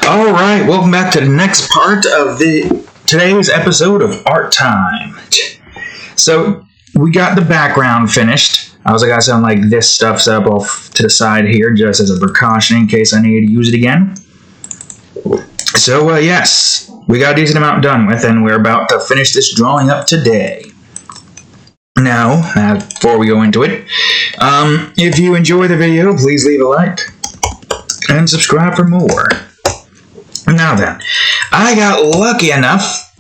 Alright, welcome back to the next part of today's episode of Art Time. So, we got the background finished. I was like, sound like this stuff's up off to the side here, just as a precaution in case I need to use it again. So, yes, we got a decent amount done with, and we're about to finish this drawing up today. Now, before we go into it, if you enjoy the video, please leave a like and subscribe for more. Now then, I got lucky enough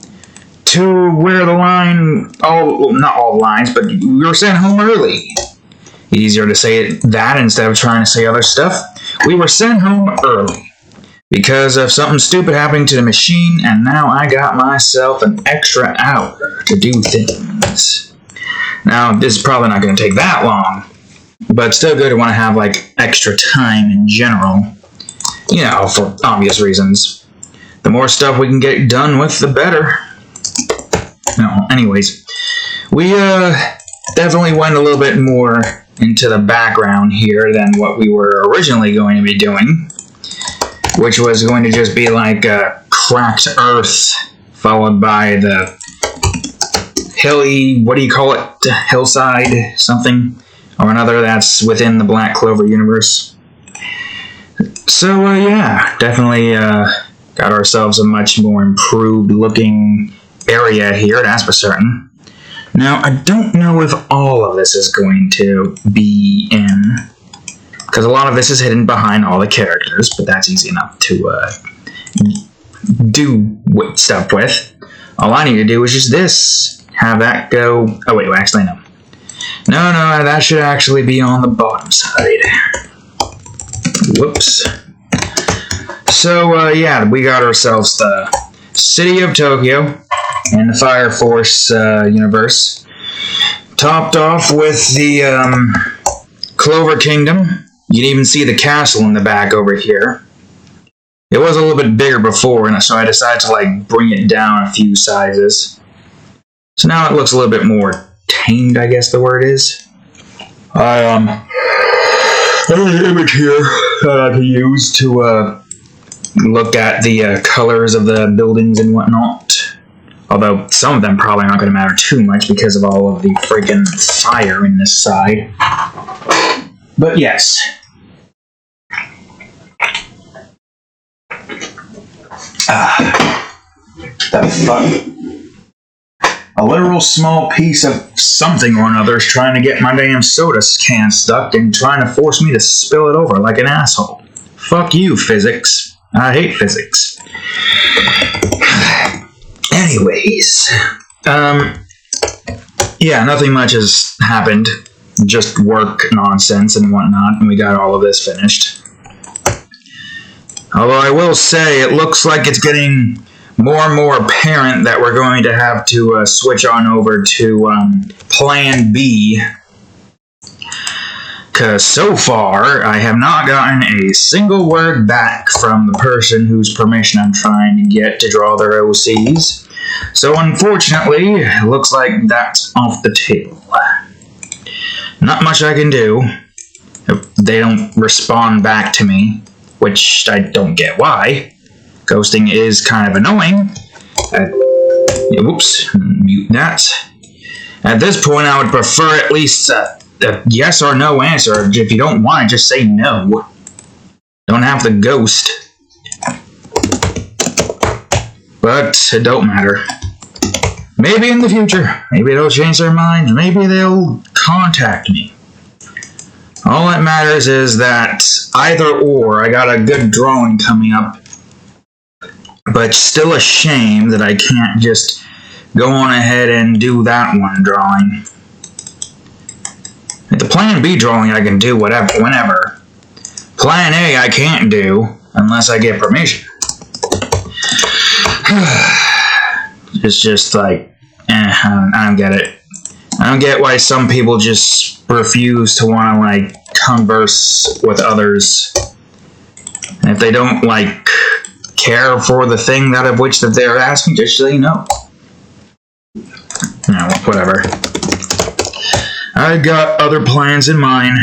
to where the line, not all the lines, but we were sent home early. Easier to say that instead of trying to say other stuff. We were sent home early because of something stupid happening to the machine, and now I got myself an extra hour to do things. Now, this is probably not going to take that long, but still good to want to have, like, extra time in general. You know, for obvious reasons. The more stuff we can get done with, the better. No, anyways, we definitely went a little bit more into the background here than what we were originally going to be doing, which was going to just be like a cracked earth followed by the hilly, what do you call it, hillside something or another that's within the Black Clover universe. So, yeah, definitely got ourselves a much more improved looking area here, that's for certain. Now, I don't know if all of this is going to be in, because a lot of this is hidden behind all the characters, but that's easy enough to do stuff with. All I need to do is just this. Have that go... Oh, wait, actually, no. No, that should actually be on the bottom side. Whoops. So, yeah, we got ourselves the City of Tokyo and the Fire Force universe. Topped off with the Clover Kingdom. You can even see the castle in the back over here. It was a little bit bigger before, and so I decided to, like, bring it down a few sizes. So now it looks a little bit more tamed, I guess the word is. There's an image here that I can use to look at the colors of the buildings and whatnot. Although some of them probably aren't going to matter too much because of all of the freaking fire in this side. But yes. The fuck? A literal small piece of something or another is trying to get my damn soda can stuck and trying to force me to spill it over like an asshole. Fuck you, physics. I hate physics. Anyways. Yeah, nothing much has happened. Just work nonsense and whatnot, and we got all of this finished. Although I will say, it looks like it's getting more and more apparent that we're going to have to switch on over to Plan B. Because so far, I have not gotten a single word back from the person whose permission I'm trying to get to draw their OCs. So unfortunately, it looks like that's off the table. Not much I can do if they don't respond back to me, which I don't get why. Ghosting is kind of annoying. Whoops, mute that. At this point, I would prefer at least a yes or no answer. If you don't want it, just say no. Don't have to ghost. But it don't matter. Maybe in the future. Maybe they'll change their minds. Maybe they'll contact me. All that matters is that either or, I got a good drawing coming up. But still a shame that I can't just go on ahead and do that one drawing. The Plan B drawing I can do whenever. Plan A I can't do unless I get permission. It's just like, I don't get it. I don't get why some people just refuse to want to, like, converse with others. And if they don't, like, care for the thing of which that they're asking, just say no. No, whatever. I got other plans in mind,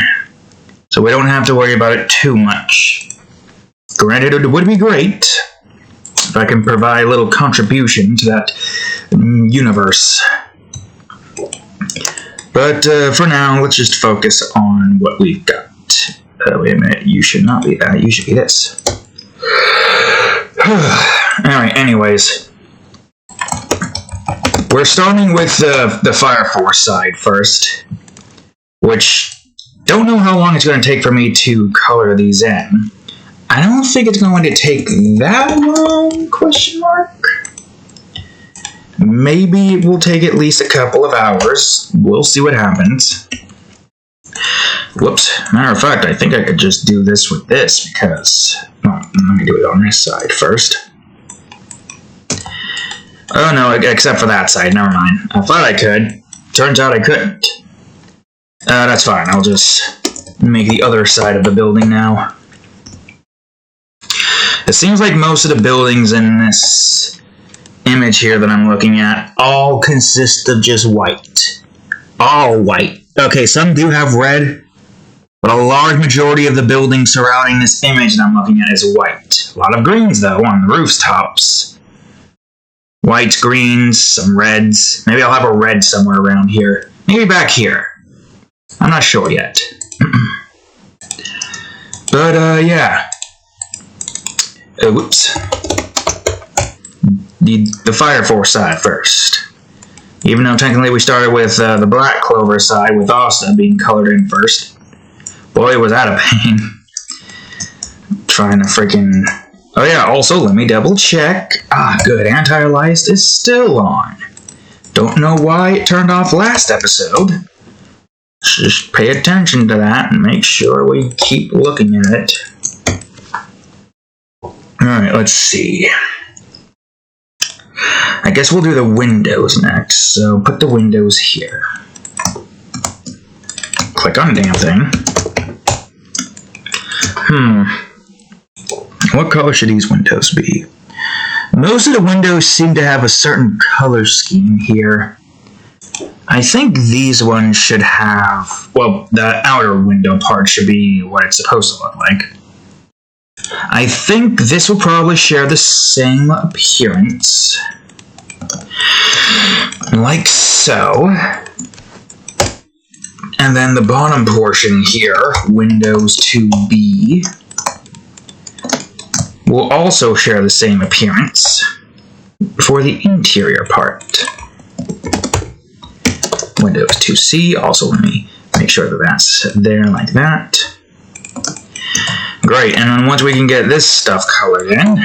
so we don't have to worry about it too much. Granted, it would be great if I can provide a little contribution to that universe. But for now, let's just focus on what we've got. Wait a minute, you should not be that, you should be this. Alright, anyways. We're starting with the Fire Force side first, which don't know how long it's going to take for me to color these in. I don't think it's going to take that long, question mark. Maybe it will take at least a couple of hours. We'll see what happens. Whoops. Matter of fact, I think I could just do this with this because... Well, let me do it on this side first. Oh no, except for that side. Never mind. I thought I could. Turns out I couldn't. That's fine. I'll just make the other side of the building now. It seems like most of the buildings in this image here that I'm looking at all consist of just white. All white. Okay, some do have red, but a large majority of the buildings surrounding this image that I'm looking at is white. A lot of greens, though, on the rooftops. Whites, greens, some reds. Maybe I'll have a red somewhere around here. Maybe back here. I'm not sure yet. But, yeah. Whoops. The Fire Force side first. Even though technically we started with the Black Clover side, with Asta being colored in first. Boy, was that a pain. Trying to freaking... Oh yeah, also, let me double check. Ah, good, Anti-Aliased is still on. Don't know why it turned off last episode. Just pay attention to that and make sure we keep looking at it. Alright, let's see. I guess we'll do the windows next, so put the windows here. Click on the damn thing. What color should these windows be? Most of the windows seem to have a certain color scheme here. I think these ones should have... Well, the outer window part should be what it's supposed to look like. I think this will probably share the same appearance. Like so. And then the bottom portion here, Windows 2B, will also share the same appearance for the interior part. Windows 2C, also let me make sure that that's there like that. Great, and then once we can get this stuff colored in,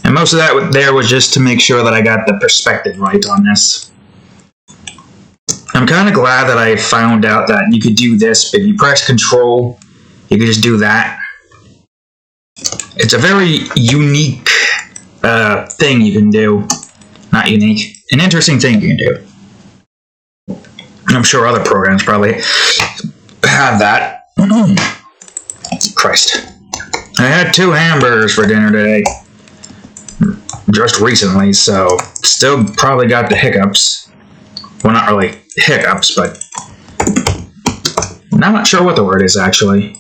and most of that there was just to make sure that I got the perspective right on this. I'm kind of glad that I found out that you could do this, but if you press Control, you could just do that. It's a very unique thing you can do. Not unique. An interesting thing you can do. And I'm sure other programs probably have that. Christ. I had 2 hamburgers for dinner today. Just recently, so still probably got the hiccups. Well, not really hiccups, but I'm not sure what the word is, actually.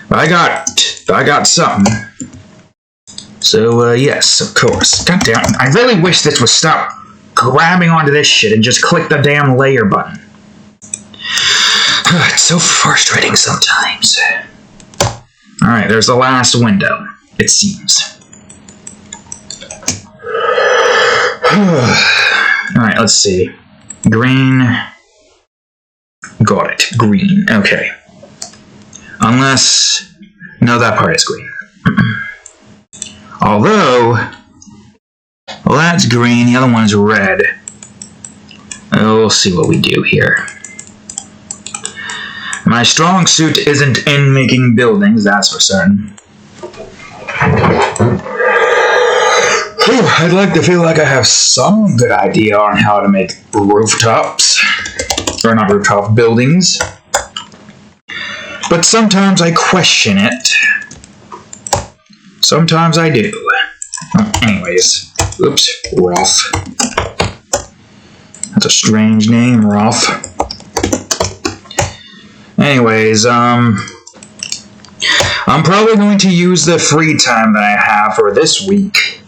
But I got something. So, yes, of course. God damn it. I really wish this would stop grabbing onto this shit and just click the damn layer button. It's so frustrating sometimes. Alright, there's the last window, it seems. Alright, let's see. Green. Got it. Green. Okay. Unless... No, that part is green. Although... Well, that's green. The other one's red. We'll see what we do here. My strong suit isn't in making buildings, that's for certain. I'd like to feel like I have some good idea on how to make rooftops. Or not rooftop, buildings. But sometimes I question it. Sometimes I do. Anyways. Oops. Rolf. That's a strange name, Rolf. Anyways, I'm probably going to use the free time that I have for this week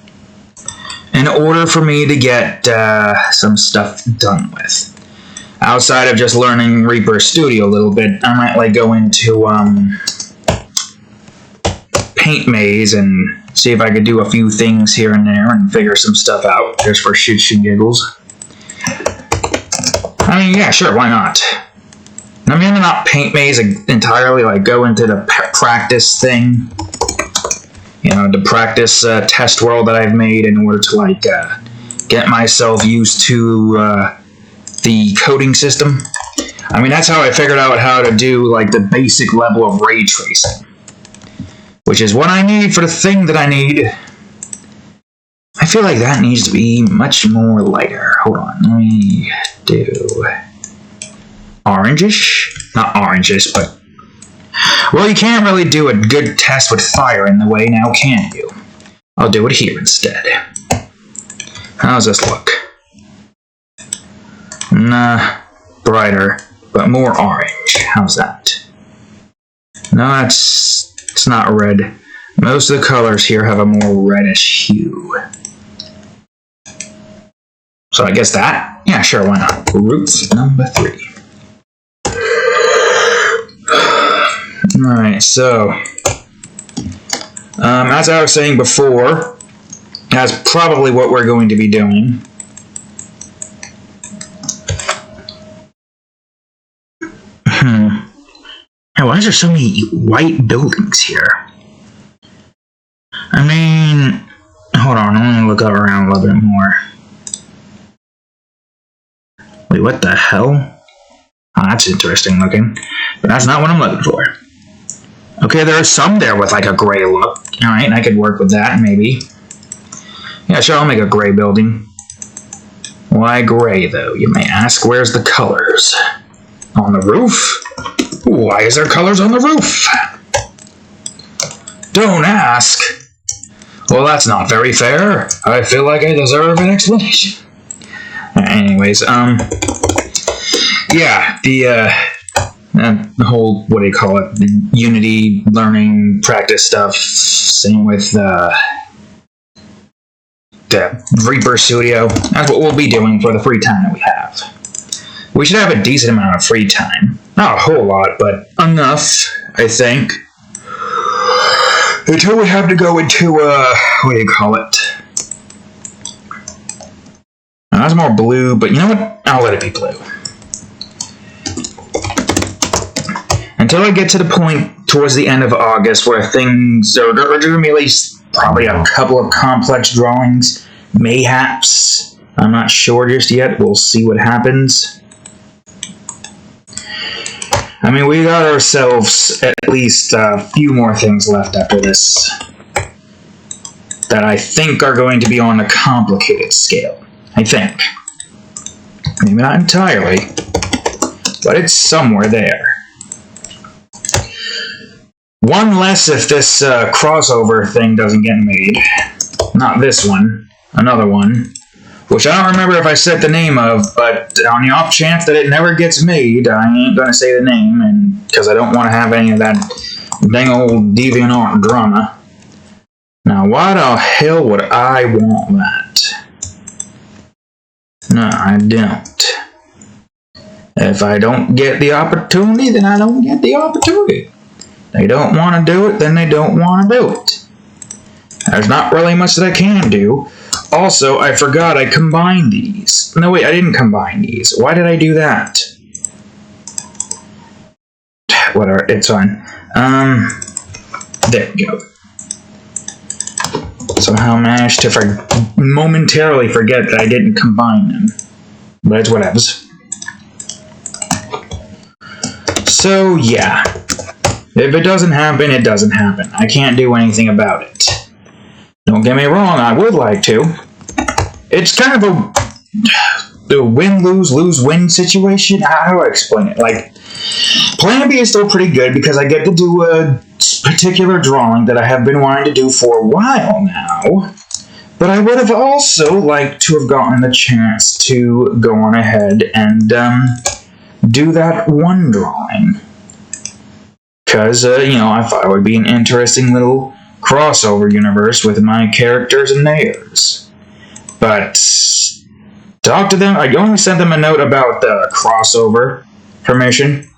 in order for me to get some stuff done with. Outside of just learning Reaper Studio a little bit, I might like go into Paint Maze and see if I could do a few things here and there and figure some stuff out just for shits and giggles. I mean, yeah, sure, why not? I mean, not Paint Maze entirely, like go into the practice thing. You know, the practice test world that I've made in order to like get myself used to the coding system. I mean, that's how I figured out how to do like the basic level of ray tracing, which is what I need for the thing that I need. I feel like that needs to be much more lighter. Hold on, let me do orangish? Not orangish, but... Well, you can't really do a good test with fire in the way now, can you? I'll do it here instead. How's this look? Nah, brighter, but more orange. How's that? No, it's not red. Most of the colors here have a more reddish hue. So I guess that? Yeah, sure, why not? Roots number 3. Alright, so... as I was saying before, that's probably what we're going to be doing. Hey, why is there so many white buildings here? I mean... Hold on, I'm gonna look around a little bit more. Wait, what the hell? Oh, that's interesting looking. But that's not what I'm looking for. Okay, there are some there with like a gray look. Alright, I could work with that, maybe. Yeah, sure, I'll make a gray building. Why gray, though, you may ask? Where's the colors? On the roof? Why is there colors on the roof? Don't ask. Well, that's not very fair. I feel like I deserve an explanation. Anyways, yeah, the whole, what do you call it, the Unity learning practice stuff, same with the Reaper Studio, that's what we'll be doing for the free time that we have. We should have a decent amount of free time. Not a whole lot, but enough, I think, until we have to go into, what do you call it? That's more blue, but you know what? I'll let it be blue. Until I get to the point towards the end of August where things are going to be at least probably a couple of complex drawings, mayhaps. I'm not sure just yet. We'll see what happens. I mean, we got ourselves at least a few more things left after this that I think are going to be on a complicated scale. I think. Maybe not entirely, but it's somewhere there. One less if this crossover thing doesn't get made. Not this one. Another one. Which I don't remember if I said the name of, but on the off chance that it never gets made, I ain't gonna say the name, and because I don't want to have any of that dang old DeviantArt drama. Now, why the hell would I want that? No, I don't. If I don't get the opportunity, then I don't get the opportunity. They don't want to do it, then they don't want to do it. There's not really much that I can do. Also, I forgot I combined these. No, wait, I didn't combine these. Why did I do that? Whatever, it's fine. There we go. Somehow managed to momentarily forget that I didn't combine them. But it's whatevs. So, yeah. If it doesn't happen, it doesn't happen. I can't do anything about it. Don't get me wrong, I would like to. It's kind of a win-lose, lose-win situation. How do I explain it? Like, Plan B is still pretty good because I get to do a particular drawing that I have been wanting to do for a while now. But I would have also liked to have gotten the chance to go on ahead and do that one drawing. Because, you know, I thought it would be an interesting little crossover universe with my characters and theirs. But talk to them. I only sent them a note about the crossover permission.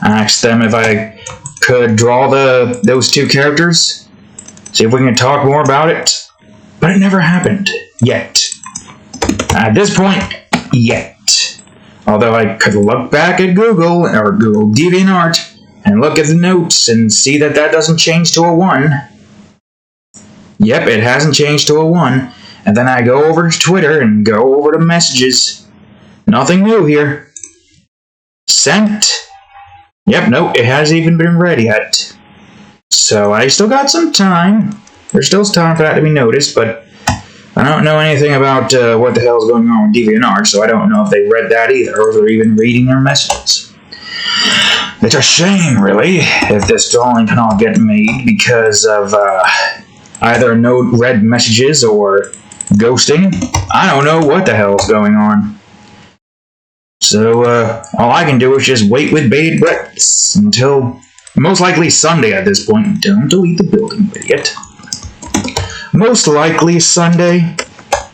I asked them if I could draw those two characters, see if we can talk more about it. But it never happened. Yet. At this point, yet. Although I could look back at Google, or Google DeviantArt, and look at the notes and see that doesn't change to a 1. Yep, it hasn't changed to a 1. And then I go over to Twitter and go over to messages. Nothing new here. Sent. Yep, no, it hasn't even been read yet. So I still got some time. There's still time for that to be noticed, but I don't know anything about what the hell is going on with DeviantArt, so I don't know if they read that either, or if they're even reading their messages. It's a shame, really, if this drawing cannot get made because of either no read messages or ghosting. I don't know what the hell is going on. So, all I can do is just wait with bated breath until most likely Sunday at this point. Don't delete the building, idiot. Most likely Sunday,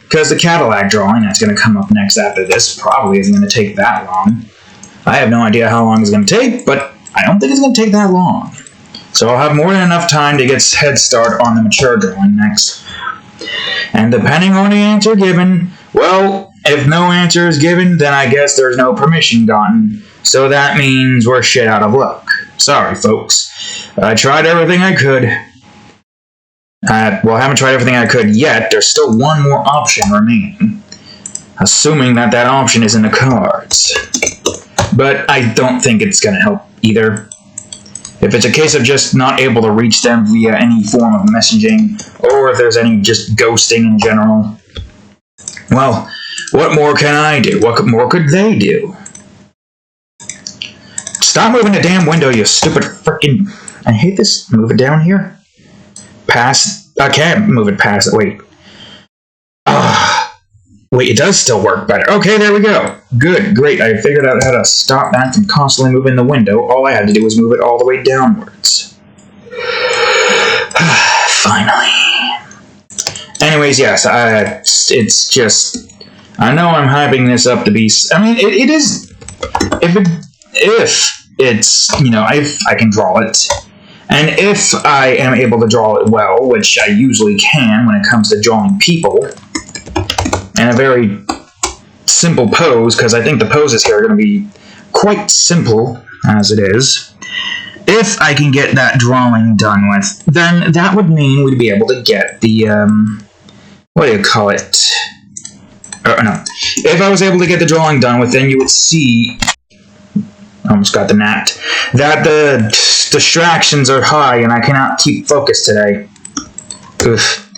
because the Cadillac drawing that's going to come up next after this probably isn't going to take that long. I have no idea how long it's going to take, but I don't think it's going to take that long. So I'll have more than enough time to get head start on the mature drawing next. And depending on the answer given, well, if no answer is given, then I guess there's no permission gotten. So that means we're shit out of luck. Sorry, folks. I tried everything I could. Well, I haven't tried everything I could yet. There's still one more option remaining. Assuming that option is in the cards. But I don't think it's going to help either. If it's a case of just not able to reach them via any form of messaging, or if there's any just ghosting in general, well, what more can I do? What more could they do? Stop moving the damn window, you stupid frickin'... I hate this. Move it down here. Past... I can't move it past it. Wait. Wait, it does still work better. Okay, there we go. Good, great. I figured out how to stop that from constantly moving the window. All I had to do was move it all the way downwards. Finally. Anyways, yes, it's just... I know I'm hyping this up to be... I mean, it is... If it's, you know, if I can draw it, and if I am able to draw it well, which I usually can when it comes to drawing people, and a very simple pose, because I think the poses here are going to be quite simple, as it is. If I can get that drawing done with, then that would mean we'd be able to get the, what do you call it? No. If I was able to get the drawing done with, then you would see... Almost got the gnat. That the distractions are high and I cannot keep focused today. Oof.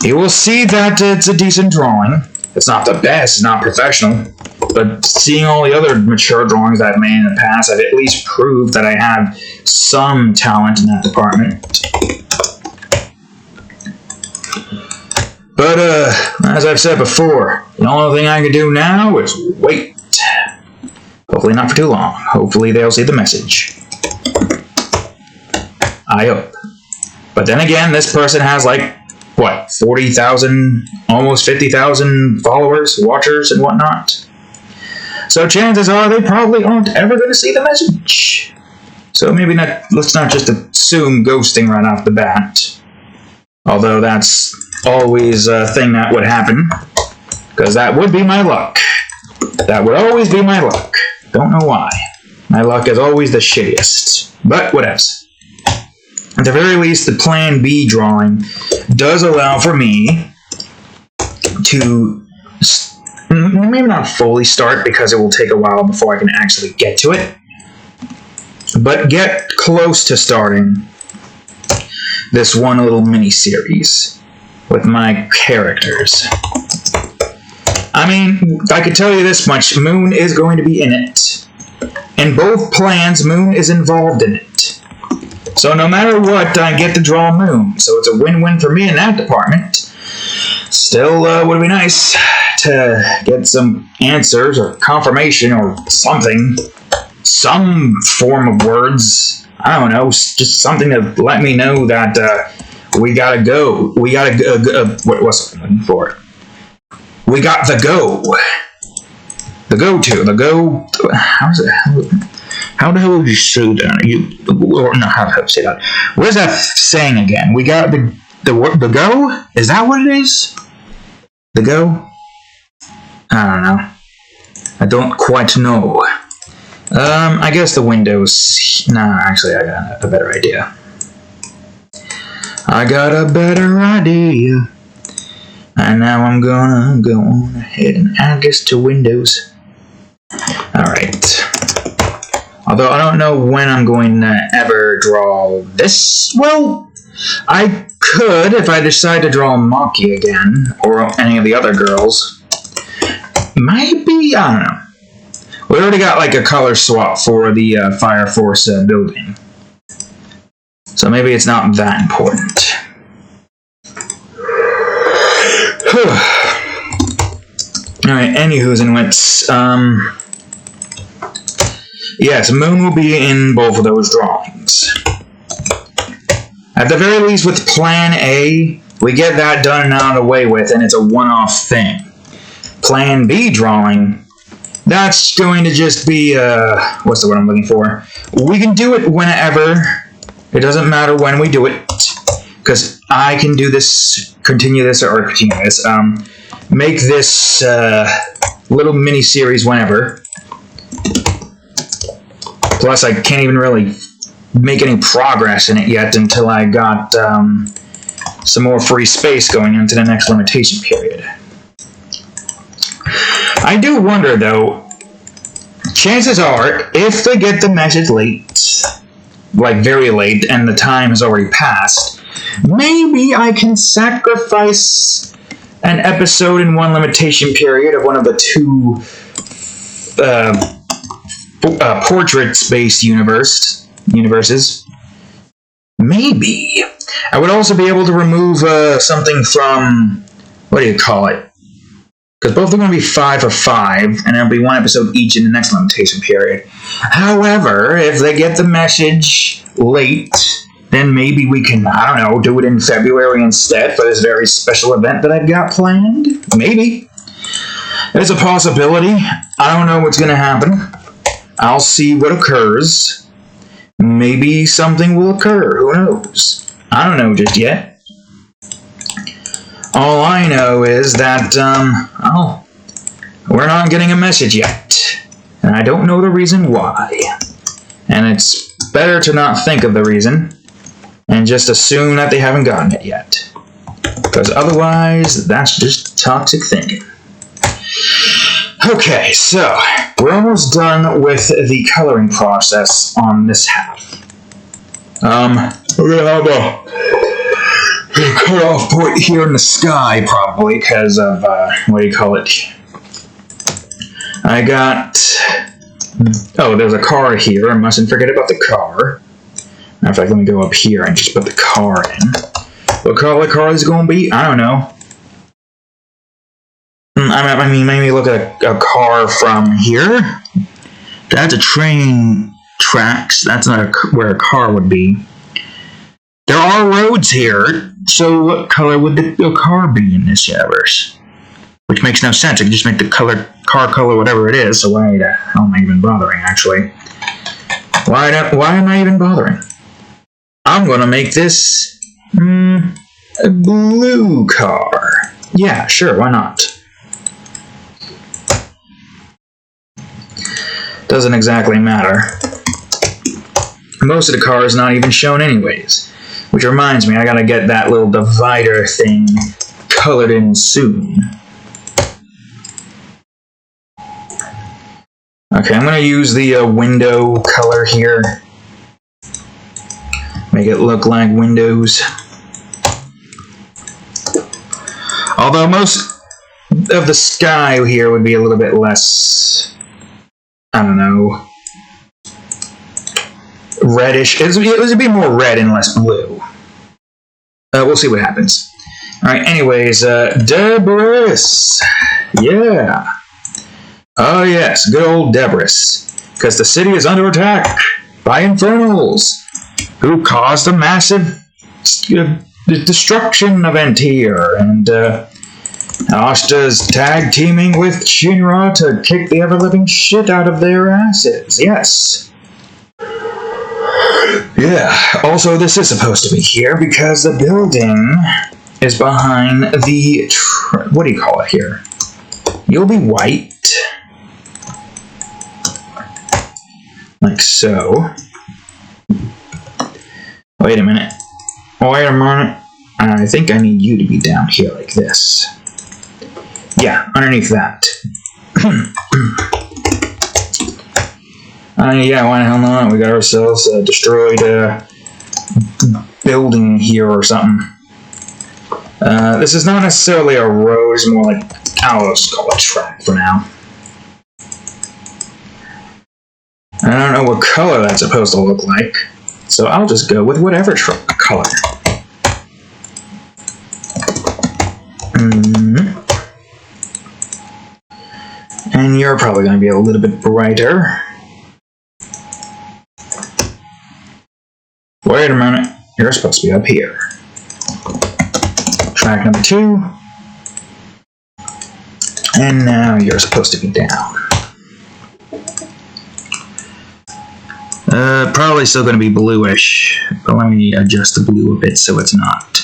You will see that it's a decent drawing. It's not the best, it's not professional. But seeing all the other mature drawings I've made in the past, I've at least proved that I have some talent in that department. But, as I've said before, the only thing I can do now is wait. Hopefully not for too long. Hopefully they'll see the message. I hope. But then again, this person has like, what, 40,000, almost 50,000 followers, watchers, and whatnot. So chances are they probably aren't ever going to see the message. So maybe not. Let's not just assume ghosting right off the bat. Although that's always a thing that would happen. Because that would be my luck. That would always be my luck. Don't know why. My luck is always the shittiest. But whatevs. At the very least, the Plan B drawing does allow for me to maybe not fully start because it will take a while before I can actually get to it, but get close to starting this one little mini-series with my characters. I mean, I could tell you this much, Moon is going to be in it. In both plans, Moon is involved in it. So no matter what, I get to draw Moon. So it's a win-win for me in that department. Still, would be nice to get some answers or confirmation or something. Some form of words. I don't know, just something to let me know that we gotta go. We gotta go. What's I'm looking for? we got the go. The go-to. The go... How's it... How the hell would you say that? Or no, how do I say that? What is that saying again? We got the go? Is that what it is? The go? I don't know. I don't quite know. I guess the windows... Nah, actually, I got a better idea. I got a better idea. And now I'm gonna go on ahead and add this to Windows. Alright. Although I don't know when I'm going to ever draw this. Well, I could if I decide to draw Maki again, or any of the other girls. Maybe, I don't know. We already got like a color swap for the Fire Force building. So maybe it's not that important. Alright, anywho's and whats. Yes, Moon will be in both of those drawings. At the very least, with Plan A, we get that done and out of the way with, and it's a one-off thing. Plan B drawing, that's going to just be, what's the word I'm looking for? We can do it whenever. It doesn't matter when we do it, because I can do this, make this little mini-series whenever. Plus, I can't even really make any progress in it yet until I got some more free space going into the next limitation period. I do wonder, though, chances are, if they get the message late, like very late, and the time has already passed, maybe I can sacrifice an episode in one limitation period of one of the two portraits-based universes. Maybe. I would also be able to remove something from, what do you call it? Because both are going to be 5 for 5, and there'll be one episode each in the next limitation period. However, if they get the message late, then maybe we can, I don't know, do it in February instead for this very special event that I've got planned. Maybe. There's a possibility. I don't know what's going to happen. I'll see what occurs. Maybe something will occur. Who knows? I don't know just yet. All I know is that, we're not getting a message yet. And I don't know the reason why. And it's better to not think of the reason and just assume that they haven't gotten it yet. Because otherwise, that's just toxic thinking. Okay, so we're almost done with the coloring process on this half. We're gonna have a cut-off point here in the sky, probably, because of, what do you call it? I got... Oh, there's a car here. I mustn't forget about the car. Matter of fact, let me go up here and just put the car in. What color car is it going to be? I don't know. I mean, maybe look at a car from here. That's a train tracks. That's not where a car would be. There are roads here, so what color would the car be in this universe? Which makes no sense. I can just make the car color whatever it is, so why the hell am I even bothering, actually? Why am I even bothering? I'm gonna make this a blue car. Yeah, sure, why not? Doesn't exactly matter. Most of the car is not even shown anyways. Which reminds me, I gotta get that little divider thing colored in soon. Okay, I'm gonna use the window color here. Make it look like windows. Although most of the sky here would be a little bit less, I don't know, reddish. It would be more red and less blue. We'll see what happens. Alright, anyways, Debris. Yeah. Oh yes, good old Debris. Because the city is under attack by Infernals, who caused a massive destruction event here, and Ashta's tag teaming with Shinra to kick the ever-living shit out of their asses. Yes. Yeah, also this is supposed to be here because the building is behind the... what do you call it here? You'll be white. Like so. Wait a minute. Wait a minute. I think I need you to be down here like this. Yeah, underneath that. Yeah, why the hell not? We got ourselves a destroyed building here or something. This is not necessarily a road, it's more like, I'll just call it a track for now. I don't know what color that's supposed to look like, so I'll just go with whatever color. And you're probably going to be a little bit brighter. Wait a minute, you're supposed to be up here. Track number 2. And now you're supposed to be down. Probably still going to be bluish, but let me adjust the blue a bit so it's not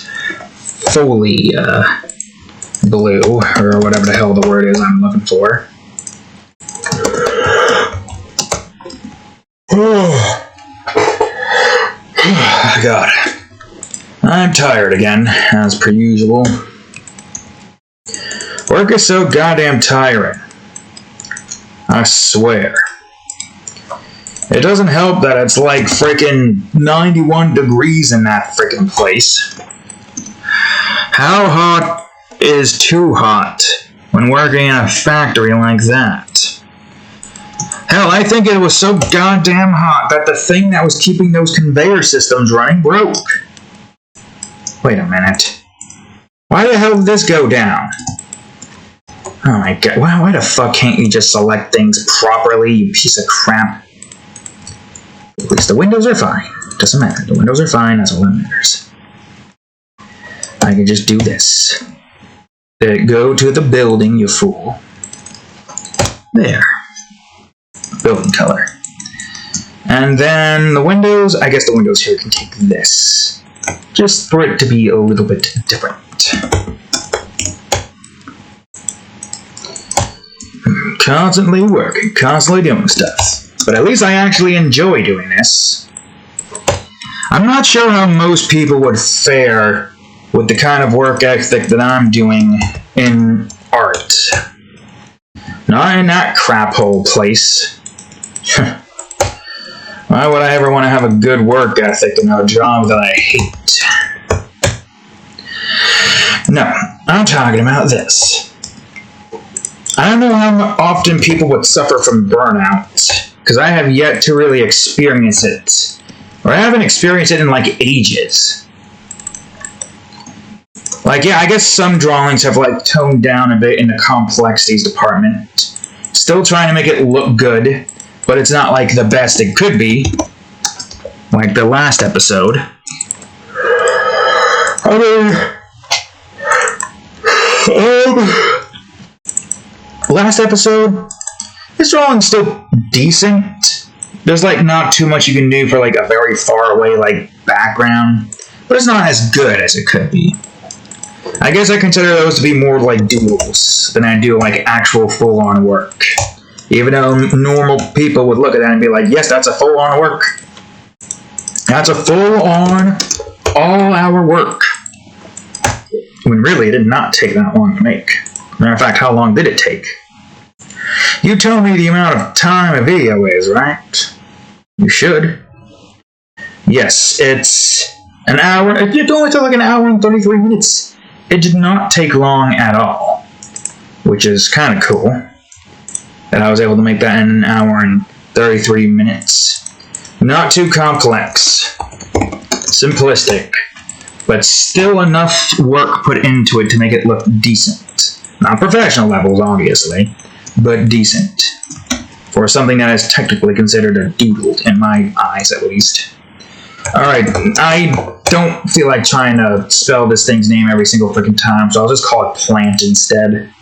fully blue, or whatever the hell the word is I'm looking for. Oh, God. I'm tired again, as per usual. Work is so goddamn tiring. I swear. It doesn't help that it's like frickin' 91 degrees in that frickin' place. How hot is too hot when working in a factory like that? Hell, I think it was so goddamn hot that the thing that was keeping those conveyor systems running broke. Wait a minute. Why the hell did this go down? Oh my god, why the fuck can't you just select things properly, you piece of crap? At least the windows are fine. Doesn't matter. The windows are fine, that's all that matters. I can just do this. Go to the building, you fool. There. Building color. And then the windows, I guess the windows here can take this. Just for it to be a little bit different. Constantly working, constantly doing stuff. But at least I actually enjoy doing this. I'm not sure how most people would fare with the kind of work ethic that I'm doing in art. Not in that crap hole place. Why would I ever want to have a good work ethic in a job that I hate? No, I'm talking about this. I don't know how often people would suffer from burnout, because I have yet to really experience it. Or I haven't experienced it in, like, ages. Like, yeah, I guess some drawings have, like, toned down a bit in the complexities department. Still trying to make it look good, but it's not, like, the best it could be. Like the last episode. Last episode, this drawing's still decent. There's like not too much you can do for like a very far away like background, but it's not as good as it could be. I guess I consider those to be more like doodles than I do like actual full-on work. Even though normal people would look at that and be like, yes, that's a full-on work. That's a full-on, all-hour work. When really, it did not take that long to make. Matter of fact, how long did it take? You told me the amount of time a video is, right? You should. Yes, it's an hour. It only took like an hour and 33 minutes. It did not take long at all. Which is kind of cool. That I was able to make that in an hour and 33 minutes. Not too complex. Simplistic. But still enough work put into it to make it look decent. Not professional levels, obviously, but decent. For something that is technically considered a doodle, in my eyes at least. Alright, I don't feel like trying to spell this thing's name every single freaking time, so I'll just call it Plant instead.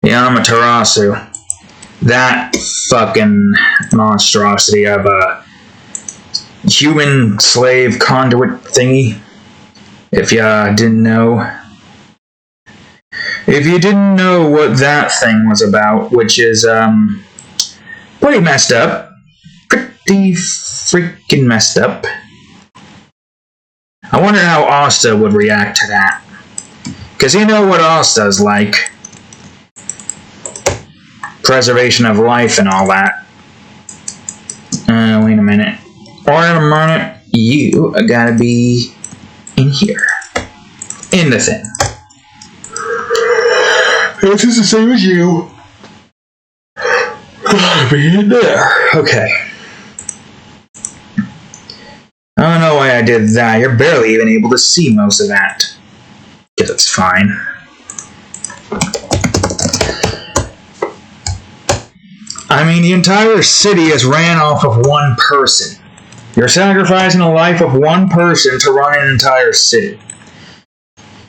The Amaterasu. That fucking monstrosity of a human slave conduit thingy. If ya didn't know. If you didn't know what that thing was about, which is, pretty messed up. Pretty freaking messed up. I wonder how Asta would react to that. Because you know what Asta's like. Preservation of life and all that. Wait a minute. You gotta be in here. In the thing. This is the same as you. Gotta be in there. Okay. I don't know why I did that. You're barely even able to see most of that. Guess it's fine. I mean, the entire city is ran off of one person. You're sacrificing the life of one person to run an entire city.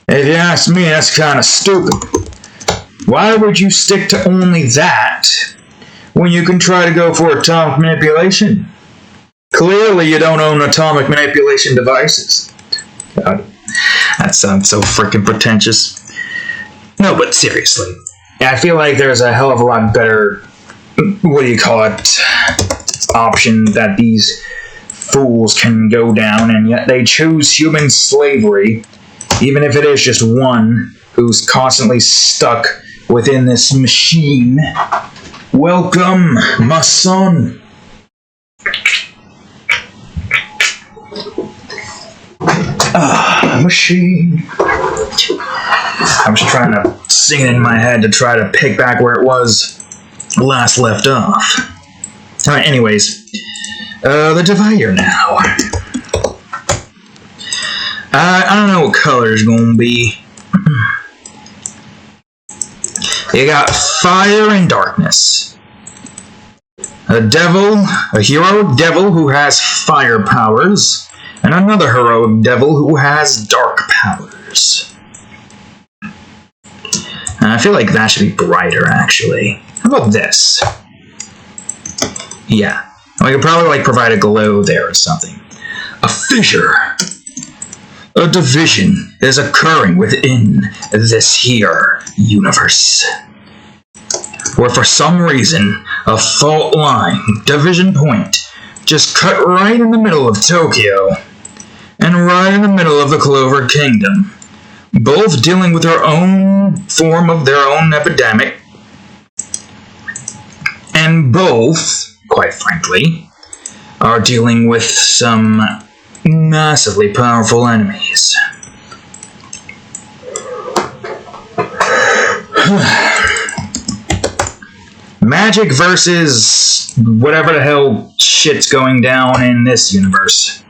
If you ask me, that's kind of stupid. Why would you stick to only that when you can try to go for atomic manipulation? Clearly you don't own atomic manipulation devices. God, that sounds so freaking pretentious. No, but seriously. I feel like there's a hell of a lot better, what do you call it, option that these fools can go down, and yet they choose human slavery, even if it is just one who's constantly stuck within this machine. Welcome, my son. Machine. I was trying to sing it in my head to try to pick back where it was last left off. Alright, anyways. The divider now. I don't know what color it's gonna be. You got fire and darkness. A heroic devil who has fire powers, and another heroic devil who has dark powers. And I feel like that should be brighter, actually. How about this? Yeah. We could probably, provide a glow there or something. A fissure. A division is occurring within this here universe. Where for some reason, a fault line, division point, just cut right in the middle of Tokyo, and right in the middle of the Clover Kingdom, both dealing with their own form of their own epidemic, and both, quite frankly, are dealing with some massively powerful enemies. Magic versus whatever the hell shit's going down in this universe.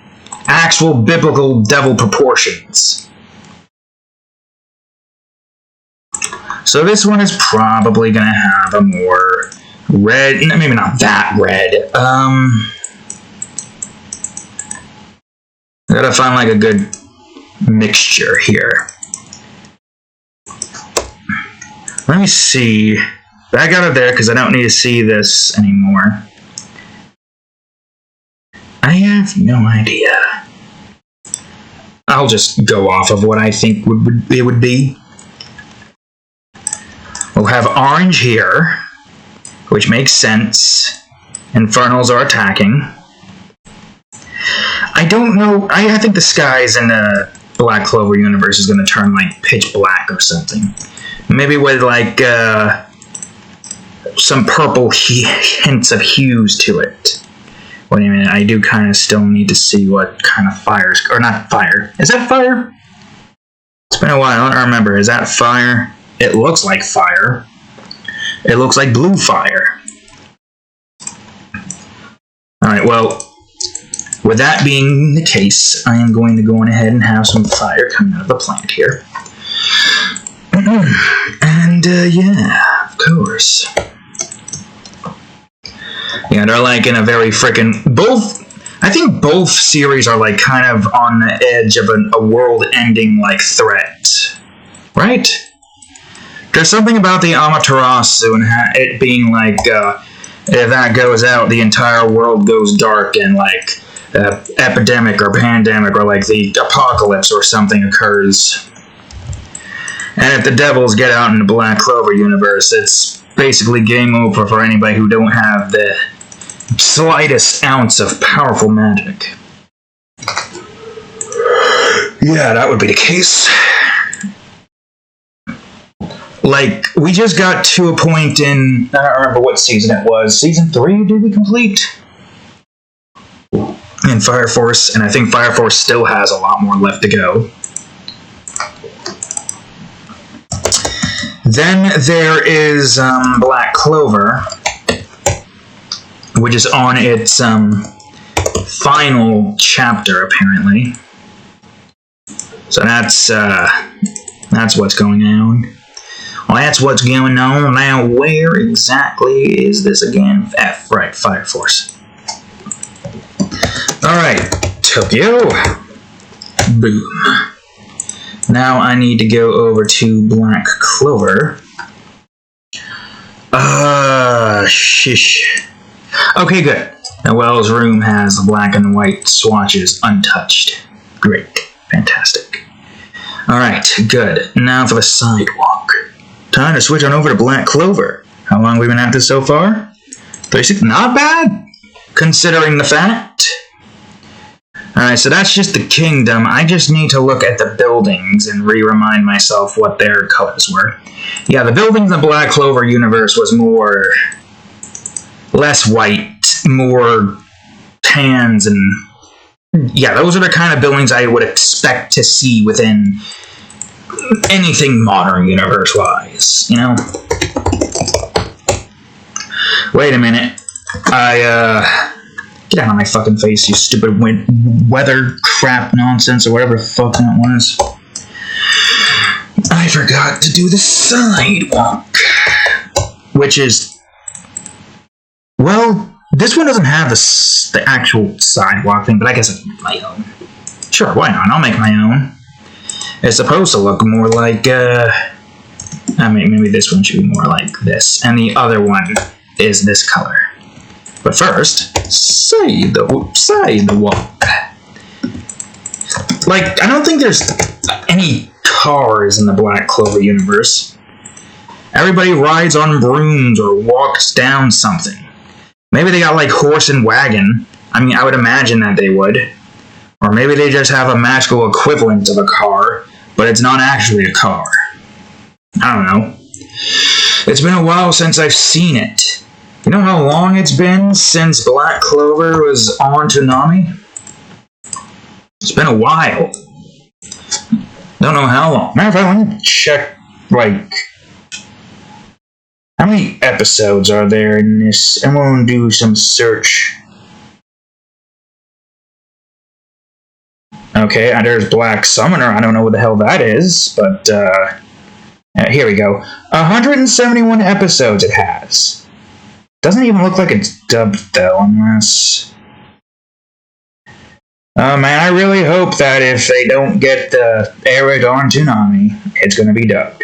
Actual biblical devil proportions. So this one is probably gonna have a more red, maybe not that red. I gotta find a good mixture here. Let me see. Back out of there because I don't need to see this anymore. I have no idea. I'll just go off of what I think it would be. We'll have orange here, which makes sense. Infernals are attacking. I don't know. I think the skies in the Black Clover universe is going to turn pitch black or something. Maybe with some purple hints of hues to it. Wait a minute, I do kind of still need to see what kind of fire, or not fire. Is that fire? It's been a while, I don't remember. Is that fire? It looks like fire. It looks like blue fire. Alright, well, with that being the case, I am going to go on ahead and have some fire coming out of the plant here. And, yeah, of course. Yeah, they're in a very frickin' both. I think both series are like kind of on the edge of a world-ending like threat, right? There's something about the Amaterasu and it being like if that goes out, the entire world goes dark and like epidemic or pandemic or like the apocalypse or something occurs. And if the devils get out in the Black Clover universe, it's basically game over for anybody who don't have the slightest ounce of powerful magic. Yeah, that would be the case. Like, we just got to a point in, I don't remember what season it was. Season 3, did we complete? In Fire Force, and I think Fire Force still has a lot more left to go. Then there is Black Clover, which is on its final chapter, apparently. So that's what's going on. Well, that's what's going on. Now, where exactly is this again? F, right, Fire Force. Alright, Tokyo. Boom. Now I need to go over to Black Clover. Shish. Okay, good. Noelle's room has the black and white swatches untouched. Great. Fantastic. Alright, good. Now for the sidewalk. Time to switch on over to Black Clover. How long have we been at this so far? 36? Not bad, considering the fact. Alright, so that's just the kingdom. I just need to look at the buildings and remind myself what their colors were. Yeah, the buildings in the Black Clover universe was less white, more tans, and yeah, those are the kind of buildings I would expect to see within anything modern universe-wise, you know? Wait a minute. Get out of my fucking face, you stupid weather crap nonsense or whatever the fuck that was. I forgot to do the sidewalk. Which is... Well, this one doesn't have the actual sidewalk thing, but I guess I can make my own. Sure, why not? I'll make my own. It's supposed to look more like, I mean, maybe this one should be more like this. And the other one is this color. But first, sidewalk. Like, I don't think there's any cars in the Black Clover universe. Everybody rides on brooms or walks down something. Maybe they got, like, horse and wagon. I mean, I would imagine that they would. Or maybe they just have a magical equivalent of a car, but it's not actually a car. I don't know. It's been a while since I've seen it. You know how long it's been since Black Clover was on Toonami? It's been a while. Don't know how long. Matter of fact, let me check, like, how many episodes are there in this? I'm going to do some search. Okay, there's Black Summoner. I don't know what the hell that is, but, here we go. 171 episodes it has. Doesn't even look like it's dubbed, though, unless... Oh, man, I really hope that if they don't get aired on Toonami, it's going to be dubbed.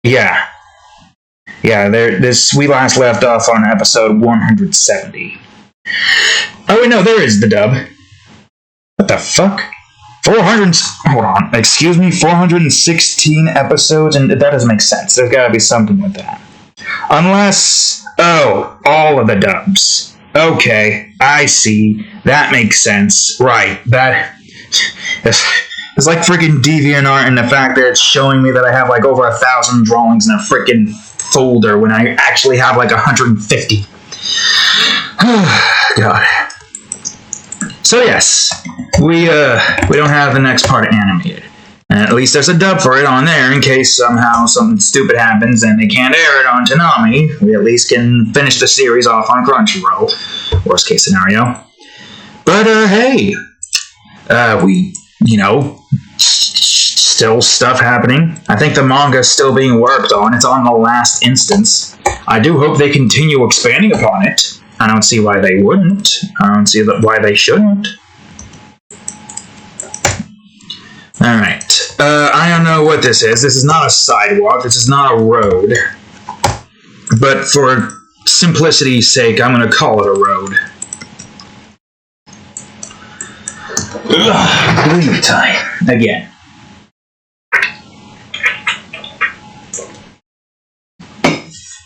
Yeah. Yeah, we last left off on episode 170. Oh, wait, no, there is the dub. What the fuck? 416 episodes, and that doesn't make sense. There's gotta be something with that. Unless, oh, all of the dubs. Okay, I see. That makes sense. Right, it's like freaking DeviantArt, and the fact that it's showing me that I have like over 1,000 drawings in a freaking folder when I actually have like 150. God. So yes, we don't have the next part animated. And at least there's a dub for it on there in case somehow something stupid happens and they can't air it on Toonami. We at least can finish the series off on Crunchyroll. Worst case scenario. But hey, we, still stuff happening. I think the manga is still being worked on. It's on the last instance. I do hope they continue expanding upon it. I don't see why they wouldn't. I don't see why they shouldn't. Alright. I don't know what this is. This is not a sidewalk. This is not a road. But for simplicity's sake, I'm going to call it a road. Leave time. Again.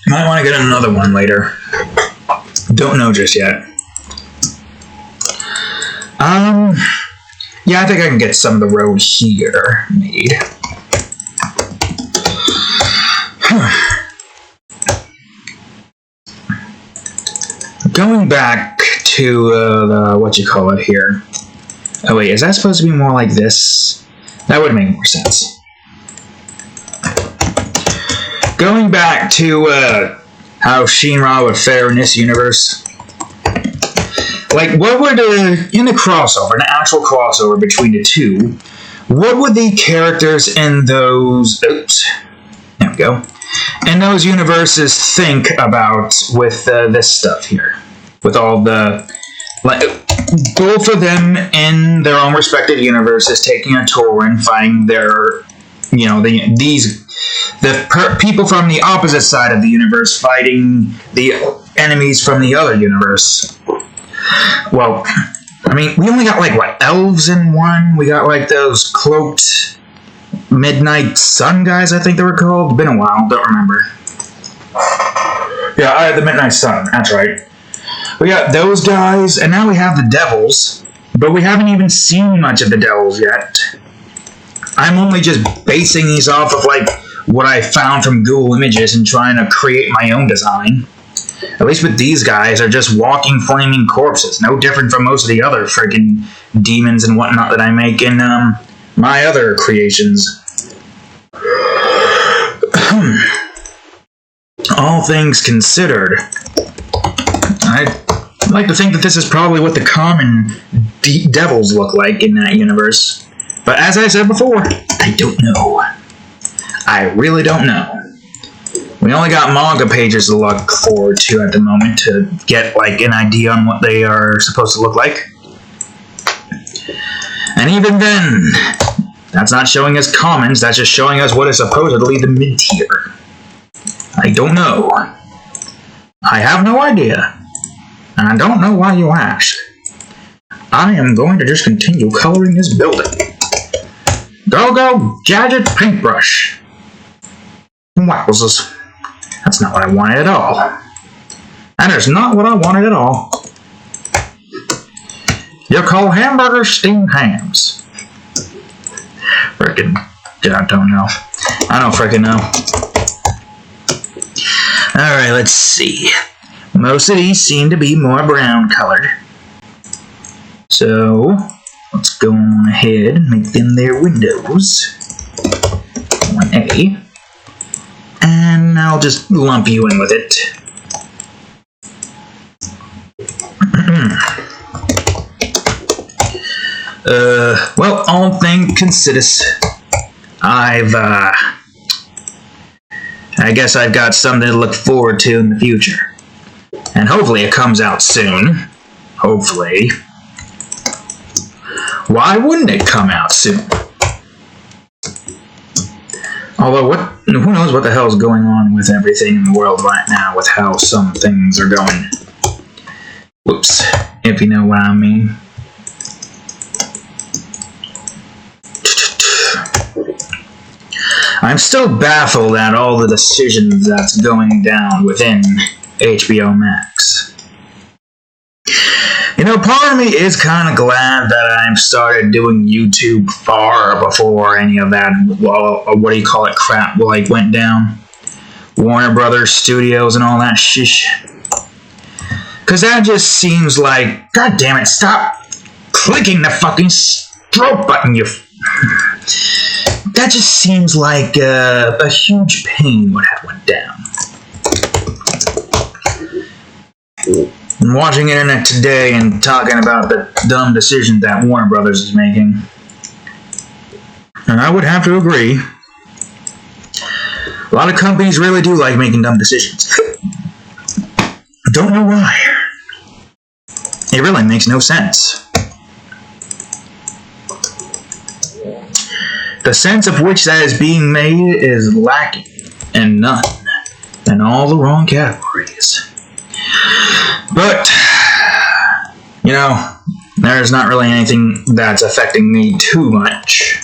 Might want to get another one later. Don't know just yet. Yeah, I think I can get some of the road here made. Going back to the what you call it here. Oh wait, is that supposed to be more like this? That would make more sense. Going back to how Shinra would fare in this universe. Like, what would, in the crossover, an actual crossover between the two, what would the characters in those, oops, there we go, in those universes think about with this stuff here? With all the, like, both of them in their own respective universes taking a tour and finding their, you know, the people from the opposite side of the universe fighting the enemies from the other universe. Well, I mean, we only got, like, what, elves in one? We got, like, those cloaked midnight sun guys, I think they were called. Been a while, don't remember. Yeah, I had the midnight sun, that's right. We got those guys, and now we have the devils, but we haven't even seen much of the devils yet. I'm only just basing these off of, like, what I found from Google Images and trying to create my own design. At least with these guys, they're just walking flaming corpses. No different from most of the other friggin' demons and whatnot that I make in my other creations. All things considered, I'd like to think that this is probably what the common devils look like in that universe. But as I said before, I don't know. I really don't know. We only got manga pages to look forward to at the moment to get, like, an idea on what they are supposed to look like. And even then, that's not showing us commons, that's just showing us what is supposedly the mid-tier. I don't know. I have no idea. And I don't know why you ask. I am going to just continue coloring this building. Go, gadget paintbrush. Wowzers. That's not what I wanted at all. That is not what I wanted at all. You call hamburgers steamed hams. Frickin', I don't know. I don't frickin' know. Alright, let's see. Most of these seem to be more brown colored. So, let's go on ahead and make them their windows. 1A. And I'll just lump you in with it. Well, all things considered, I guess I've got something to look forward to in the future. And hopefully it comes out soon. Hopefully. Why wouldn't it come out soon? Although, who knows what the hell is going on with everything in the world right now with how some things are going. Whoops, if you know what I mean. I'm still baffled at all the decisions that's going down within HBO Max. You know, part of me is kind of glad that I've started doing YouTube far before any of that, well, what do you call it, crap, like, went down. Warner Brothers Studios and all that shish. Because that just seems like, god damn it, stop clicking the fucking stroke button, you... That just seems like a huge pain when that went down. I'm watching internet today and talking about the dumb decisions that Warner Brothers is making. And I would have to agree. A lot of companies really do like making dumb decisions. Don't know why. It really makes no sense. The sense of which that is being made is lacking, and none, in all the wrong categories. But, you know, there's not really anything that's affecting me too much.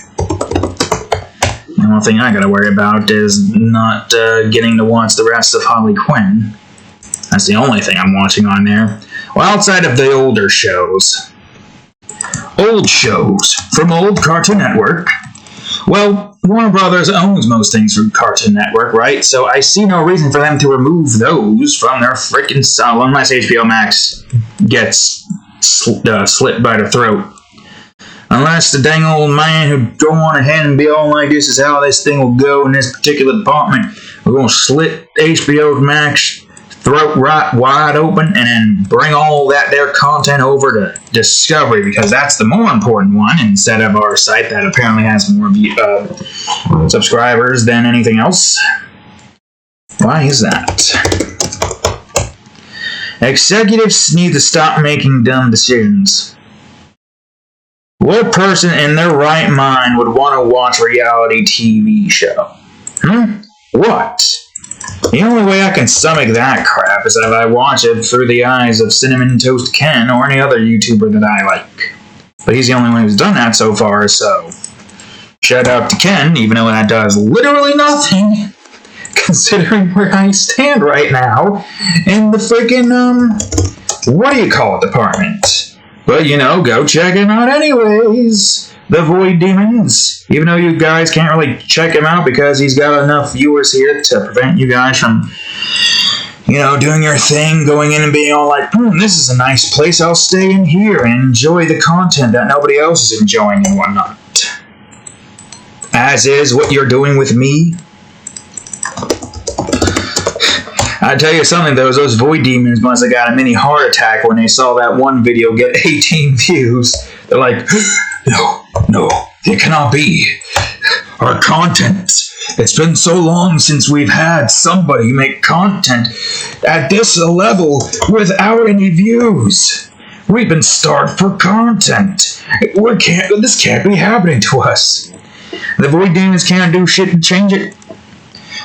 The only thing I gotta worry about is not getting to watch the rest of Harley Quinn. That's the only thing I'm watching on there. Well, outside of the older shows. Old shows from old Cartoon Network. Well, Warner Brothers owns most things from Cartoon Network, right? So I see no reason for them to remove those from their freaking style unless HBO Max gets slit by the throat. Unless the dang old man who'd go on ahead and be all like, this is how this thing will go in this particular department. We're going to slit HBO Max throat right wide open and then bring all that their content over to Discovery, because that's the more important one instead of our site that apparently has more subscribers than anything else. Why is that? Executives need to stop making dumb decisions. What person in their right mind would want to watch a reality TV show? What? The only way I can stomach that crap is if I watch it through the eyes of Cinnamon Toast Ken or any other YouTuber that I like. But he's the only one who's done that so far, so shout out to Ken, even though that does literally nothing, considering where I stand right now in the freaking, department. But, you know, go check him out anyways. The Void Demons. Even though you guys can't really check him out because he's got enough viewers here to prevent you guys from, you know, doing your thing, going in and being all like, this is a nice place, I'll stay in here and enjoy the content that nobody else is enjoying and whatnot. As is what you're doing with me. I tell you something, those Void Demons must have got a mini heart attack when they saw that one video get 18 views. They're like, no, it cannot be. Our content. It's been so long since we've had somebody make content at this level without any views. We've been starved for content. This can't be happening to us. The Void Demons can't do shit to change it.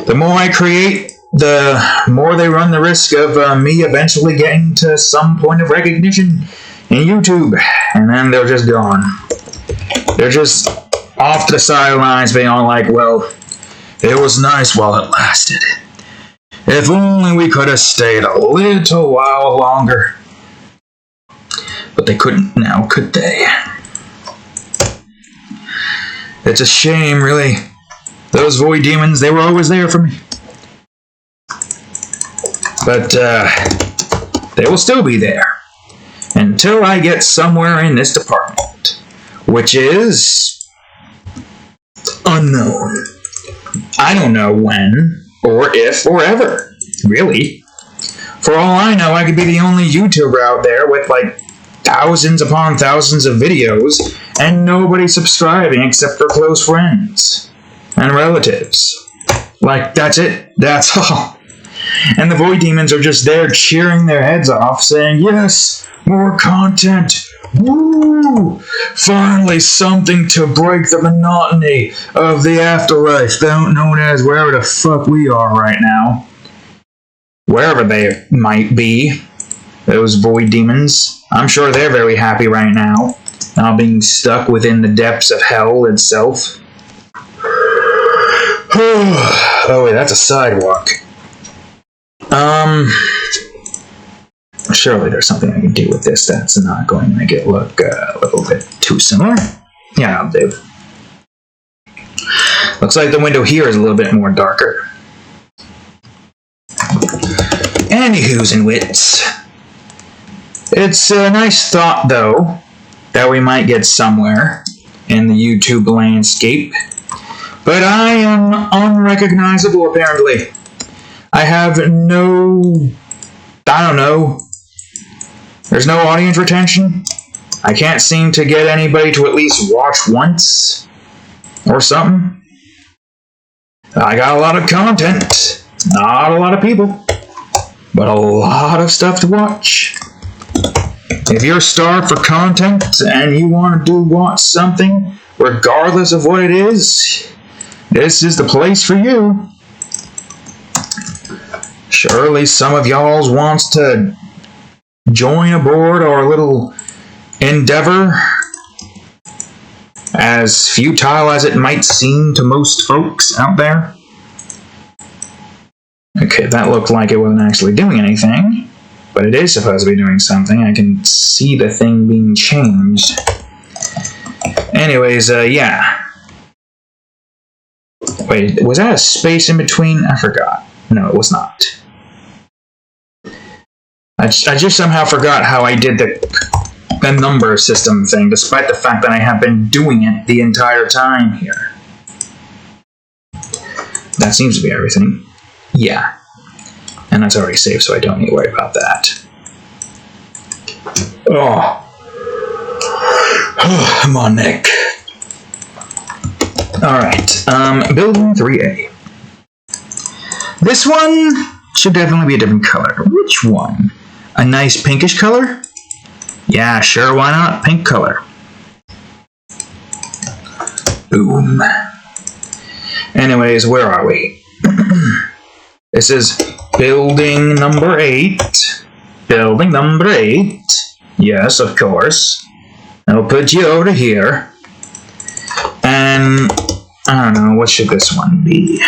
The more I create, the more they run the risk of me eventually getting to some point of recognition in YouTube, and then they're just gone. They're just off to the sidelines being all like, well, it was nice while it lasted. If only we could have stayed a little while longer. But they couldn't now, could they? It's a shame, really. Those Void Demons, they were always there for me. But, they will still be there until I get somewhere in this department, which is unknown. I don't know when, or if, or ever, really. For all I know, I could be the only YouTuber out there with, like, thousands upon thousands of videos, and nobody subscribing except for close friends and relatives. Like, that's it. That's all. And the Void Demons are just there cheering their heads off, saying, yes, more content. Woo! Finally something to break the monotony of the afterlife, known as wherever the fuck we are right now. Wherever they might be, those Void Demons. I'm sure they're very happy right now, not being stuck within the depths of hell itself. Oh wait, that's a sidewalk. Surely there's something I can do with this that's not going to make it look a little bit too similar. Yeah, I'll do. Looks like the window here is a little bit more darker. Anywho's and wits. It's a nice thought, though, that we might get somewhere in the YouTube landscape. But I am unrecognizable, apparently. I have I don't know. There's no audience retention. I can't seem to get anybody to at least watch once. or something. I got a lot of content, not a lot of people, but a lot of stuff to watch. If you're starved for content and you want to watch something, regardless of what it is, this is the place for you. Surely some of y'all wants to join aboard our little endeavor, as futile as it might seem to most folks out there. Okay, that looked like it wasn't actually doing anything, but it is supposed to be doing something. I can see the thing being changed. Anyways, yeah. Wait, was that a space in between? I forgot. No, it was not. I just somehow forgot how I did the number system thing, despite the fact that I have been doing it the entire time here. That seems to be everything. Yeah. And that's already saved, so I don't need to worry about that. Oh. My neck. Alright, building 3A. This one should definitely be a different color. Which one? A nice pinkish color? Yeah, sure, why not? Pink color. Boom. Anyways, where are we? This is building number 8. Building number 8. Yes, of course. I'll put you over here. And I don't know, what should this one be?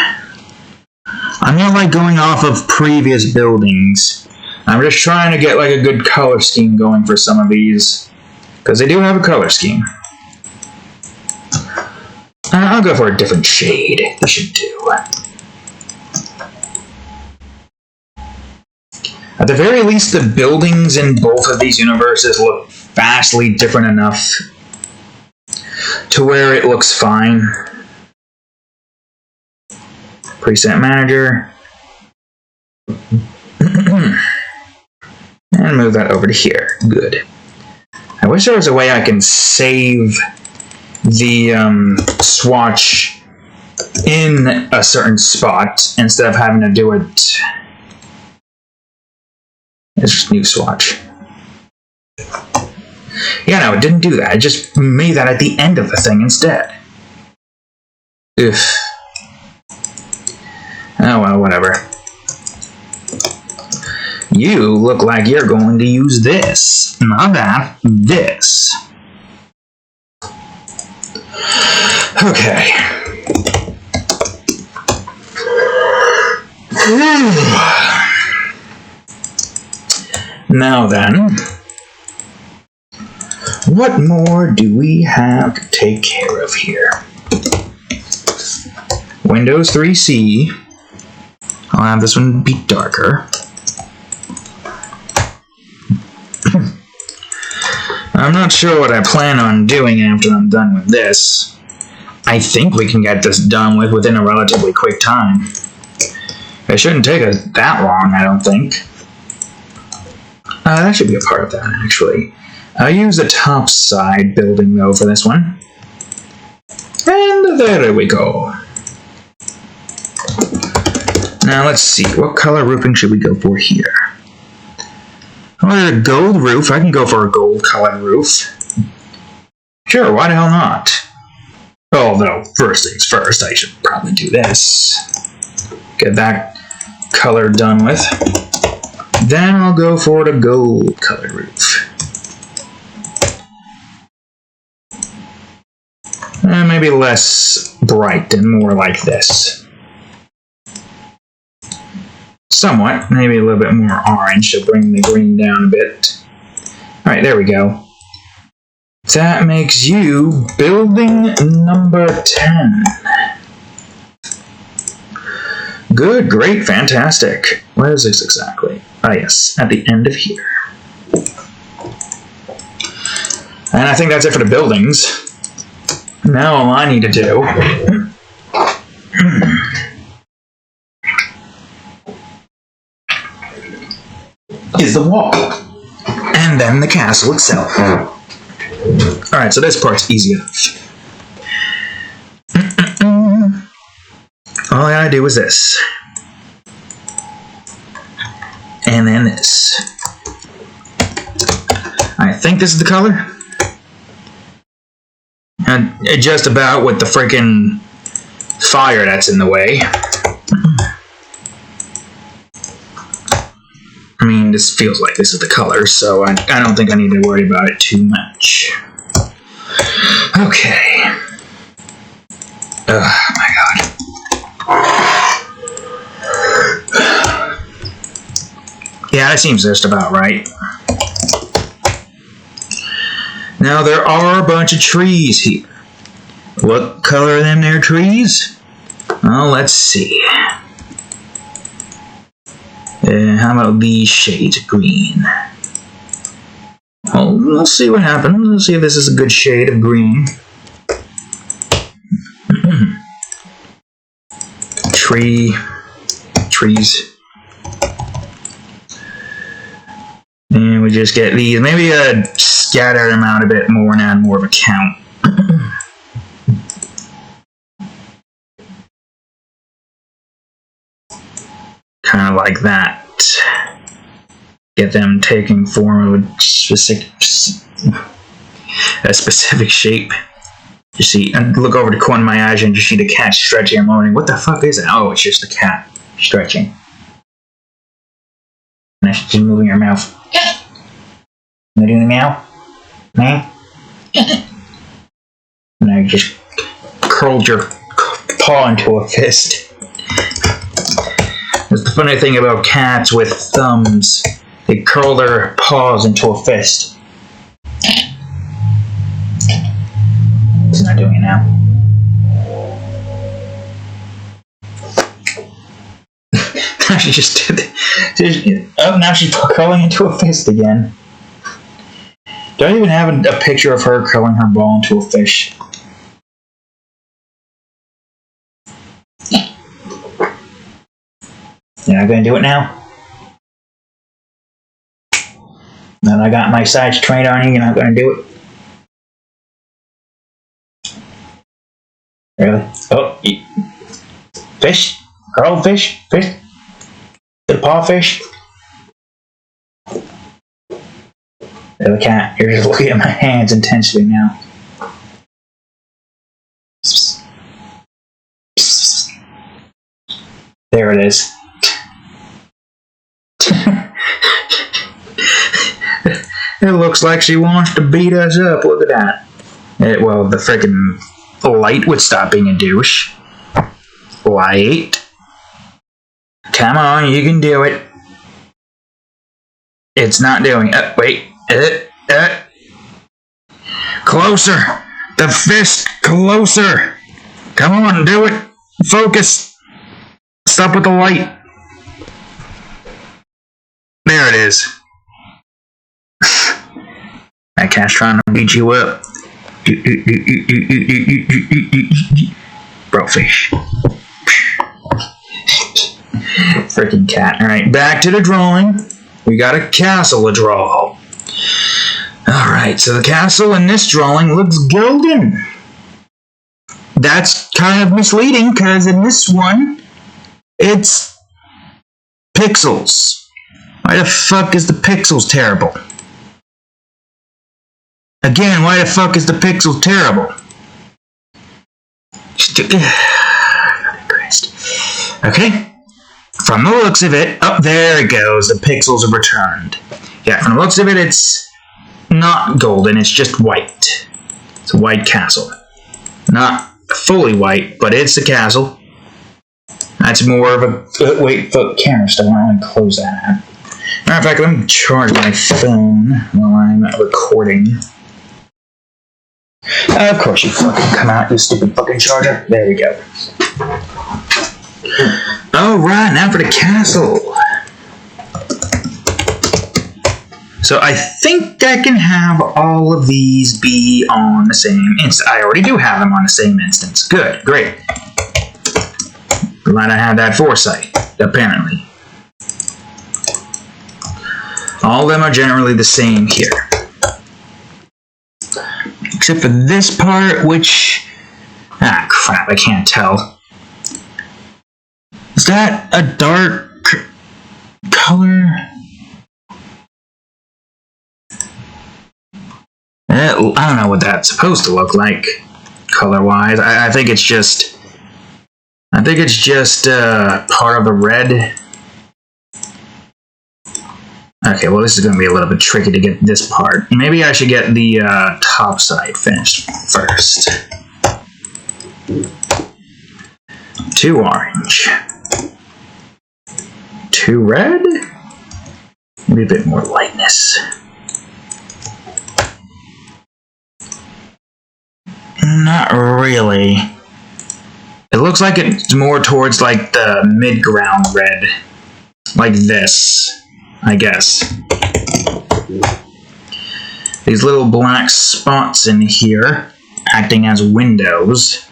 I'm not like going off of previous buildings. I'm just trying to get like a good color scheme going for some of these, because they do have a color scheme. I'll go for a different shade. This should do. At the very least, the buildings in both of these universes look vastly different enough to where it looks fine. Preset manager. And move that over to here. Good. I wish there was a way I can save the swatch in a certain spot instead of having to do it. It's just new swatch. Yeah, no, it didn't do that. It just made that at the end of the thing instead. Ugh. Oh well, whatever. You look like you're going to use this. Not that. This. Okay. Now then, what more do we have to take care of here? Windows 3C. I'll have this one be darker. I'm not sure what I plan on doing after I'm done with this. I think we can get this done within a relatively quick time. It shouldn't take us that long, I don't think. That should be a part of that, actually. I'll use the top side building, though, for this one. And there we go. Now, let's see. What color roofing should we go for here? Oh, a gold roof. I can go for a gold-colored roof. Sure, why the hell not? Although, first things first, I should probably do this. Get that color done with. Then I'll go for the gold-colored roof. Maybe less bright and more like this. Somewhat, maybe a little bit more orange to bring the green down a bit. Alright, there we go. That makes you building number 10. Good, great, fantastic. Where is this exactly? Ah, yes, at the end of here. And I think that's it for the buildings. Now all I need to do is the wall. And then the castle itself. Alright, so this part's easy enough. all I gotta do is this. And then this. I think this is the color. And just about with the freaking fire that's in the way. I mean, this feels like this is the color, so I don't think I need to worry about it too much. Okay. Oh my god. Yeah, that seems just about right. Now there are a bunch of trees here. What color are them there trees? Well, let's see. How about these shades of green? Well, we'll see what happens. We'll see if this is a good shade of green. Trees. And we just get these. Maybe scatter them out a bit more and add more of a count. Kind of like that. Get them taking form of a specific shape. You see, and look over the corner of my eyes and you see the cat stretching and moaning. What the fuck is it? Oh, it's just the cat stretching. And that's just moving her mouth. You doing the meow? Meow? Now you just curled your paw into a fist. That's the funny thing about cats with thumbs. They curl their paws into a fist. It's not doing it now. Now she just did it. Oh, now she's curling into a fist again. Do I even have a picture of her curling her ball into a fish? You're not going to do it now? Now that I got my sides trained on you, you're not going to do it? Really? Oh, fish? Curl fish? Fish? The paw fish? The cat, you're just looking at my hands intensely now. There it is. It looks like she wants to beat us up. Look at that. Well, the frickin' light would stop being a douche. Light. Come on, you can do it. It's not doing it. Wait. Closer. The fist. Closer. Come on, do it. Focus. Stop with the light. There it is. That cat's trying to beat you up. Bro fish. Freaking cat. Alright, back to the drawing. We got a castle to draw. Alright, so the castle in this drawing looks golden. That's kind of misleading because in this one, it's pixels. Why the fuck is the pixels terrible? Again, why the fuck is the pixels terrible? Okay. From the looks of it, oh, there it goes. The pixels are returned. Yeah, from the looks of it, it's not golden. It's just white. It's a white castle. Not fully white, but it's a castle. That's more of a... wait, the camera still. I want to close that. Matter of fact, let me charge my phone while I'm recording. Of course you fucking come out, you stupid fucking charger. There we go. Alright, now for the castle. So I think I can have all of these be on the same instance. I already do have them on the same instance. Good, great. Glad I had that foresight, apparently. All of them are generally the same here. Except for this part, which... ah, crap, I can't tell. Is that a dark color? I don't know what that's supposed to look like, color-wise. I think it's just... part of the red. Okay, well this is going to be a little bit tricky to get this part. Maybe I should get the top side finished first. 2 orange. 2 red? Maybe a bit more lightness. Not really. It looks like it's more towards like the mid-ground red. Like this, I guess. These little black spots in here, acting as windows.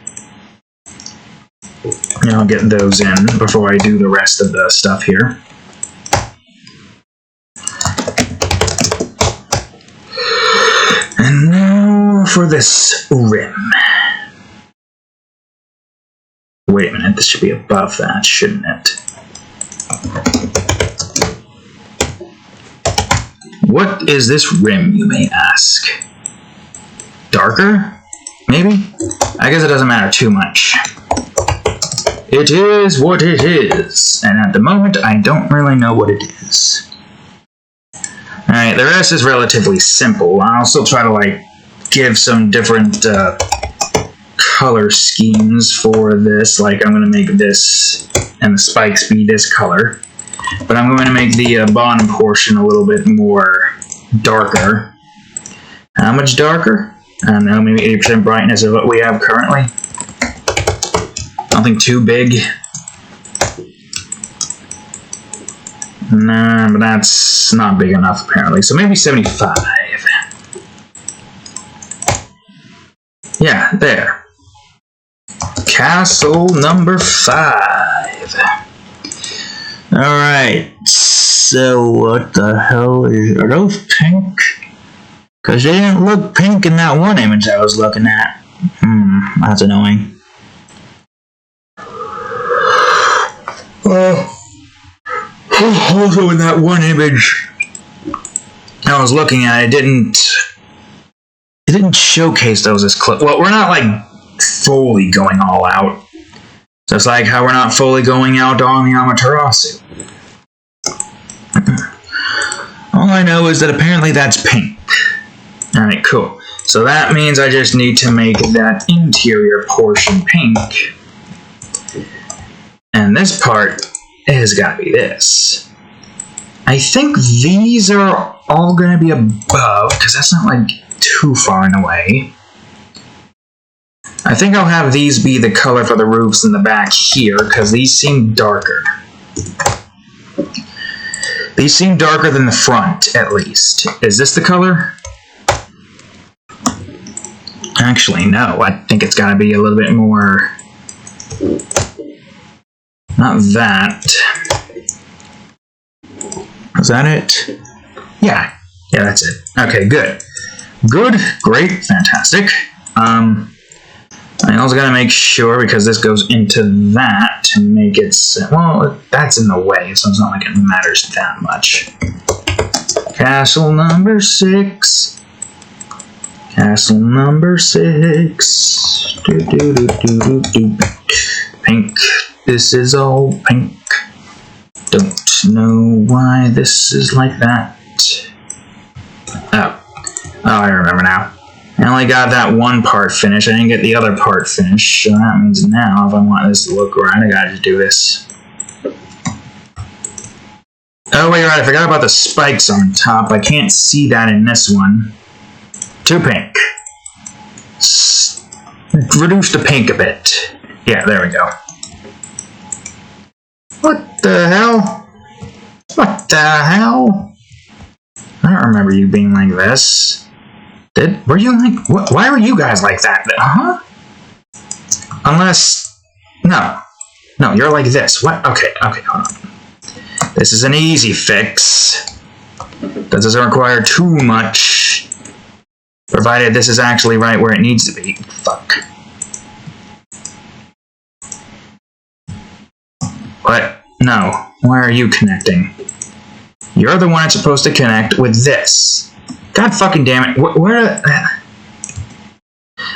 And I'll get those in before I do the rest of the stuff here. And now for this rim. Wait a minute, this should be above that, shouldn't it? What is this rim, you may ask? Darker? Maybe? I guess it doesn't matter too much. It is what it is, and at the moment I don't really know what it is. Alright, the rest is relatively simple. I'll still try to like give some different color schemes for this. Like I'm going to make this and the spikes be this color. But I'm going to make the bottom portion a little bit more darker. How much darker? I don't know, maybe 80% brightness of what we have currently. Nothing too big. Nah, but that's not big enough apparently. So maybe 75. Yeah, there. Castle number 5. Alright, so what the hell are those pink? Because they didn't look pink in that one image I was looking at. That's annoying. Also in that one image I was looking at, it didn't showcase those as close. Well, we're not like fully going all out. Just like how we're not fully going out on the Amaterasu. All I know is that apparently that's pink. Alright, cool. So that means I just need to make that interior portion pink. And this part has got to be this. I think these are all going to be above, because that's not like too far and away. I think I'll have these be the color for the roofs in the back here, because these seem darker. These seem darker than the front, at least. Is this the color? Actually, no. I think it's got to be a little bit more... Not that. Is that it? Yeah. Yeah, that's it. Okay, good. Good, great, fantastic. I also gotta make sure, because this goes into that, to make it... Well, that's in the way, so it's not like it matters that much. Castle number 6. Castle number 6. Pink. This is all pink. Don't know why this is like that. Oh, I remember now. I only got that one part finished. I didn't get the other part finished. So that means now, if I want this to look right, I gotta just do this. Oh, wait, right. I forgot about the spikes on top. I can't see that in this one. Too pink. Reduce the pink a bit. Yeah, there we go. What the hell? What the hell? I don't remember you being like this. Were you like... Why were you guys like that? Huh? Unless... No. No, you're like this. What? Okay, hold on. This is an easy fix. That doesn't require too much. Provided this is actually right where it needs to be. Fuck. What? No. Why are you connecting? You're the one that's supposed to connect with this. God fucking damn it. Where?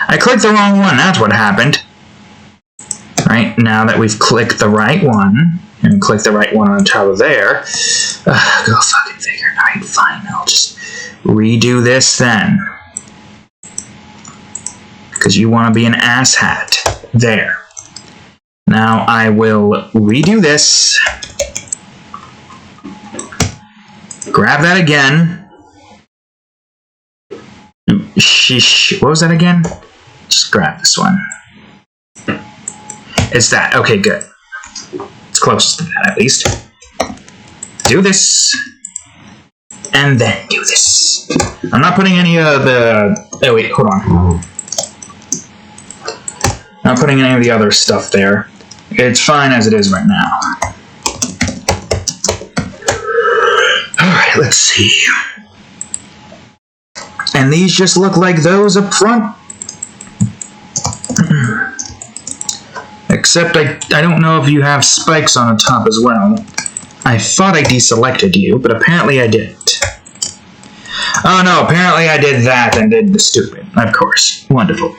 I clicked the wrong one. That's what happened. Right, now that we've clicked the right one, and click the right one on top of there, go fucking figure. Alright, fine. I'll just redo this then. Because you want to be an asshat. There. Now I will redo this. Grab that again. What was that again? Just grab this one. It's that. Okay, good. It's closest to that, at least. Do this. And then do this. I'm not putting any of the... Oh, wait, hold on. Not putting any of the other stuff there. It's fine as it is right now. Alright, let's see. And these just look like those up front. Except I don't know if you have spikes on the top as well. I thought I deselected you, but apparently I didn't. Oh no, apparently I did that and did the stupid. Of course. Wonderful.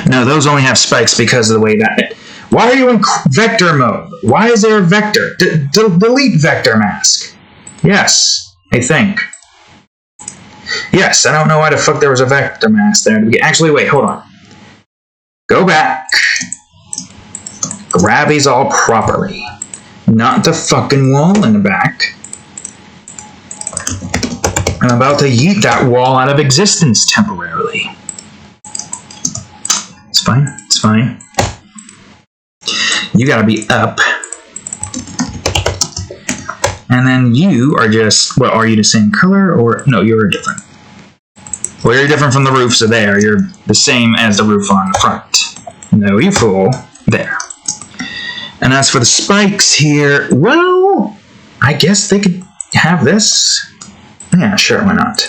No, those only have spikes because of the way that... Why are you in vector mode? Why is there a vector? Delete vector mask. Yes, I think. Yes, I don't know why the fuck there was a vector mask there. Actually, wait, hold on. Go back. Grab these all properly. Not the fucking wall in the back. I'm about to yeet that wall out of existence temporarily. It's fine. It's fine. You gotta be up. And then you are just... What, are you the same color? Or... No, you're different. Well, you're different from the roofs of there. You're the same as the roof on the front. No, you fool. There. And as for the spikes here, well, I guess they could have this. Yeah, sure, why not?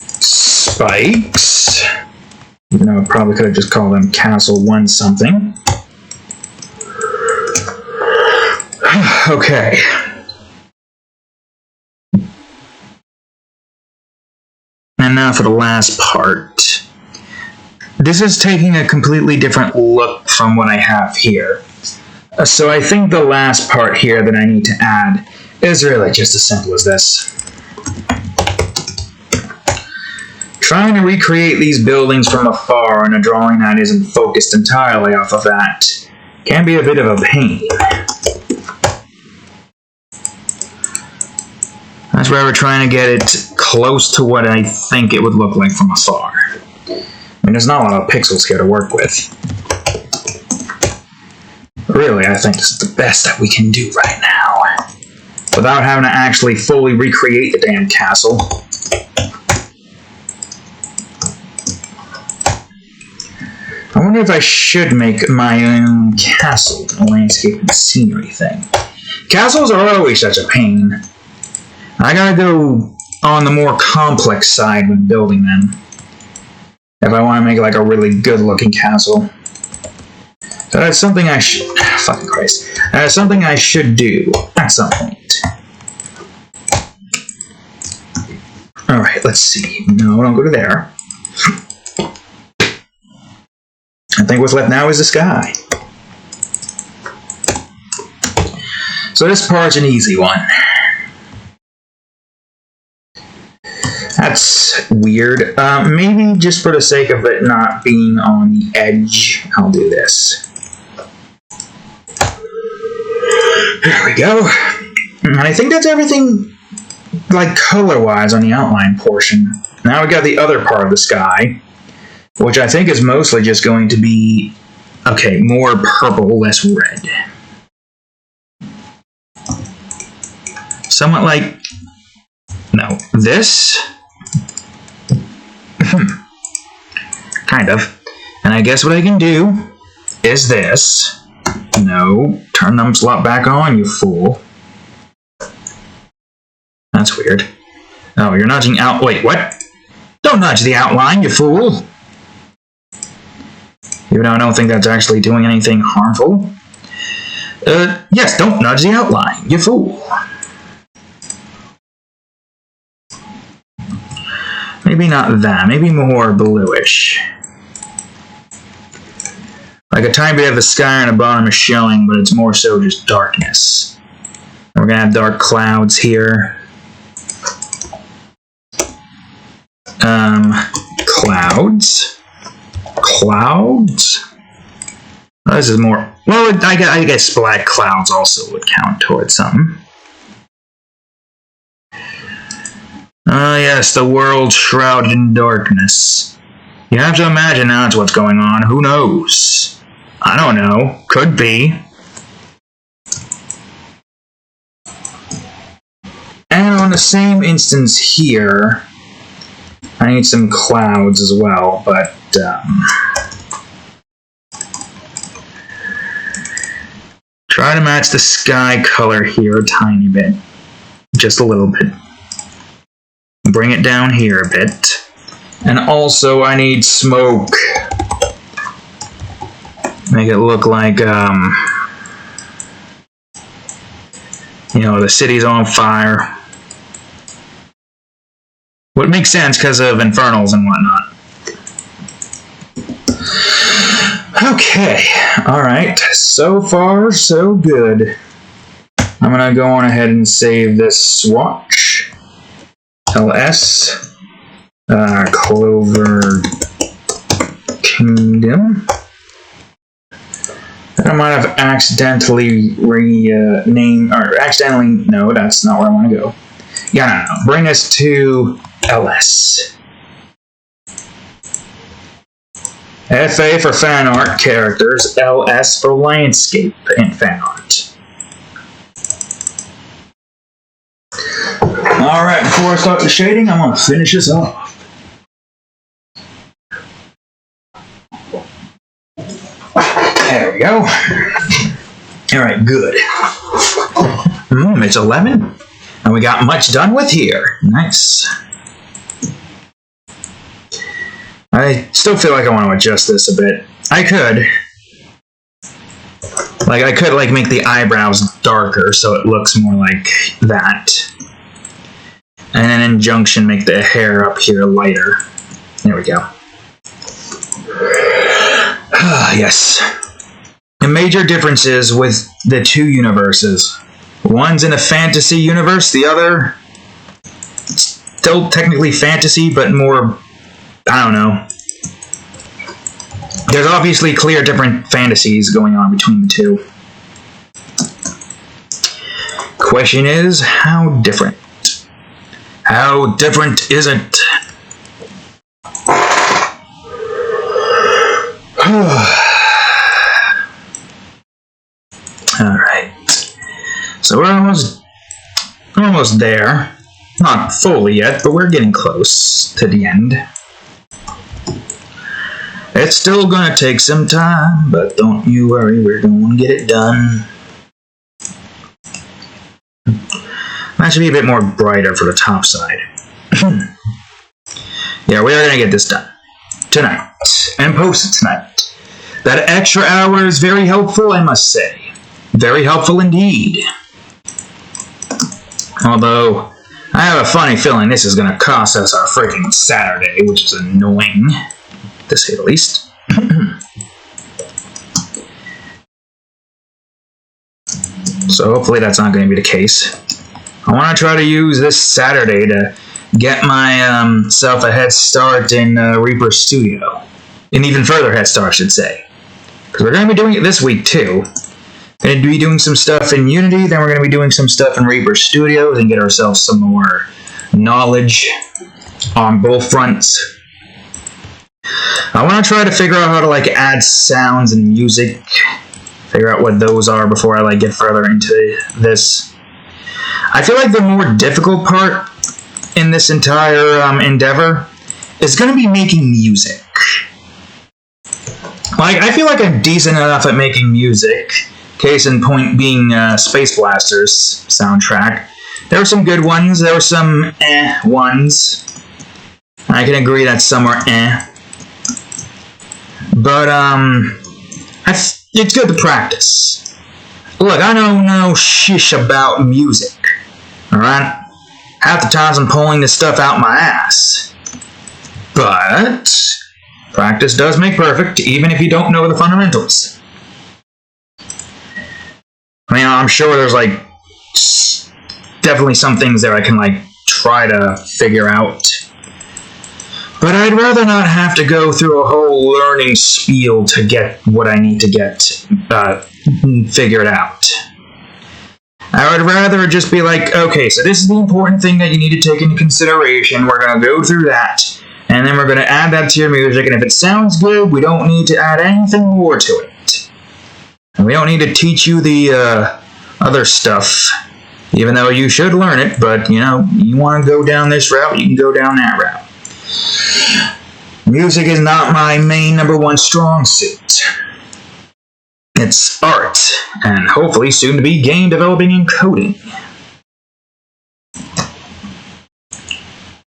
Spikes. Even though I probably could have just called them Castle 1 something. Okay. And now for the last part. This is taking a completely different look from what I have here. So I think the last part here that I need to add is really just as simple as this. Trying to recreate these buildings from afar in a drawing that isn't focused entirely off of that can be a bit of a pain. That's why we're trying to get it close to what I think it would look like from afar. I mean, there's not a lot of pixels here to work with. Really, I think this is the best that we can do right now. Without having to actually fully recreate the damn castle. I wonder if I should make my own castle, a landscape and scenery thing. Castles are always such a pain. I gotta go on the more complex side when building them. If I want to make like a really good looking castle. So that's something I should... Fucking Christ. That's something I should do at some point. Alright, let's see. No, don't go to there. I think what's left now is the sky. So this part's an easy one. That's weird. Maybe just for the sake of it not being on the edge, I'll do this. There we go. And I think that's everything, like, color-wise on the outline portion. Now we got the other part of the sky, which I think is mostly just going to be, okay, more purple, less red. Somewhat like, no, this... kind of. And I guess what I can do is this. No, turn them slot back on, you fool. That's weird. Oh, you're nudging out. Wait, what? Don't nudge the outline, you fool. Even though I don't think that's actually doing anything harmful. Yes, don't nudge the outline, you fool. Maybe not that, maybe more bluish. Like a tiny bit of the sky on the bottom is showing, but it's more so just darkness. We're gonna have dark clouds here. Clouds? Clouds? Oh, this is more... Well, I guess black clouds also would count towards something. Ah, yes, the world shrouded in darkness. You have to imagine that's what's going on. Who knows? I don't know. Could be. And on the same instance here, I need some clouds as well, but try to match the sky color here a tiny bit. Just a little bit. Bring it down here a bit. And also I need smoke. Make it look like, you know, the city's on fire. Would make sense because of infernals and whatnot. Okay, alright. So far, so good. I'm gonna go on ahead and save this swatch. LS. Clover Kingdom. I might have accidentally renamed, or accidentally, no, that's not where I want to go. Yeah, no. Bring us to LS. FA for fan art characters, LS for landscape and fan art. Alright, before I start the shading, I'm going to finish this off. There we go. Alright, good. It's 11. And we got much done with here. Nice. I still feel like I want to adjust this a bit. I could. Like, I could, like, make the eyebrows darker so it looks more like that. And then in junction, make the hair up here lighter. There we go. Yes. The major differences with the two universes. One's in a fantasy universe, the other still technically fantasy, but more, I don't know. There's obviously clear different fantasies going on between the two. Question is, how different? How different is it? Alright. So we're almost there. Not fully yet, but we're getting close to the end. It's still gonna take some time, but don't you worry, we're gonna get it done. That should be a bit more brighter for the top side. Yeah, we are gonna get this done. Tonight. And post it tonight. That extra hour is very helpful, I must say. Very helpful indeed. Although, I have a funny feeling this is going to cost us our freaking Saturday, which is annoying, to say the least. So hopefully that's not going to be the case. I want to try to use this Saturday to get my self a head start in Reaper Studio. An even further head start, I should say. Because we're going to be doing it this week, too. Going to be doing some stuff in Unity, then we're going to be doing some stuff in Reaper Studio, and get ourselves some more knowledge on both fronts. I want to try to figure out how to, like, add sounds and music. Figure out what those are before I, like, get further into this. I feel like the more difficult part in this entire endeavor is going to be making music. Like, I feel like I'm decent enough at making music. Case in point being Space Blaster's soundtrack. There were some good ones, there were some ones. I can agree that some are But, it's good to practice. Look, I don't know shish about music, alright? Half the times I'm pulling this stuff out my ass. But practice does make perfect, even if you don't know the fundamentals. I mean, I'm sure there's, like, definitely some things there I can, like, try to figure out. But I'd rather not have to go through a whole learning spiel to get what I need to get figured out. I would rather just be like, okay, so this is the important thing that you need to take into consideration. We're going to go through that, and then we're going to add that to your music, and if it sounds good, we don't need to add anything more to it. And we don't need to teach you the other stuff, even though you should learn it, but, you know, you want to go down this route, you can go down that route. Music is not my main #1 strong suit. It's art, and hopefully soon to be game developing and coding.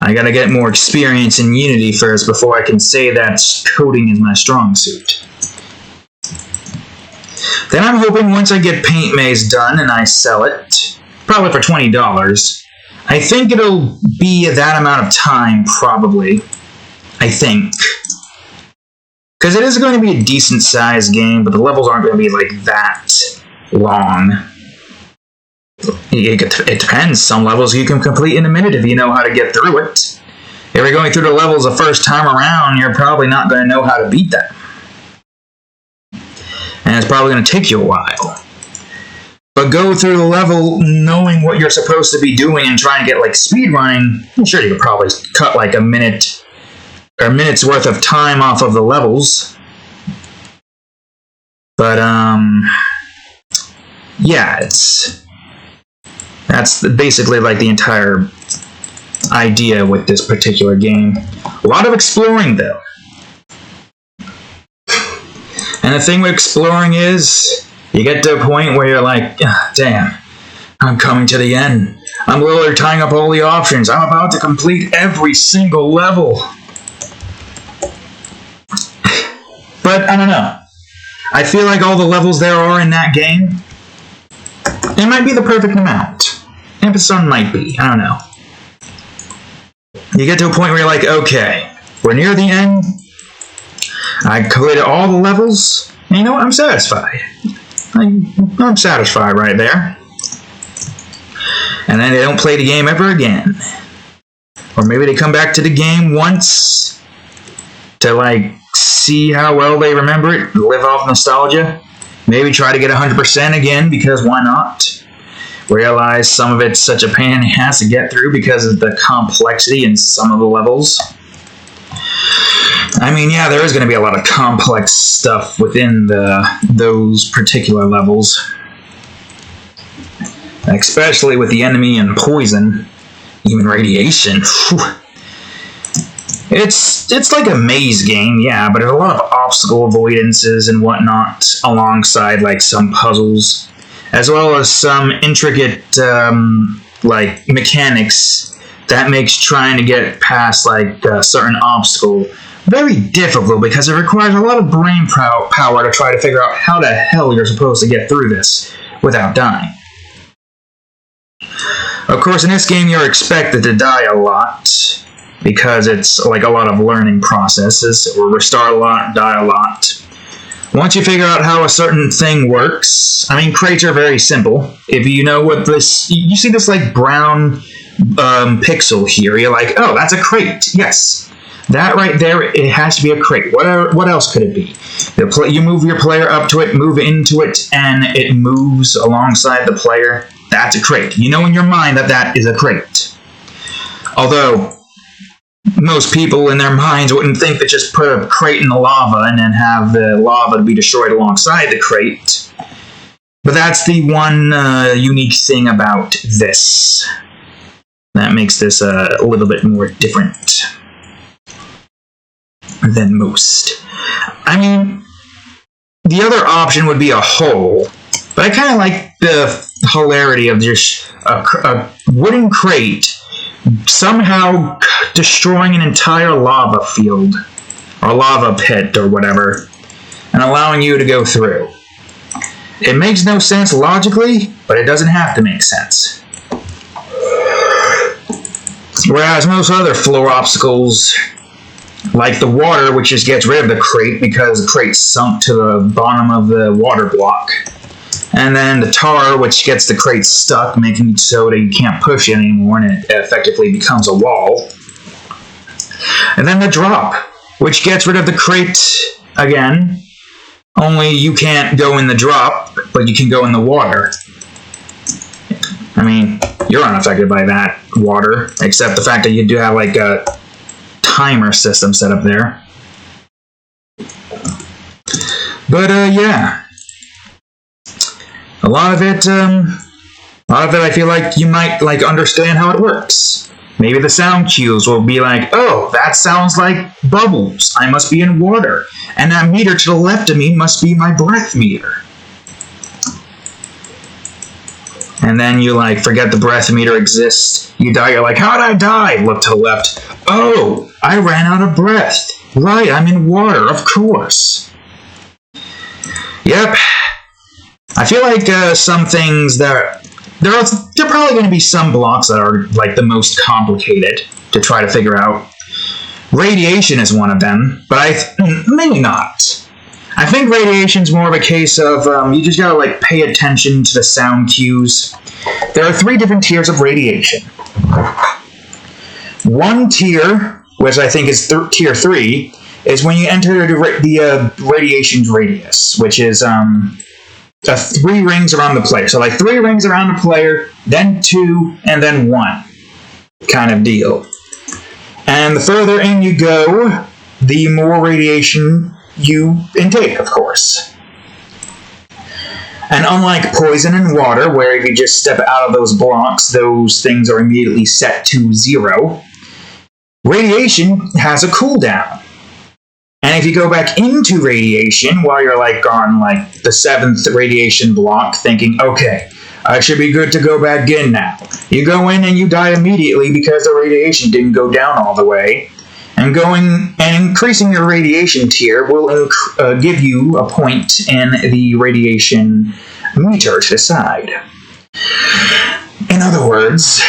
I gotta get more experience in Unity first before I can say that coding is my strong suit. Then I'm hoping once I get Paint Maze done and I sell it, probably for $20, I think it'll be that amount of time, probably. I think. Because it is going to be a decent-sized game, but the levels aren't going to be, like, that long. It depends. Some levels you can complete in a minute if you know how to get through it. If you're going through the levels the first time around, you're probably not going to know how to beat them. And it's probably going to take you a while. But go through the level knowing what you're supposed to be doing and trying to get, like, speedrunning, I'm sure you could probably cut, like, a minute or a minute's worth of time off of the levels. But, yeah, that's basically, like, the entire idea with this particular game. A lot of exploring, though. And the thing with exploring is, you get to a point where you're like, damn, I'm coming to the end. I'm literally tying up all the options. I'm about to complete every single level. But, I don't know. I feel like all the levels there are in that game, it might be the perfect amount. Maybe some might be. I don't know. You get to a point where you're like, okay, we're near the end. I completed all the levels, and you know what? I'm satisfied. I'm satisfied right there. And then they don't play the game ever again. Or maybe they come back to the game once to, like, see how well they remember it, live off nostalgia. Maybe try to get 100% again, because why not? Realize some of it's such a pain in the ass to get through because of the complexity in some of the levels. I mean, yeah, there is going to be a lot of complex stuff within those particular levels. Especially with the enemy and poison, even radiation. Whew. It's like a maze game, yeah, but there's a lot of obstacle avoidances and whatnot alongside, like, some puzzles, as well as some intricate, like, mechanics that makes trying to get past, like, a certain obstacle very difficult because it requires a lot of brain power to try to figure out how the hell you're supposed to get through this without dying. Of course, in this game, you're expected to die a lot, because it's like a lot of learning processes, or restart a lot, die a lot. Once you figure out how a certain thing works, I mean, crates are very simple. If you know what this, you see this, like, brown pixel here, you're like, oh, that's a crate, yes. That right there, it has to be a crate. What else could it be? You move your player up to it, move into it, and it moves alongside the player. That's a crate. You know in your mind that that is a crate. Although, most people in their minds wouldn't think to just put a crate in the lava and then have the lava be destroyed alongside the crate. But that's the one unique thing about this. That makes this a little bit more different than most. I mean, the other option would be a hole, but I kind of like the hilarity of just a wooden crate somehow destroying an entire lava field, or lava pit, or whatever. and allowing you to go through. It makes no sense logically, but it doesn't have to make sense. Whereas most other floor obstacles, like the water, which just gets rid of the crate because the crate sunk to the bottom of the water block. And then the tar, which gets the crate stuck, making it so that you can't push it anymore, and it effectively becomes a wall. And then the drop, which gets rid of the crate again, only you can't go in the drop, but you can go in the water. I mean, you're unaffected by that water, except the fact that you do have like a timer system set up there. But yeah, a lot of it I feel like you might like understand how it works. Maybe the sound cues will be like, oh, that sounds like bubbles. I must be in water. And that meter to the left of me must be my breath meter. And then you like forget the breath meter exists. You die, you're like, how did I die? Look to the left. Oh, I ran out of breath. Right, I'm in water, of course. Yep. I feel like some things that there are probably going to be some blocks that are like the most complicated to try to figure out. Radiation is one of them, but maybe not. I think radiation's more of a case of you just gotta like pay attention to the sound cues. There are 3 different tiers of radiation. One tier, which I think is tier 3, is when you enter the radiation's radius, which is 3 rings around the player. So like 3 rings around the player, then 2, and then 1 kind of deal. And the further in you go, the more radiation you intake, of course. And unlike poison and water, where if you just step out of those blocks, those things are immediately set to 0, radiation has a cooldown. And if you go back into radiation while you're like on like the 7th radiation block, thinking, okay, I should be good to go back in now. You go in and you die immediately because the radiation didn't go down all the way. And going and increasing your radiation tier will give you a point in the radiation meter to the side. In other words,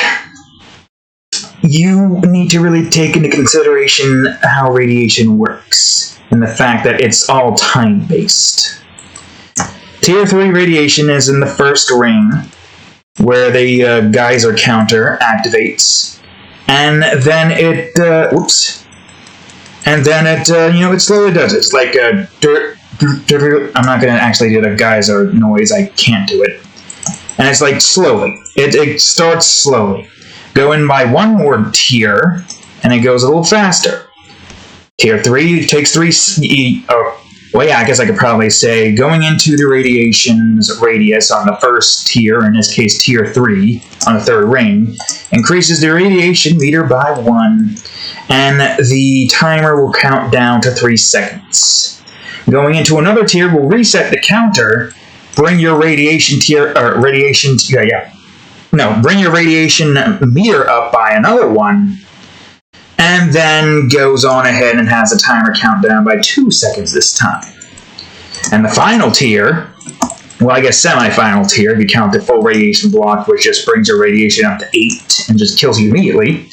you need to really take into consideration how radiation works and the fact that it's all time-based. Tier 3 radiation is in the first ring, where the geyser counter activates, and then it, it slowly does it. It's like a I'm not going to actually do the geyser noise, I can't do it. And it's like slowly. It starts slowly. Go in by 1 more tier, and it goes a little faster. Tier 3 takes 3... I guess I could probably say going into the radiation's radius on the first tier, in this case tier 3, on the 3rd ring, increases the radiation meter by 1, and the timer will count down to 3 seconds. Going into another tier will reset the counter, bring your radiation tier, bring your radiation meter up by another 1, and then goes on ahead and has a timer count down by 2 seconds this time. And the final tier, well, I guess semi-final tier, if you count the full radiation block, which just brings your radiation up to 8 and just kills you immediately.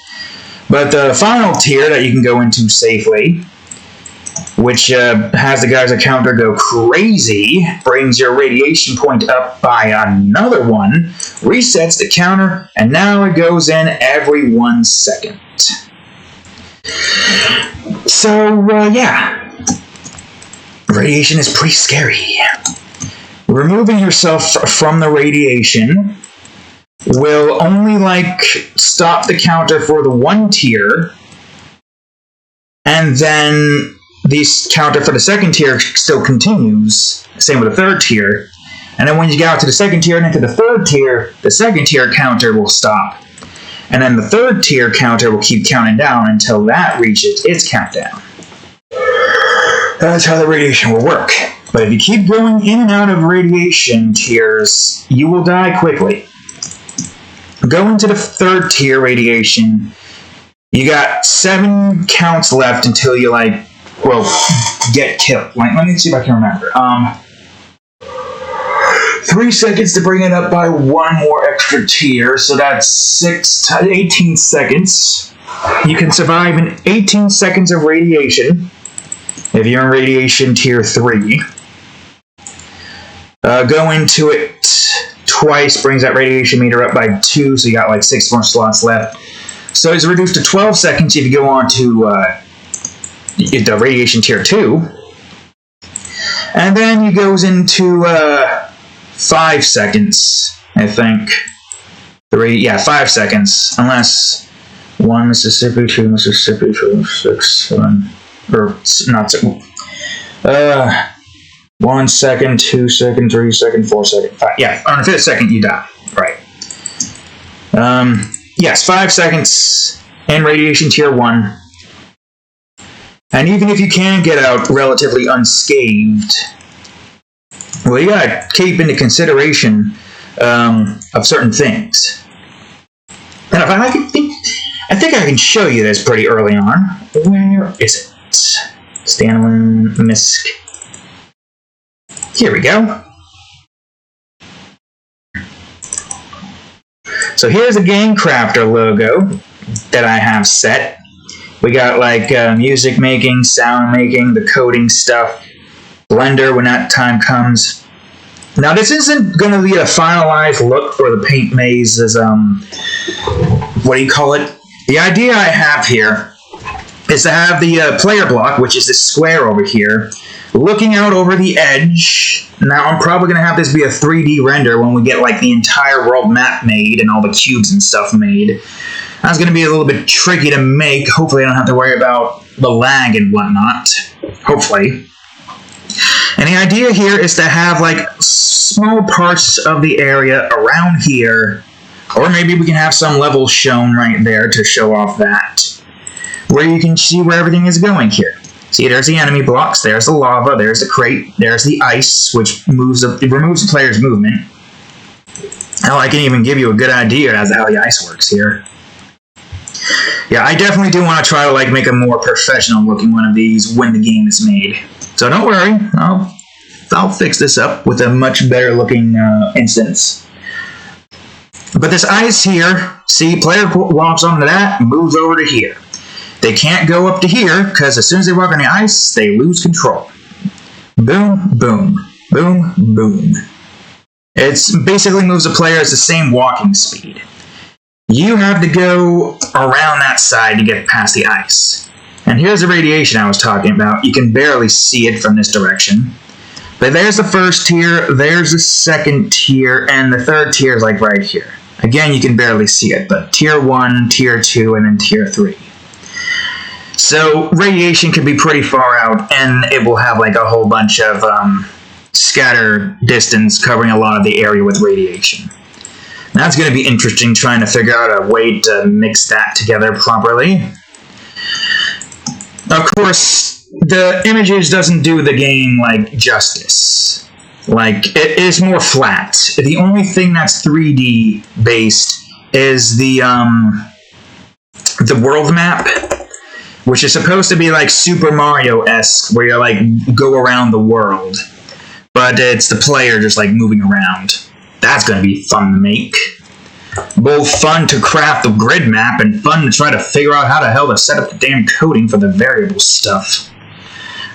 But the final tier that you can go into safely, which has the geyser counter go crazy, brings your radiation point up by another 1, resets the counter, and now it goes in every 1 second. So, radiation is pretty scary. Removing yourself from the radiation will only, stop the counter for the 1 tier, and then the counter for the 2nd tier still continues. Same with the 3rd tier. And then when you get out to the 2nd tier and into the 3rd tier, the 2nd tier counter will stop. And then the 3rd tier counter will keep counting down until that reaches its countdown. That's how the radiation will work. But if you keep going in and out of radiation tiers, you will die quickly. Go into the 3rd tier radiation. You got 7 counts left until you, well, get killed. Let me see if I can remember. 3 seconds to bring it up by 1 more extra tier, so that's 18 seconds. You can survive in 18 seconds of radiation if you're in radiation tier 3. Go into it twice brings that radiation meter up by 2, so you got like 6 more slots left. So it's reduced to 12 seconds if you go on to the radiation tier 2. And then he goes into 5 seconds, I think. 5 seconds. Unless 1 Mississippi, 2 Mississippi, 2, 6, 7, or not 7. 1 second, 2 second, 3 second, 4 second, 5. Yeah, on the 5th second you die. Right. Yes, 5 seconds in radiation tier 1. And even if you can get out relatively unscathed, well, you gotta keep into consideration of certain things. And if I think I can show you this pretty early on. Where is it? Standalone misc. Here we go. So here's a Game Crafter logo that I have set. We got like music making, sound making, the coding stuff, Blender when that time comes. Now this isn't going to be a finalized look for the Paint Maze's, what do you call it? The idea I have here is to have the player block, which is this square over here, looking out over the edge. Now I'm probably going to have this be a 3D render when we get like the entire world map made and all the cubes and stuff made. That's going to be a little bit tricky to make. Hopefully I don't have to worry about the lag and whatnot. Hopefully. And the idea here is to have like small parts of the area around here, or maybe we can have some levels shown right there to show off that, where you can see where everything is going here. See, there's the enemy blocks, there's the lava, there's the crate, there's the ice, which removes the player's movement. Hell, I can even give you a good idea as to how the ice works here. Yeah, I definitely do want to try to like make a more professional looking one of these when the game is made. So don't worry, I'll fix this up with a much better looking instance. But this ice here, see, player walks onto that, moves over to here. They can't go up to here, because as soon as they walk on the ice, they lose control. Boom, boom, boom, boom. It basically moves the player at the same walking speed. You have to go around that side to get past the ice. And here's the radiation I was talking about. You can barely see it from this direction. But there's the first tier, there's the second tier, and the third tier is like right here. Again, you can barely see it, but tier 1, tier 2, and then tier 3. So radiation can be pretty far out, and it will have like a whole bunch of scatter distance covering a lot of the area with radiation. That's going to be interesting, trying to figure out a way to mix that together properly. Of course, the images doesn't do the game like justice. Like, it is more flat. The only thing that's 3D based is the world map, which is supposed to be like Super Mario-esque, where you like go around the world, but it's the player just like moving around. That's going to be fun to make. Both fun to craft the grid map and fun to try to figure out how the hell to set up the damn coding for the variable stuff.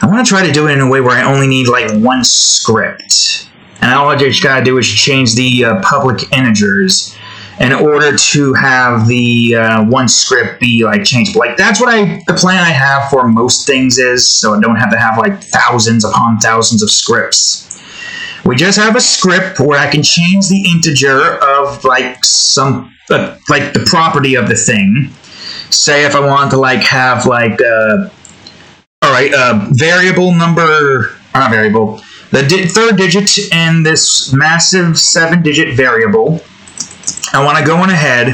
I want to try to do it in a way where I only need like one script. And all I just got to do is change the public integers in order to have the one script be like changeable. Like that's what the plan I have for most things is, so I don't have to have like thousands upon thousands of scripts. We just have a script where I can change the integer of like some like the property of the thing. Say if I want to like have like variable number, not variable, the third digit in this massive 7-digit variable. I want to go on ahead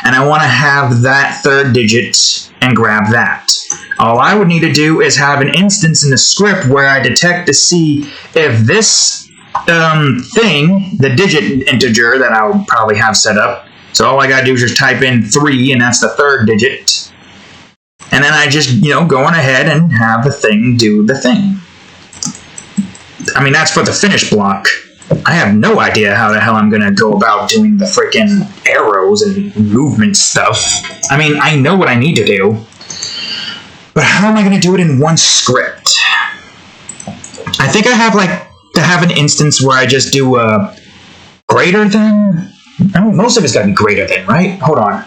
and I want to have that third digit and grab that. All I would need to do is have an instance in the script where I detect to see if this thing, the digit integer that I'll probably have set up. So all I gotta do is just type in 3, and that's the third digit. And then I I just, go on ahead and have the thing do the thing. I mean, that's for the finish block. I have no idea how the hell I'm going to go about doing the freaking arrows and movement stuff. I mean, I know what I need to do, but how am I going to do it in one script? I think I have, to have an instance where I just do a greater than. I mean, most of it's got to be greater than, right? Hold on.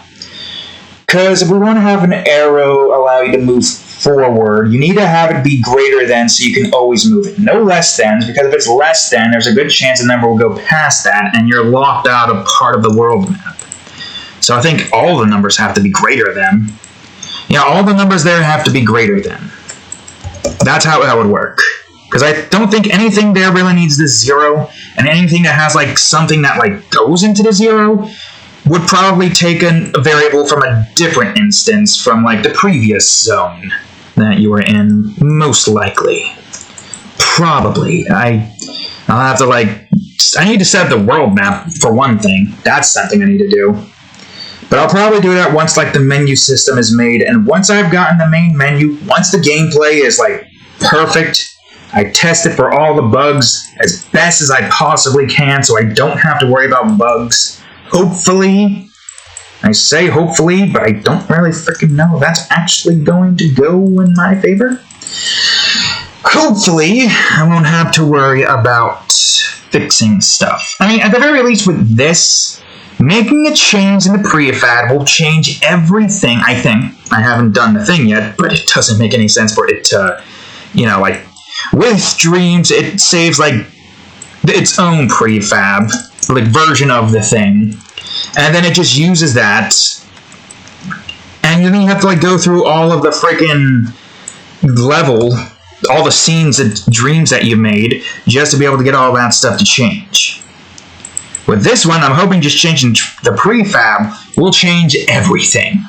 Because if we want to have an arrow allow you to move forward, you need to have it be greater than so you can always move it. No less than, because if it's less than, there's a good chance the number will go past that, and you're locked out of part of the world map. So I think all the numbers have to be greater than. Yeah, all the numbers there have to be greater than. That's how that would work. Because I don't think anything there really needs this 0, and anything that has something that goes into the 0 would probably take a variable from a different instance from the previous zone that you were in, most likely. Probably. I'll have to I need to set up the world map for one thing. That's something I need to do. But I'll probably do that once the menu system is made, and once I've gotten the main menu, once the gameplay is perfect, I test it for all the bugs as best as I possibly can so I don't have to worry about bugs. Hopefully, I say hopefully, but I don't really freaking know if that's actually going to go in my favor. Hopefully, I won't have to worry about fixing stuff. I mean, at the very least with this, making a change in the prefab will change everything, I think. I haven't done the thing yet, but it doesn't make any sense for it to, with Dreams, it saves, its own prefab, version of the thing, and then it just uses that, and then you have to go through all of the freaking level, all the scenes and dreams that you made, just to be able to get all that stuff to change. With this one, I'm hoping just changing the prefab will change everything,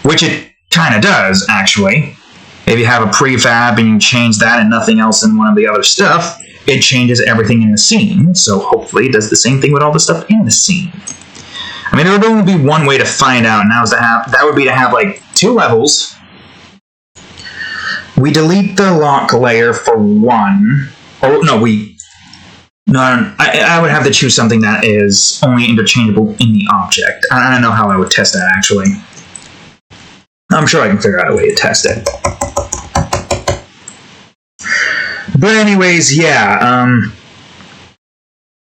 which it kind of does, actually. If you have a prefab and you change that and nothing else in one of the other stuff, it changes everything in the scene, so hopefully it does the same thing with all the stuff in the scene. I mean, there would only be one way to find out, and that would be to have 2 levels. We delete the lock layer for 1. Or no, I would have to choose something that is only interchangeable in the object. I don't know how I would test that, actually. I'm sure I can figure out a way to test it. But anyways, yeah,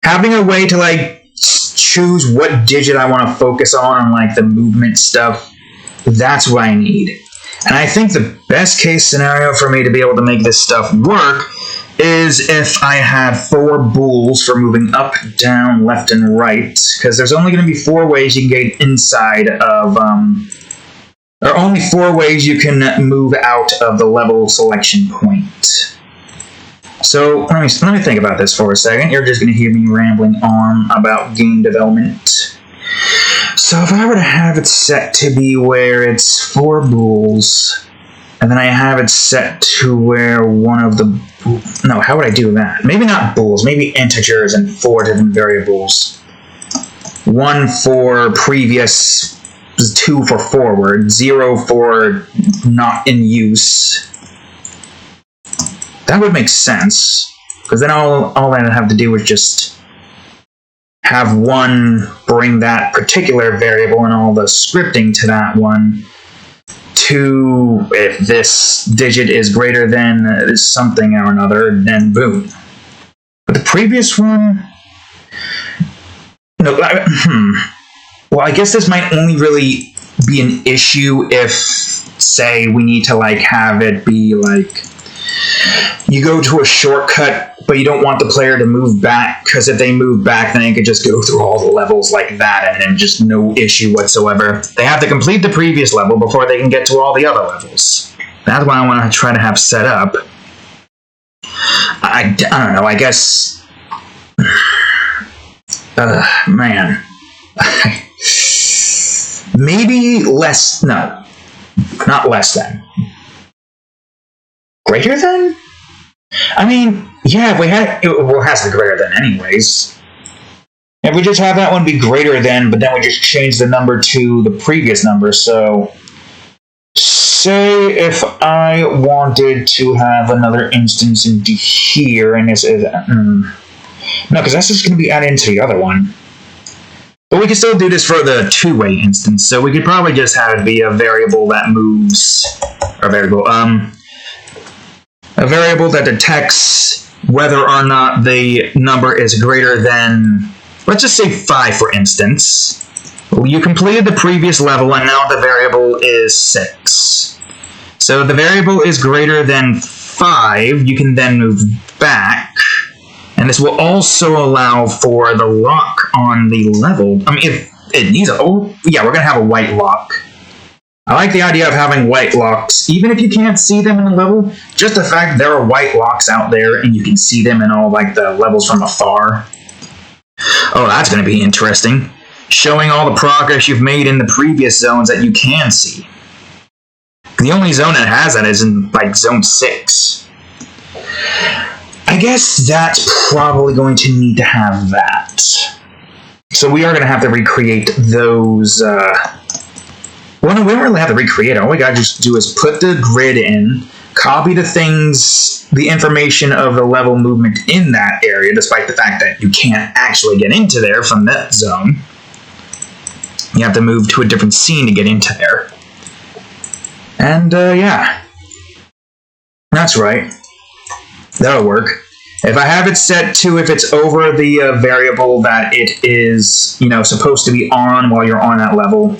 having a way to, choose what digit I want to focus on the movement stuff, that's what I need. And I think the best case scenario for me to be able to make this stuff work is if I had 4 bools for moving up, down, left, and right, because there's only going to be 4 ways you can get inside of, there are only 4 ways you can move out of the level selection point. So, let me think about this for a second. You're just going to hear me rambling on about game development. So, if I were to have it set to be where it's 4 bools, and then I have it set to where one of the... No, how would I do that? Maybe not bools, maybe integers and 4 different variables. 1 for previous, 2 for forward, 0 for not in use. That would make sense, because then all I'd have to do is just have 1 bring that particular variable and all the scripting to that one. 2, if this digit is greater than something or another, then boom. But the previous one... No, Well, I guess this might only really be an issue if, say, we need to, have it be, you go to a shortcut, but you don't want the player to move back, because if they move back, then they could just go through all the levels like that, and then just no issue whatsoever. They have to complete the previous level before they can get to all the other levels. That's what I want to try to have set up. I don't know, I guess... man. Maybe less... No. Not less than. Greater than? I mean, yeah, if we had... It has to be greater than anyways. If we just have that one be greater than, but then we just change the number to the previous number, so... say if I wanted to have another instance into here, and this is no, because that's just going to be added into the other one. But we can still do this for the two-way instance, so we could probably just have it be a variable that moves, or a variable that detects whether or not the number is greater than, let's just say 5, for instance. You completed the previous level, and now the variable is 6. So if the variable is greater than 5, you can then move back. And this will also allow for the lock on the level. I mean, if it needs a... Oh, yeah, we're going to have a white lock. I like the idea of having white locks, even if you can't see them in the level. Just the fact that there are white locks out there, and you can see them in all, like, the levels from afar. Oh, that's going to be interesting. Showing all the progress you've made in the previous zones that you can see. The only zone that has that is in, like, Zone 6. I guess that's probably going to need to have that. So we are going to have to recreate those, well, no, we don't really have to recreate it. All we got to just do is put the grid in, copy the information of the level movement in that area, despite the fact that you can't actually get into there from that zone. You have to move to a different scene to get into there. And, yeah. That's right. That'll work. If I have it set to if it's over the variable that it is, you know, supposed to be on while you're on that level.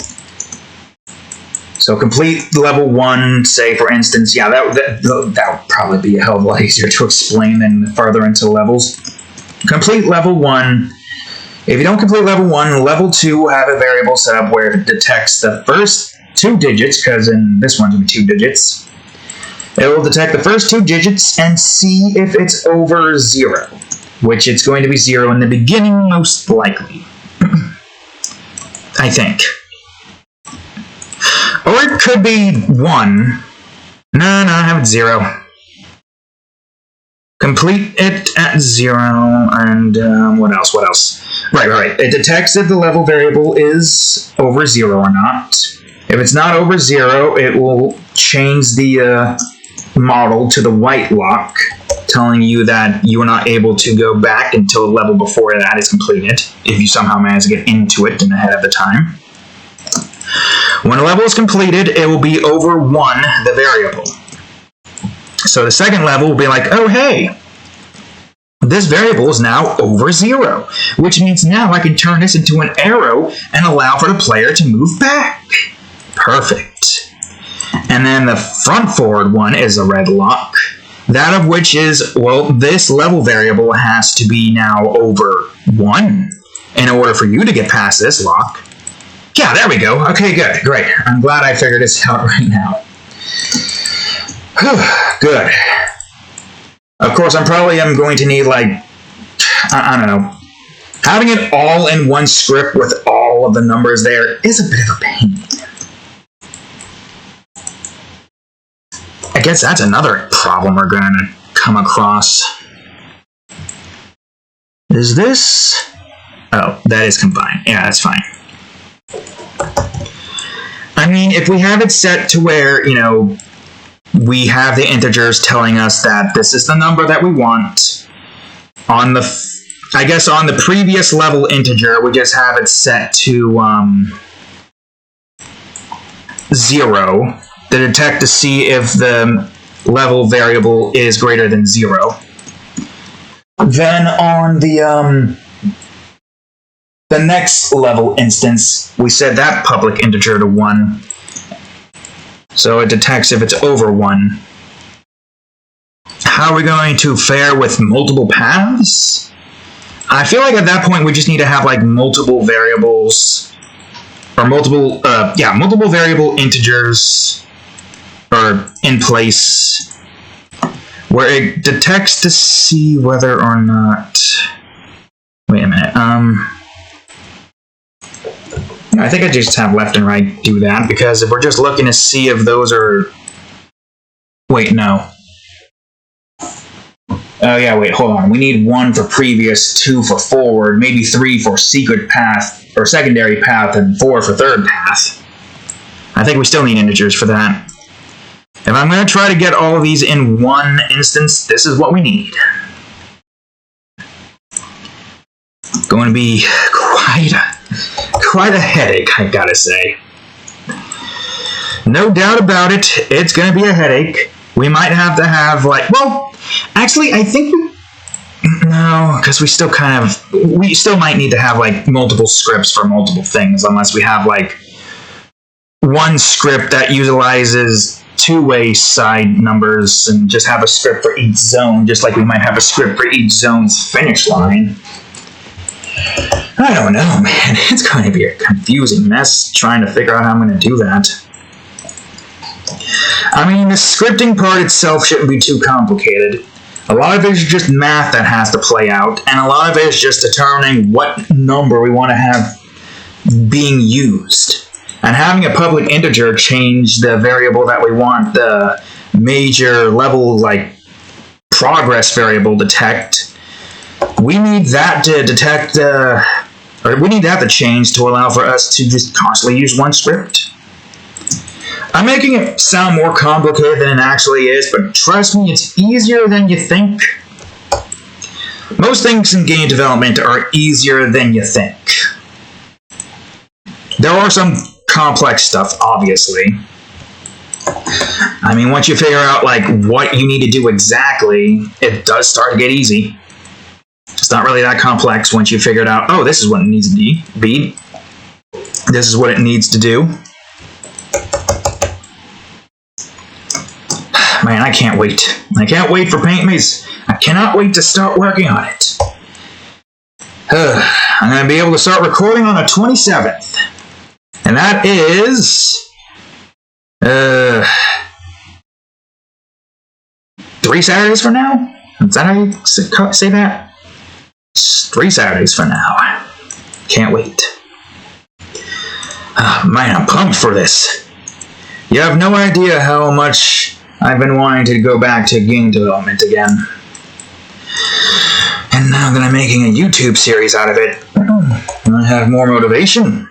So complete level 1, say, for instance. Yeah, that would probably be a hell of a lot easier to explain than further into levels. Complete level 1. If you don't complete level 1, level 2 will have a variable set up where it detects the first 2 digits, because in this one's going to be 2 digits. It will detect the first 2 digits and see if it's over 0, which it's going to be 0 in the beginning, most likely. I think. Or it could be 1. No, I have it 0. Complete it at 0, and what else? Right. It detects if the level variable is over 0 or not. If it's not over 0, it will change the model to the white lock, telling you that you are not able to go back until the level before that is completed, if you somehow manage to get into it ahead of the time. When a level is completed, it will be over 1, the variable. So the second level will be like, oh hey, this variable is now over 0, which means now I can turn this into an arrow and allow for the player to move back. Perfect. And then the front forward one is a red lock. That of which is, well, this level variable has to be now over 1 in order for you to get past this lock. Yeah, there we go. Okay, good. Great. I'm glad I figured this out right now. Good. Of course, I'm going to need, like, I don't know. Having it all in one script with all of the numbers there is a bit of a pain. I guess that's another problem we're going to come across. Is this... Oh, that is combined. Yeah, that's fine. I mean, if we have it set to where, you know, we have the integers telling us that this is the number that we want. On the, I guess on the previous level integer, we just have it set to 0 to detect to see if the level variable is greater than 0. Then on the next level instance, we set that public integer to 1. So it detects if it's over 1. How are we going to fare with multiple paths? I feel like at that point we just need to have like multiple variables, or multiple variable integers, or in place, where it detects to see whether or not. Wait a minute. I think I just have left and right do that, because if we're just looking to see if those are... Wait, no. Oh yeah, wait, hold on. We need 1 for previous, 2 for forward, maybe 3 for secret path, or secondary path, and 4 for third path. I think we still need integers for that. If I'm going to try to get all of these in one instance, this is what we need. Going to be quite a headache, I gotta say. No doubt about it, it's going to be a headache. We might have to have, like, well, actually, I think no, because we still might need to have, like, multiple scripts for multiple things, unless we have, like, one script that utilizes two-way side numbers and just have a script for each zone, just like we might have a script for each zone's finish line. I don't know, man. It's going to be a confusing mess trying to figure out how I'm going to do that. I mean, the scripting part itself shouldn't be too complicated. A lot of it is just math that has to play out, and a lot of it is just determining what number we want to have being used. And having a public integer change the variable that we want the major level, like, progress variable detect, we need that to detect, or we need that to change to allow for us to just constantly use one script. I'm making it sound more complicated than it actually is, but trust me, it's easier than you think. Most things in game development are easier than you think. There are some complex stuff, obviously. I mean, once you figure out, like, what you need to do exactly, it does start to get easy. It's not really that complex once you figure it out. Oh, this is what it needs to be. This is what it needs to do. Man, I can't wait. I can't wait for Paint Maze. I cannot wait to start working on it. I'm going to be able to start recording on the 27th. And that is... 3 Saturdays from now? Is that how you say that? 3 Saturdays from now. Can't wait. Oh, man, I'm pumped for this. You have no idea how much I've been wanting to go back to game development again. And now that I'm making a YouTube series out of it, I have more motivation.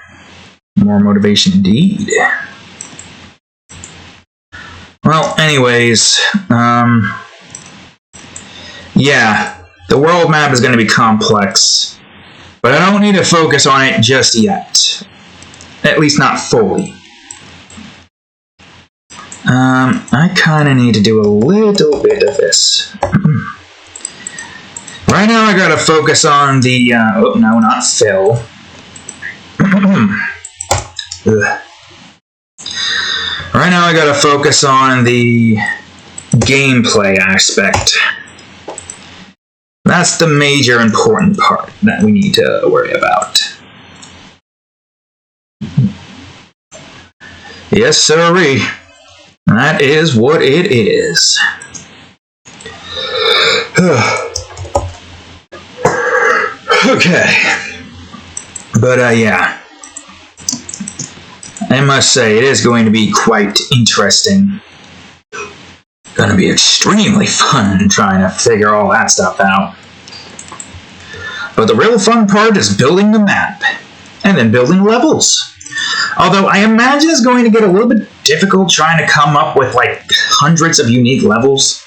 More motivation indeed. Well, anyways, yeah, the world map is going to be complex, but I don't need to focus on it just yet. At least not fully. I kind of need to do a little bit of this. Right now I gotta focus on the, oh, no, not fill. Right now I gotta focus on the gameplay aspect. That's the major important part that we need to worry about. Yes, sirree. That is what it is. Okay. But, yeah. I must say, it is going to be quite interesting. Gonna be extremely fun trying to figure all that stuff out. But the real fun part is building the map. And then building levels. Although I imagine it's going to get a little bit difficult trying to come up with, like, hundreds of unique levels.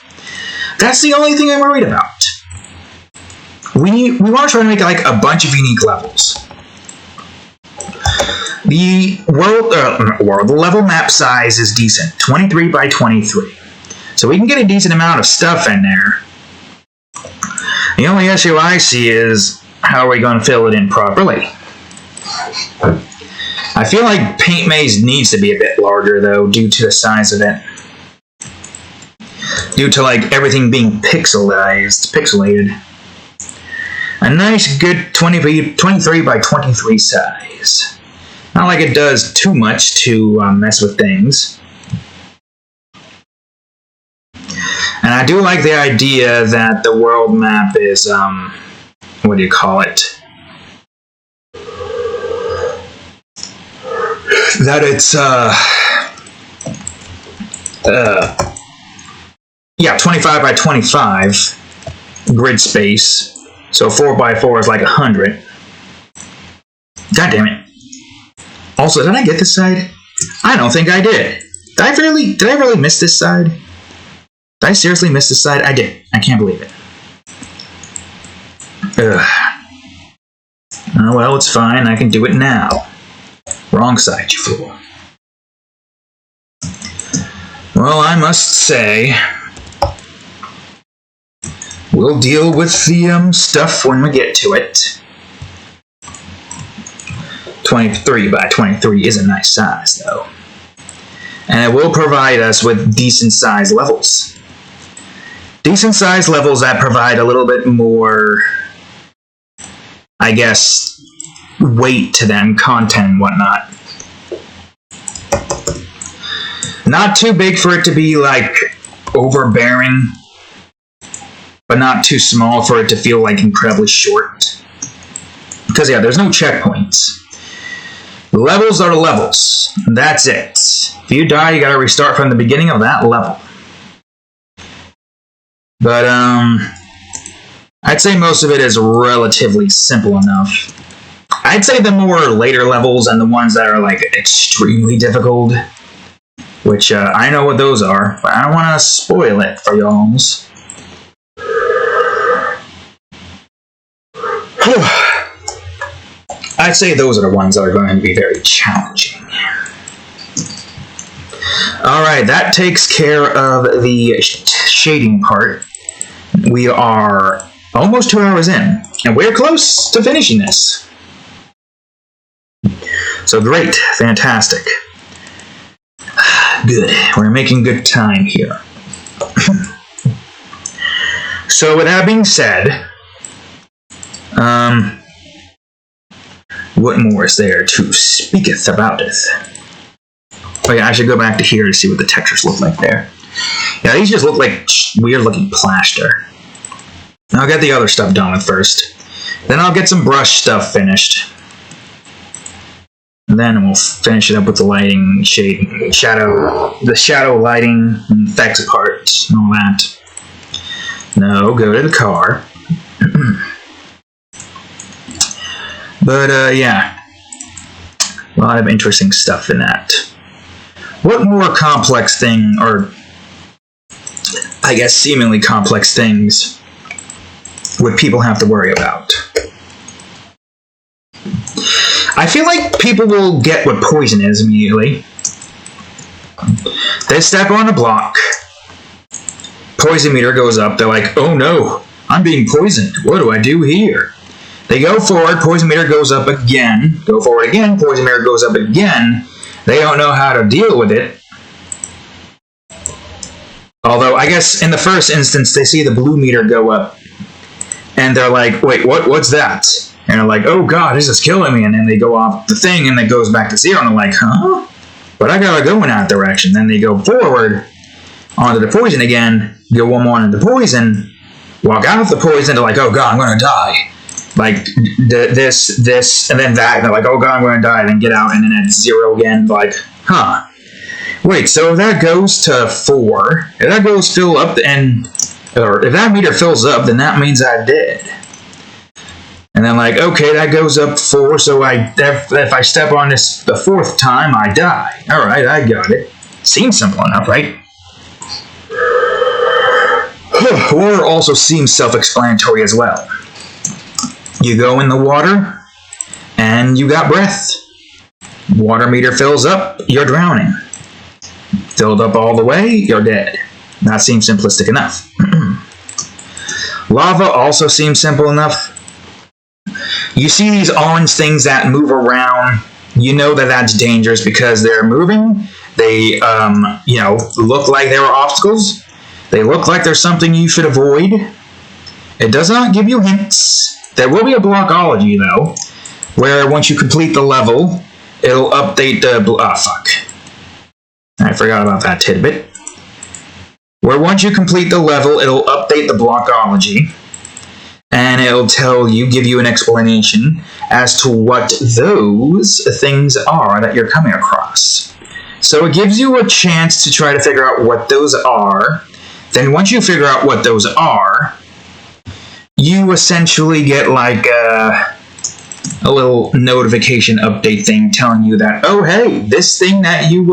That's the only thing I'm worried about. We want to try to make, like, a bunch of unique levels. The the level map size is decent, 23 by 23. So we can get a decent amount of stuff in there. The only issue I see is, how are we going to fill it in properly? I feel like Paint Maze needs to be a bit larger, though, due to the size of it. Due to, like, everything being pixelated. A nice, good 23 by 23 size. Not like it does too much to mess with things. And I do like the idea that the world map is, what do you call it? That it's, yeah, 25 by 25 grid space. So 4 by 4 is like 100. God damn it. Also, did I get this side? I don't think I did. Did I really miss this side? Did I seriously miss this side? I did. I can't believe it. Ugh. Oh, well, it's fine. I can do it now. Wrong side, you fool. Well, I must say, we'll deal with the stuff when we get to it. 23 by 23 is a nice size, though. And it will provide us with decent-sized levels. Decent-sized levels that provide a little bit more, I guess, weight to them, content and whatnot. Not too big for it to be, like, overbearing, but not too small for it to feel, like, incredibly short. Because, yeah, there's no checkpoints. The levels are the levels. That's it. If you die, you gotta restart from the beginning of that level. But, I'd say most of it is relatively simple enough. I'd say the more later levels and the ones that are, like, extremely difficult, which, I know what those are, but I don't want to spoil it for y'alls. I'd say those are the ones that are going to be very challenging. Alright, that takes care of the shading part. We are almost 2 hours in, and we're close to finishing this. So great, fantastic. Good, we're making good time here. So with that being said, what more is there to speaketh about it? Oh yeah, I should go back to here to see what the textures look like there. Yeah, these just look like weird looking plaster. I'll get the other stuff done with first. Then I'll get some brush stuff finished. And then we'll finish it up with the lighting, shading, shadow lighting, and effects parts, and all that. No, go to the car. But, yeah. A lot of interesting stuff in that. What more complex thing, or I guess seemingly complex things, would people have to worry about? I feel like people will get what poison is immediately. They step on a block. Poison meter goes up. They're like, oh no, I'm being poisoned. What do I do here? They go forward. Poison meter goes up again. Go forward again. Poison meter goes up again. They don't know how to deal with it. Although, I guess in the first instance, they see the blue meter go up. And they're like, wait, what's that? And they're like, oh god, this is killing me. And then they go off the thing and it goes back to zero. And they're like, huh? But I gotta go in that direction. Then they go forward onto the poison again, go one more into the poison, walk out of the poison, they're like, oh god, I'm gonna die. Like, this, and then that. And they're like, oh god, I'm gonna die. And then get out and then at zero again. Like, huh. Wait, so if that goes to 4, if that goes fill up, or if that meter fills up, then that means I did. And then like, okay, that goes up 4, so if I step on this the 4th time, I die. Alright, I got it. Seems simple enough, right? Or also seems self-explanatory as well. You go in the water, and you got breath. Water meter fills up, you're drowning. Filled up all the way, you're dead. That seems simplistic enough. Lava also seems simple enough. You see these orange things that move around, you know that that's dangerous because they're moving. They, look like there are obstacles. They look like there's something you should avoid. It does not give you hints. There will be a blockology, though, where once you complete the level, it'll update the... fuck. I forgot about that tidbit. Where once you complete the level, it'll update the blockology, and it'll give you an explanation as to what those things are that you're coming across. So it gives you a chance to try to figure out what those are. Then once you figure out what those are, you essentially get like a little notification update thing telling you that, oh hey, this thing that you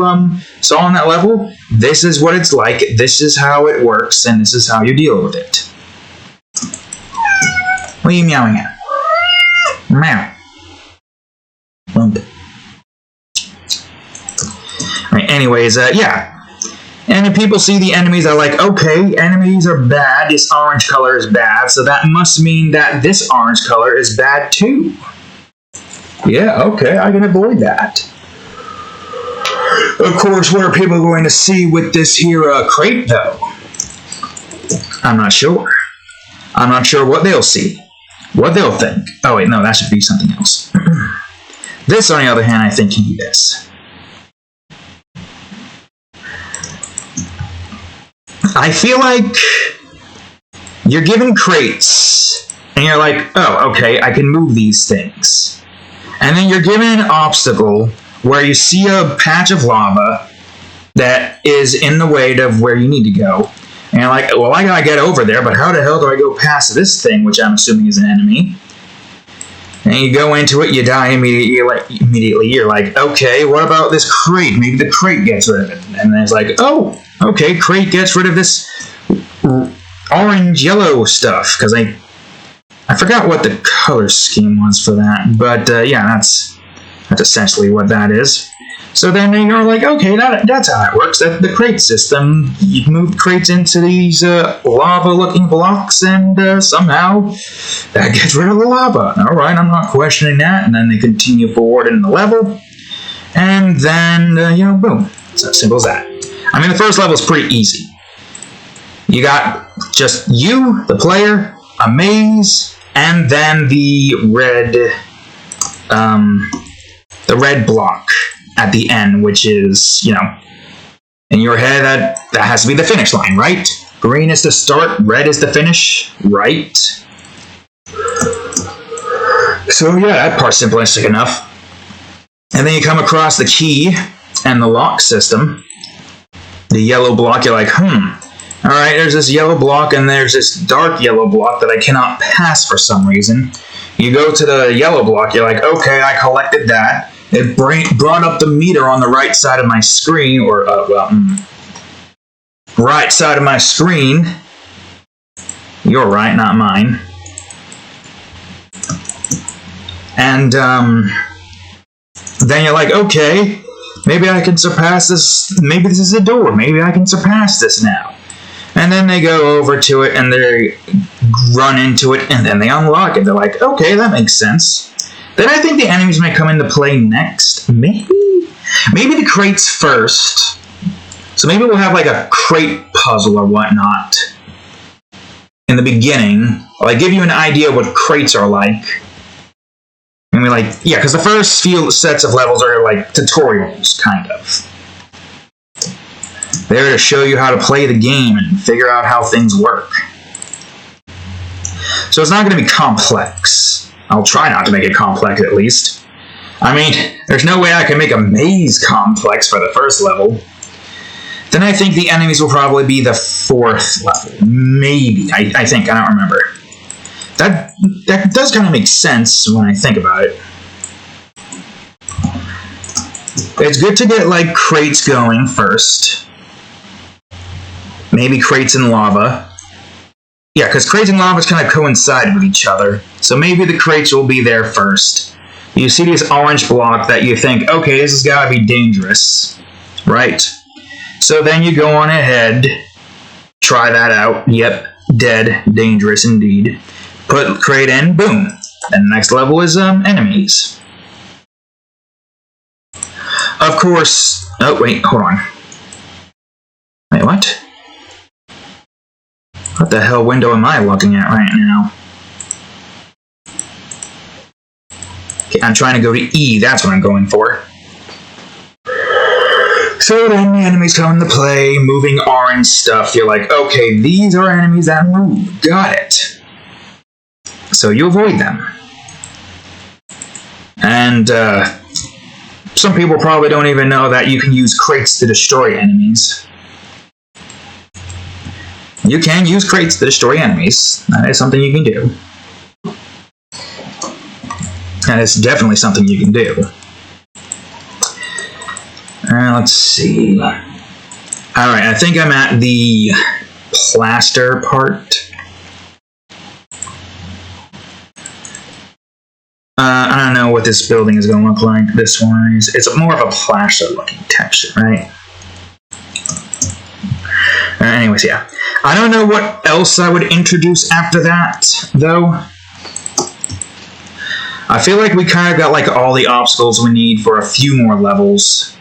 saw on that level, this is what it's like, this is how it works, and this is how you deal with it. What are you meowing at? Meow. Lump. Right, anyways, yeah. And if people see the enemies, they're like, okay, enemies are bad, this orange color is bad, so that must mean that this orange color is bad too. Yeah, okay, I can avoid that. Of course, what are people going to see with this here crate, though? I'm not sure. I'm not sure what they'll see. What they'll think. Oh, wait, no, that should be something else. This, on the other hand, I think can be this. I feel like you're given crates, and you're like, oh, okay, I can move these things. And then you're given an obstacle where you see a patch of lava that is in the way of where you need to go. And you're like, well, I gotta get over there, but how the hell do I go past this thing, which I'm assuming is an enemy? And you go into it, you die immediately. You're like, okay, what about this crate? Maybe the crate gets rid of it. And then it's like, oh, okay, crate gets rid of this orange-yellow stuff. Because I forgot what the color scheme was for that. But, yeah, that's essentially what that is. So then you're like, okay, that's how it works. That's the crate system. You move crates into these lava-looking blocks, and somehow that gets rid of the lava. All right, I'm not questioning that. And then they continue forward in the level, and then boom. It's as simple as that. I mean, the first level is pretty easy. You got just you, the player, a maze, and then the red block at the end, which is, in your head, that has to be the finish line, right? Green is the start, red is the finish, right? So yeah, that part's simplistic enough. And then you come across the key and the lock system. The yellow block, you're like, alright, there's this yellow block and there's this dark yellow block that I cannot pass for some reason. You go to the yellow block, you're like, okay, I collected that. It brought up the meter on the right side of my screen, or, right side of my screen. You're right, not mine. And, then you're like, okay, maybe I can surpass this, maybe this is a door, maybe I can surpass this now. And then they go over to it, and they run into it, and then they unlock it. They're like, okay, that makes sense. Then I think the enemies might come into play next. Maybe the crates first. So maybe we'll have like a crate puzzle or whatnot in the beginning. Like give you an idea of what crates are like. And we're like, yeah, because the first few sets of levels are like tutorials, kind of. They're to show you how to play the game and figure out how things work. So it's not going to be complex. I'll try not to make it complex, at least. I mean, there's no way I can make a maze complex for the first level. Then I think the enemies will probably be the fourth level. Maybe. I think. I don't remember. That does kind of make sense when I think about it. It's good to get, like, crates going first. Maybe crates and lava. Yeah, because crates and lava kind of coincide with each other. So maybe the crates will be there first. You see this orange block that you think, okay, this has got to be dangerous. Right. So then you go on ahead, try that out. Yep, dead, dangerous indeed. Put crate in, boom. And the next level is enemies. Of course... Oh, wait, hold on. Wait, what? What the hell window am I looking at right now? Okay, I'm trying to go to E, that's what I'm going for. So then the enemies come into play, moving orange stuff. You're like, okay, these are enemies that move. Got it. So you avoid them. And some people probably don't even know that you can use crates to destroy enemies. You can use crates to destroy enemies. That is something you can do. That is definitely something you can do. Let's see. Alright, I think I'm at the plaster part. I don't know what this building is going to look like. This one is, it's more of a plaster looking texture, right? Anyways, yeah. I don't know what else I would introduce after that, though. I feel like we kind of got like all the obstacles we need for a few more levels.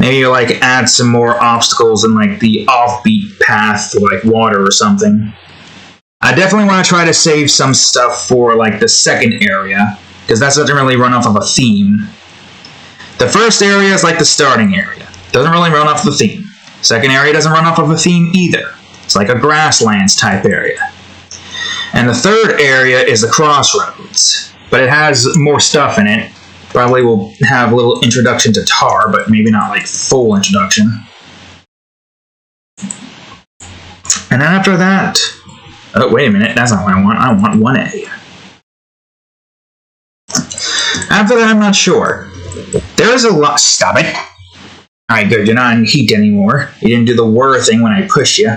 Maybe like add some more obstacles in like the offbeat path for like water or something. I definitely want to try to save some stuff for like the second area, because that doesn't really run off of a theme. The first area is like the starting area. Doesn't really run off the theme. Second area doesn't run off of a theme either. It's like a grasslands type area. And the third area is the crossroads, but it has more stuff in it. Probably will have a little introduction to Tar, but maybe not like full introduction. And then after that... Oh, wait a minute. That's not what I want. I want 1A. After that, I'm not sure. There is a lot... Stop it. Alright, good. You're not in heat anymore. You didn't do the whir thing when I pushed you.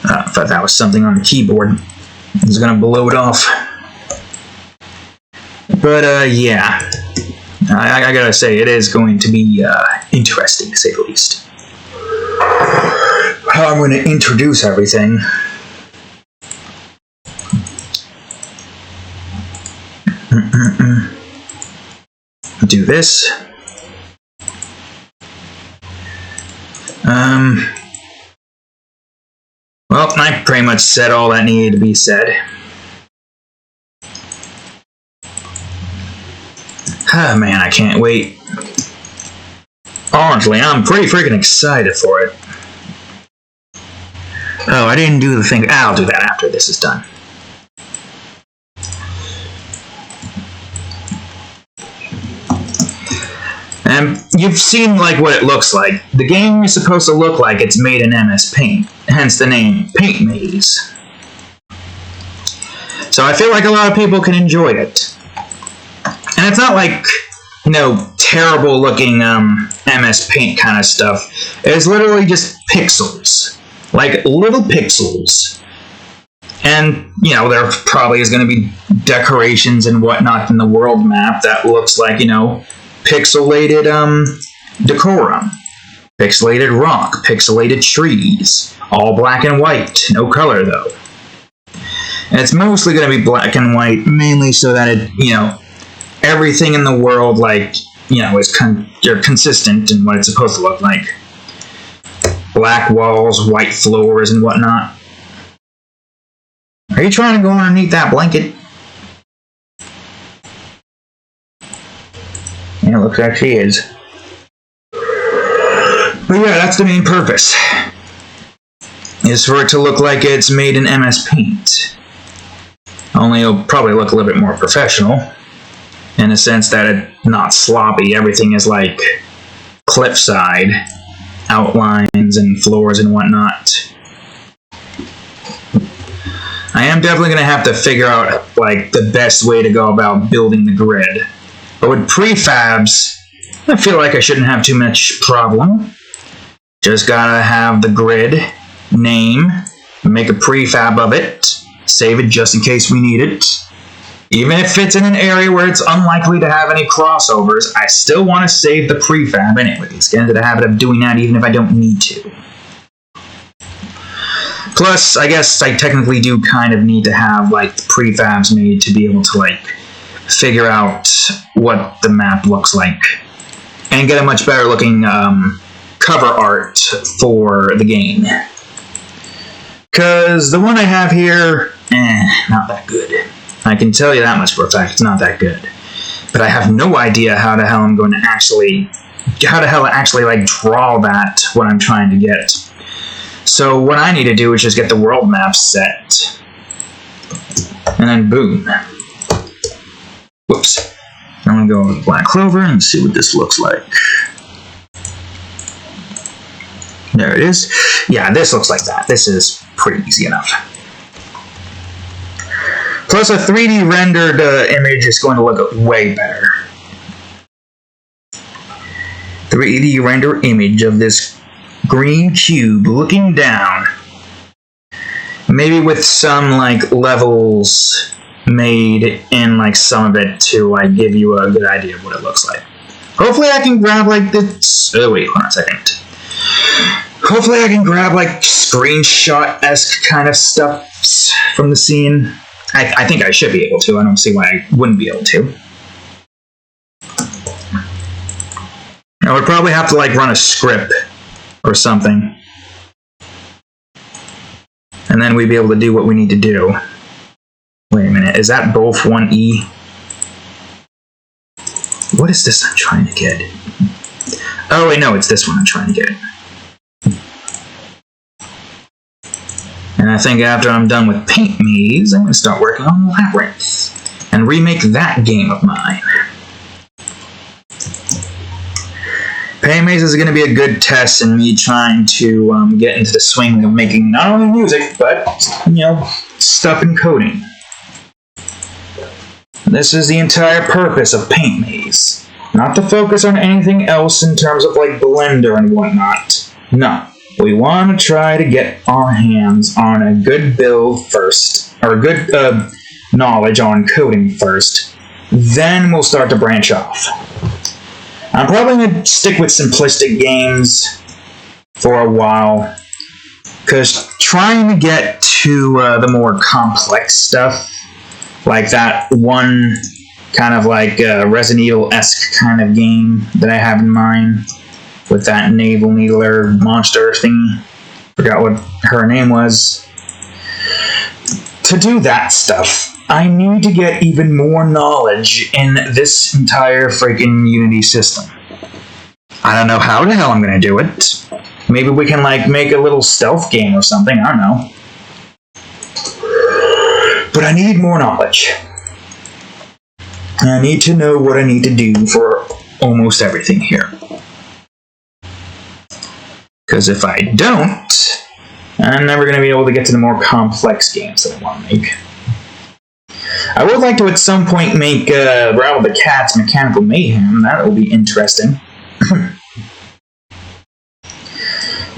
I thought that was something on the keyboard. I was going to blow it off. But, yeah. I gotta say, it is going to be interesting, to say the least. How I'm going to introduce everything. Do this. Well, I pretty much said all that needed to be said. Ah, man, I can't wait. Honestly, I'm pretty freaking excited for it. Oh, I didn't do the thing. I'll do that after this is done. And you've seen like what it looks like. The game is supposed to look like it's made in MS Paint, hence the name Paint Maze. So I feel like a lot of people can enjoy it. And it's not like, you know, terrible looking MS Paint kind of stuff. It's literally just pixels. Like little pixels. And, you know, there probably is going to be decorations and whatnot in the world map that looks like, you know, pixelated decorum, pixelated rock, pixelated trees, all black and white, no color though. And it's mostly going to be black and white, mainly so that it, you know, everything in the world, like, you know, is consistent in what it's supposed to look like. Black walls, white floors, and whatnot. Are you trying to go underneath that blanket? Yeah, it looks like she is. But yeah, that's the main purpose. Is for it to look like it's made in MS Paint. Only it'll probably look a little bit more professional. In the sense that it's not sloppy. Everything is like cliffside outlines and floors and whatnot. I am definitely going to have to figure out like the best way to go about building the grid. But with prefabs, I feel like I shouldn't have too much problem. Just gotta have the grid, name, make a prefab of it, save it just in case we need it. Even if it's in an area where it's unlikely to have any crossovers, I still want to save the prefab anyways. Get into the habit of doing that even if I don't need to. Plus, I guess I technically do kind of need to have like the prefabs made to be able to like figure out what the map looks like and get a much better looking cover art for the game. Because the one I have here, not that good. I can tell you that much for a fact, it's not that good. But I have no idea how the hell I'm going to actually, like draw that, what I'm trying to get. So what I need to do is just get the world map set. And then boom. Whoops. I'm going to go with Black Clover and see what this looks like. There it is. Yeah, this looks like that. This is pretty easy enough. Plus, a 3D rendered image is going to look way better. 3D render image of this green cube looking down. Maybe with some like levels made in like some of it to like give you a good idea of what it looks like. Hopefully I can grab like this. Oh wait, hold on a second. Hopefully I can grab like screenshot-esque kind of stuff from the scene. I think I should be able to. I don't see why I wouldn't be able to. I would probably have to like run a script or something. And then we'd be able to do what we need to do. Wait a minute, is that both 1E? What is this I'm trying to get? Oh wait, no, it's this one I'm trying to get. And I think after I'm done with Paint Maze, I'm going to start working on Labyrinth and remake that game of mine. Paint Maze is going to be a good test in me trying to get into the swing of making not only music, but, you know, stuff in coding. This is the entire purpose of Paint Maze. Not to focus on anything else in terms of, like, Blender and whatnot. No. We want to try to get our hands on a good build first, or good knowledge on coding first. Then we'll start to branch off. I'm probably going to stick with simplistic games for a while, because trying to get to the more complex stuff, like that one kind of like Resident Evil-esque kind of game that I have in mind, with that navel needler monster thing. Forgot what her name was. To do that stuff, I need to get even more knowledge in this entire freaking Unity system. I don't know how the hell I'm going to do it. Maybe we can like make a little stealth game or something, I don't know. But I need more knowledge. I need to know what I need to do for almost everything here. Because if I don't, I'm never going to be able to get to the more complex games that I want to make. I would like to at some point make Rattle the Cat's Mechanical Mayhem. That will be interesting.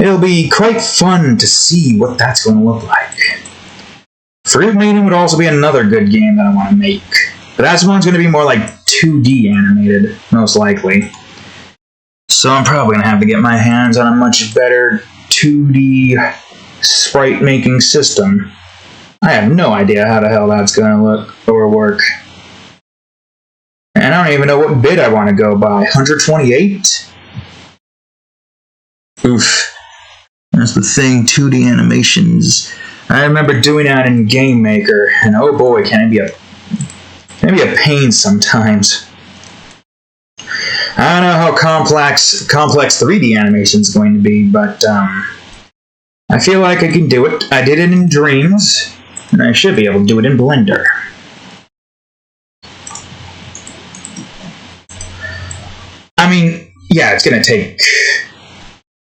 It'll be quite fun to see what that's going to look like. Fruit Maiden would also be another good game that I want to make. But that one's going to be more like 2D animated, most likely. So I'm probably going to have to get my hands on a much better 2D sprite-making system. I have no idea how the hell that's going to look or work. And I don't even know what bit I want to go by. 128? Oof. That's the thing, 2D animations. I remember doing that in Game Maker, and oh boy, can it be a pain sometimes. I don't know how complex 3D animation is going to be, but I feel like I can do it. I did it in Dreams, and I should be able to do it in Blender. I mean, yeah, it's going to take...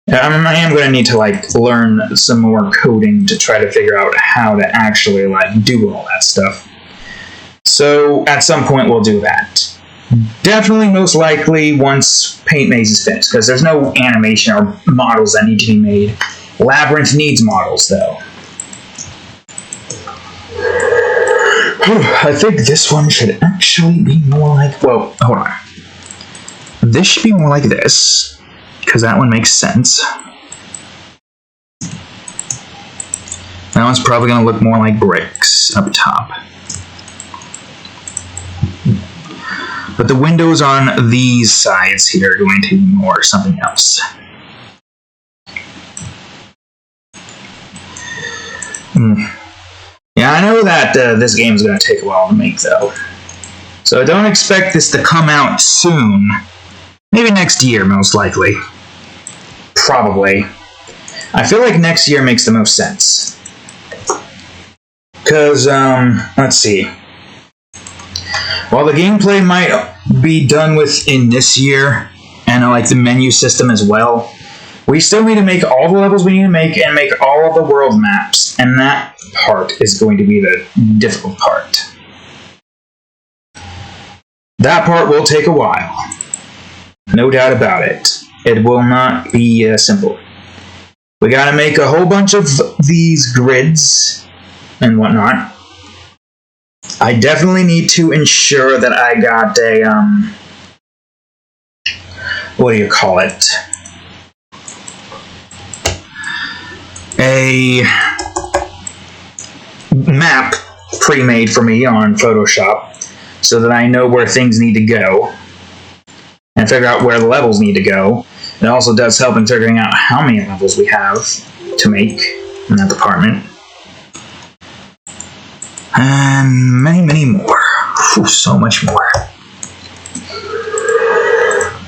I am going to need to like learn some more coding to try to figure out how to actually like do all that stuff. So at some point we'll do that. Definitely, most likely, once Paint Maze is finished, because there's no animation or models that need to be made. Labyrinth needs models, though. I think this one should actually be more like... Well, hold on. This should be more like this, because that one makes sense. That one's probably going to look more like bricks up top. But the windows on these sides here are going to be more something else. Yeah, I know that this game is going to take a while to make, though. So don't expect this to come out soon. Maybe next year, most likely. Probably. I feel like next year makes the most sense. Because, let's see. While the gameplay might be done with in this year, and like the menu system as well, we still need to make all the levels we need to make and make all the world maps, and that part is going to be the difficult part. That part will take a while. No doubt about it. It will not be simple. We gotta make a whole bunch of these grids and whatnot. I definitely need to ensure that I got a, what do you call it? A map pre-made for me on Photoshop so that I know where things need to go and figure out where the levels need to go. It also does help in figuring out how many levels we have to make in that department. And many, many more. Whew, so much more.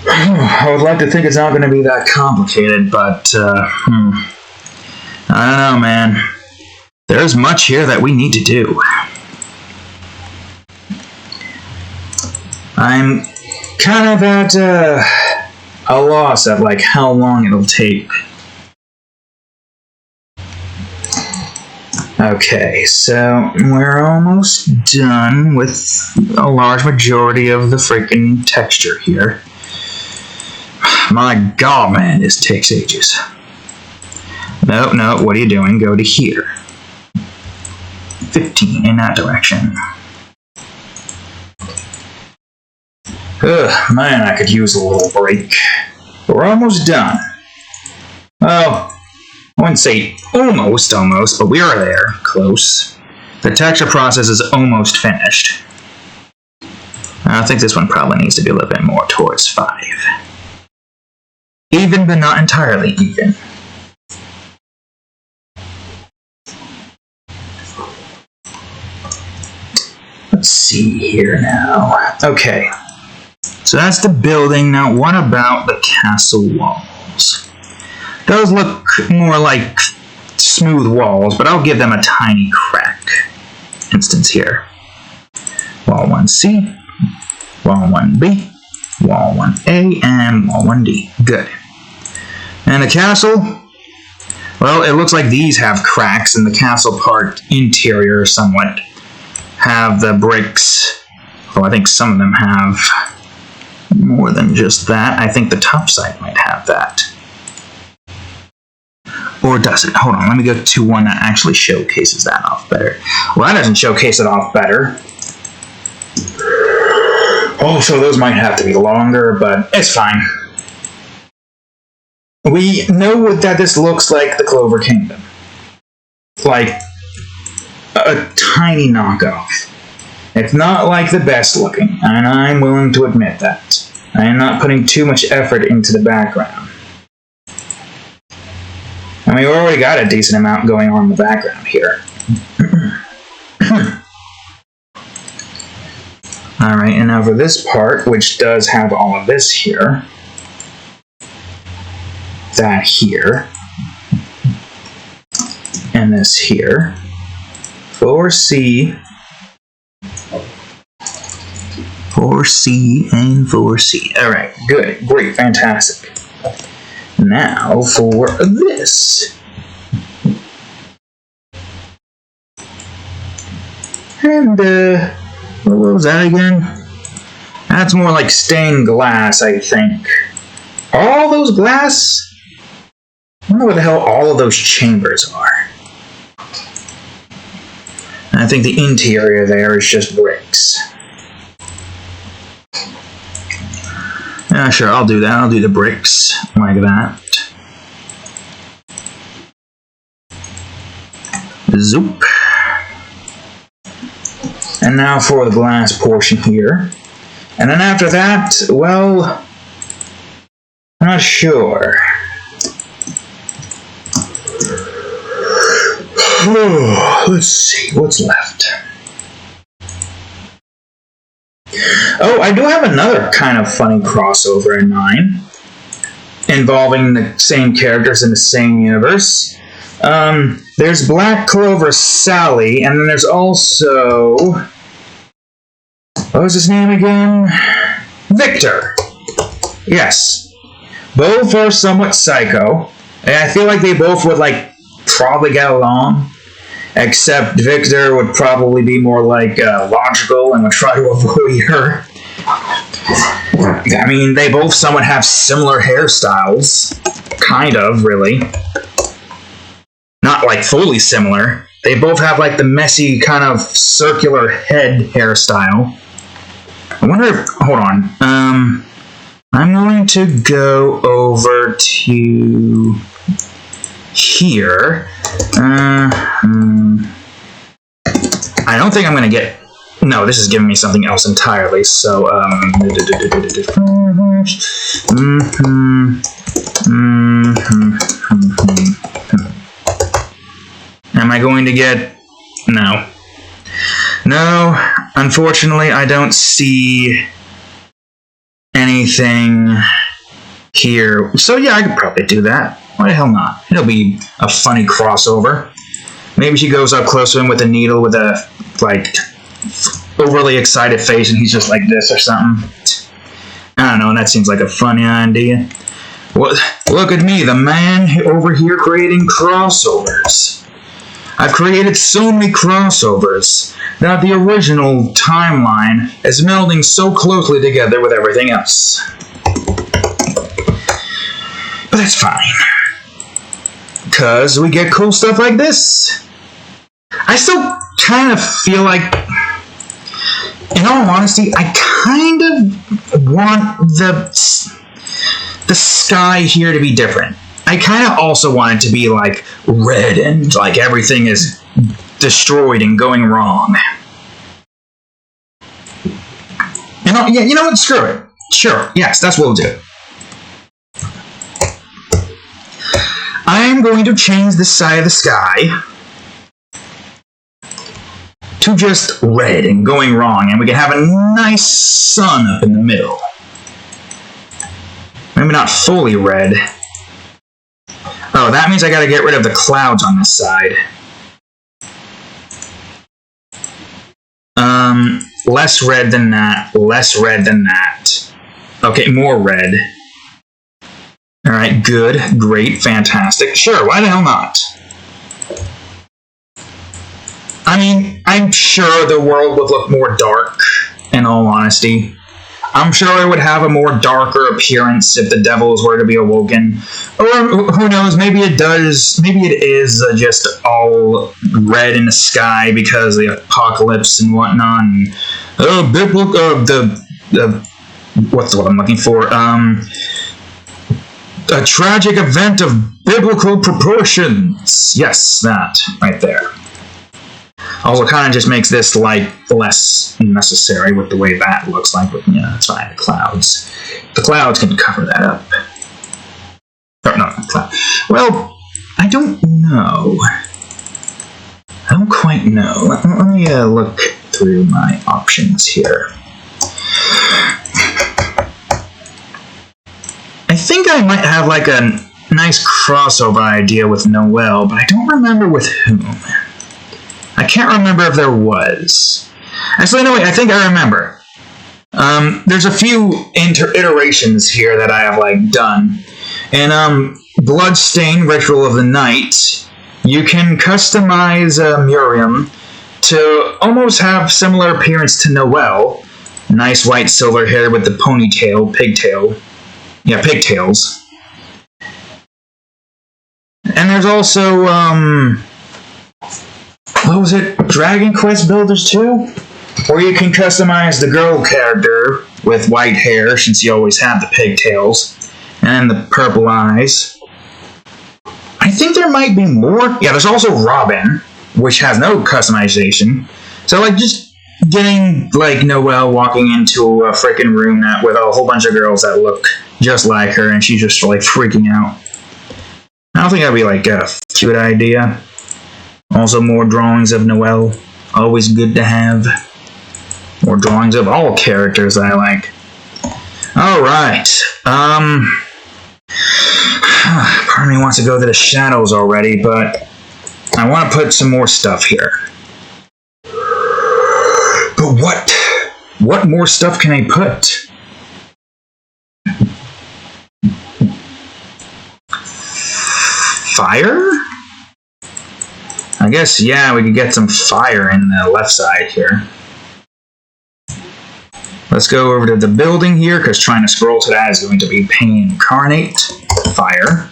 I would like to think it's not going to be that complicated, but I don't know, man. There's much here that we need to do. I'm kind of at a loss of like how long it'll take. Okay, so we're almost done with a large majority of the freaking texture here. My God, man, this takes ages. No, what are you doing? Go to here. 15 in that direction. Ugh, man, I could use a little break. We're almost done. Well, I wouldn't say almost, but we are there. Close. The texture process is almost finished. I think this one probably needs to be a little bit more towards 5. Even, but not entirely even. Let's see here now. Okay. So that's the building. Now, what about the castle walls? Those look more like smooth walls, but I'll give them a tiny crack instance here. Wall 1C, wall 1B, wall 1A, and wall 1D. Good. And the castle? Well, it looks like these have cracks, and the castle part interior somewhat have the bricks. Oh, I think some of them have more than just that. I think the top side might have that. Or does it? Hold on, let me go to one that actually showcases that off better. Well, that doesn't showcase it off better. Oh, so those might have to be longer, but it's fine. We know that this looks like the Clover Kingdom. Like a tiny knockoff. It's not like the best looking, and I'm willing to admit that. I am not putting too much effort into the background. I mean, we already got a decent amount going on in the background here. Alright, and now for this part, which does have all of this here, that here, and this here, 4C, 4C, and 4C. Alright, good, great, fantastic. Now for this. And, what was that again? That's more like stained glass, I think. All those glass? I wonder what the hell all of those chambers are. And I think the interior there is just bricks. Yeah, sure, I'll do that. I'll do the bricks like that. Zoop. And now for the glass portion here. And then after that, well, I'm not sure. Oh, let's see, what's left? Oh, I do have another kind of funny crossover in mind, involving the same characters in the same universe. There's Black Clover Sally, and then there's also... what was his name again? Victor. Yes. Both are somewhat psycho, and I feel like they both would, like, probably get along. Except Victor would probably be more like logical and would try to avoid her. I mean, they both somewhat have similar hairstyles. Kind of, really. Not like fully similar. They both have like the messy kind of circular head hairstyle. I wonder if, hold on. I'm going to go over to here. I don't think I'm going to get... No, this is giving me something else entirely. So, am I going to get... No. No, unfortunately, I don't see anything here. So yeah, I could probably do that. Why the hell not? It'll be a funny crossover. Maybe she goes up close to him with a needle with a, like, overly excited face and he's just like this or something. I don't know, that seems like a funny idea. Well, look at me, the man over here creating crossovers. I've created so many crossovers that the original timeline is melding so closely together with everything else. But that's fine. Because we get cool stuff like this. I still kind of feel like, in all honesty, I kind of want the sky here to be different. I kind of also want it to be like red and like everything is destroyed and going wrong. You know what? Screw it. Sure. Yes, that's what we'll do. I'm going to change the side of the sky to just red and going wrong, and we can have a nice sun up in the middle. Maybe not fully red. Oh, that means I gotta get rid of the clouds on this side. Less red than that, less red than that. Okay, more red. Alright, good, great, fantastic. Sure, why the hell not? I mean, I'm sure the world would look more dark, in all honesty. I'm sure it would have a more darker appearance if the devils were to be awoken. Or, who knows, maybe it does, maybe it is just all red in the sky because of the apocalypse and whatnot. And, what's the word I'm looking for? A tragic event of biblical proportions. Yes, that, right there. Also, kind of just makes this light less necessary with the way that looks like. But, yeah, it's fine. The clouds. The clouds can cover that up. Oh, no, cloud. Well, I don't know. I don't quite know. Let me look through my options here. I think I might have, like, a nice crossover idea with Noelle, but I don't remember with whom. I can't remember if there was. Actually, no, wait, I think I remember. There's a few iterations here that I have, like, done. In, Bloodstain Ritual of the Night, you can customize, Miriam to almost have similar appearance to Noelle. Nice white silver hair with the ponytail, pigtail. Yeah, pigtails. And there's also, what was it? Dragon Quest Builders 2? Where you can customize the girl character with white hair, since you always have the pigtails, and the purple eyes. I think there might be more. Yeah, there's also Robin, which has no customization. So, like, just getting, like, Noelle walking into a freaking room with a whole bunch of girls that look just like her, and she's just, like, freaking out. I don't think that'd be, like, a cute idea. Also, more drawings of Noelle. Always good to have. More drawings of all characters I like. Alright. Part of me wants to go to the shadows already, but I want to put some more stuff here. But what? What more stuff can I put? Fire? I guess, yeah, we could get some fire in the left side here. Let's go over to the building here, because trying to scroll to that is going to be pain incarnate. Fire.